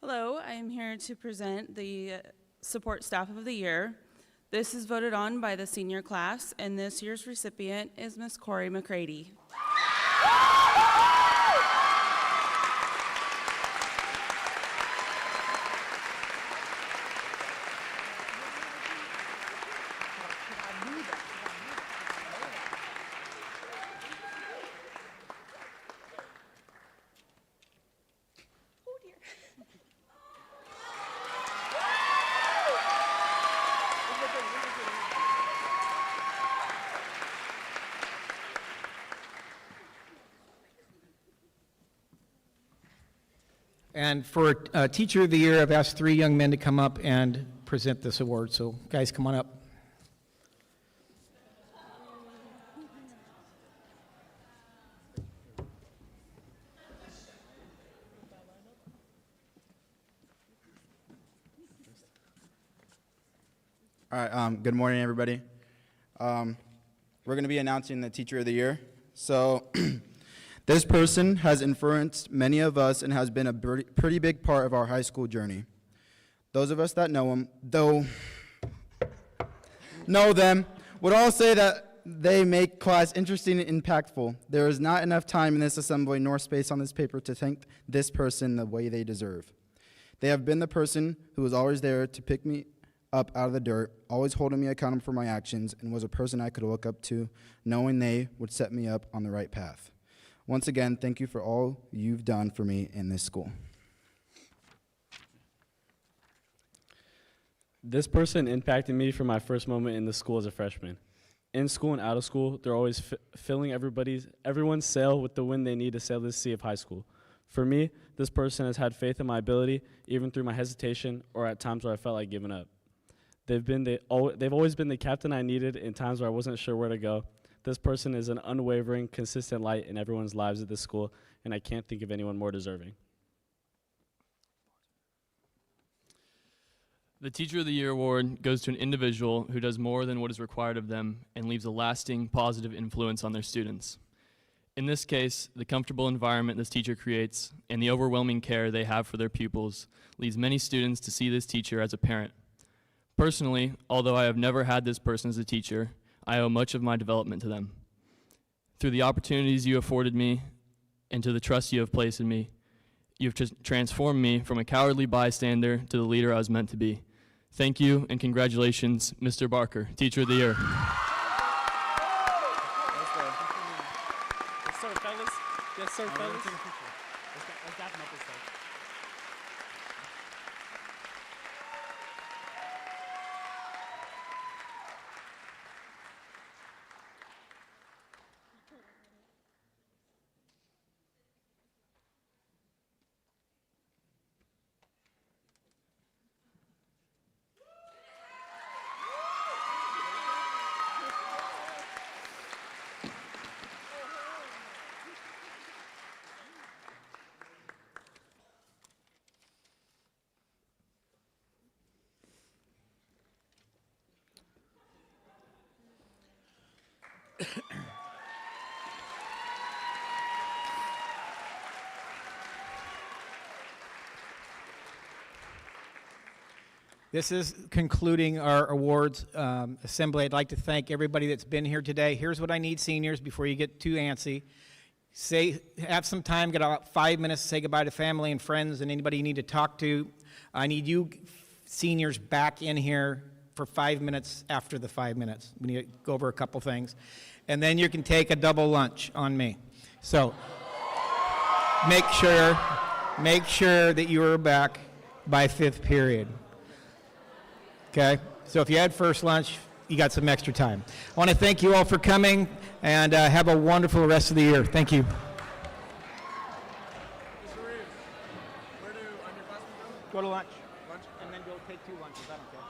Hello, I am here to present the Support Staff of the Year. This is voted on by the senior class, and this year's recipient is Miss Corey McCready. And for Teacher of the Year, I've asked 3 young men to come up and present this award. So guys, come on up. All right, good morning, everybody. We're going to be announcing the Teacher of the Year. So this person has influenced many of us and has been a pretty big part of our high school journey. Those of us that know him, know them, would all say that they make class interesting and impactful. There is not enough time in this assembly nor space on this paper to thank this person the way they deserve. They have been the person who was always there to pick me up out of the dirt, always holding me accountable for my actions, and was a person I could look up to, knowing they would set me up on the right path. Once again, thank you for all you've done for me in this school. This person impacted me from my first moment in the school as a freshman. In school and out of school, they're always filling everyone's sail with the wind they need to sail this sea of high school. For me, this person has had faith in my ability, even through my hesitation or at times where I felt like giving up. They've always been the captain I needed in times where I wasn't sure where to go. This person is an unwavering, consistent light in everyone's lives at this school, and I can't think of anyone more deserving. The Teacher of the Year award goes to an individual who does more than what is required of them and leaves a lasting, positive influence on their students. In this case, the comfortable environment this teacher creates and the overwhelming care they have for their pupils leads many students to see this teacher as a parent. Personally, although I have never had this person as a teacher, I owe much of my development to them. Through the opportunities you afforded me and to the trust you have placed in me, you've transformed me from a cowardly bystander to the leader I was meant to be. Thank you and congratulations, Mr. Barker, Teacher of the Year. Yes, sir, fellas. Yes, sir, fellas. Let's dap him up this time. This is concluding our awards assembly. I'd like to thank everybody that's been here today. Here's what I need, seniors, before you get too antsy. Have some time, get about 5 minutes to say goodbye to family and friends and anybody you need to talk to. I need you seniors back in here for 5 minutes after the 5 minutes. We need to go over a couple things. And then you can take a double lunch on me. So make sure that you are back by 5th period. Okay, so if you had first lunch, you got some extra time. I want to thank you all for coming, and have a wonderful rest of the year. Thank you. Go to lunch. And then go take 2 lunches. I don't care.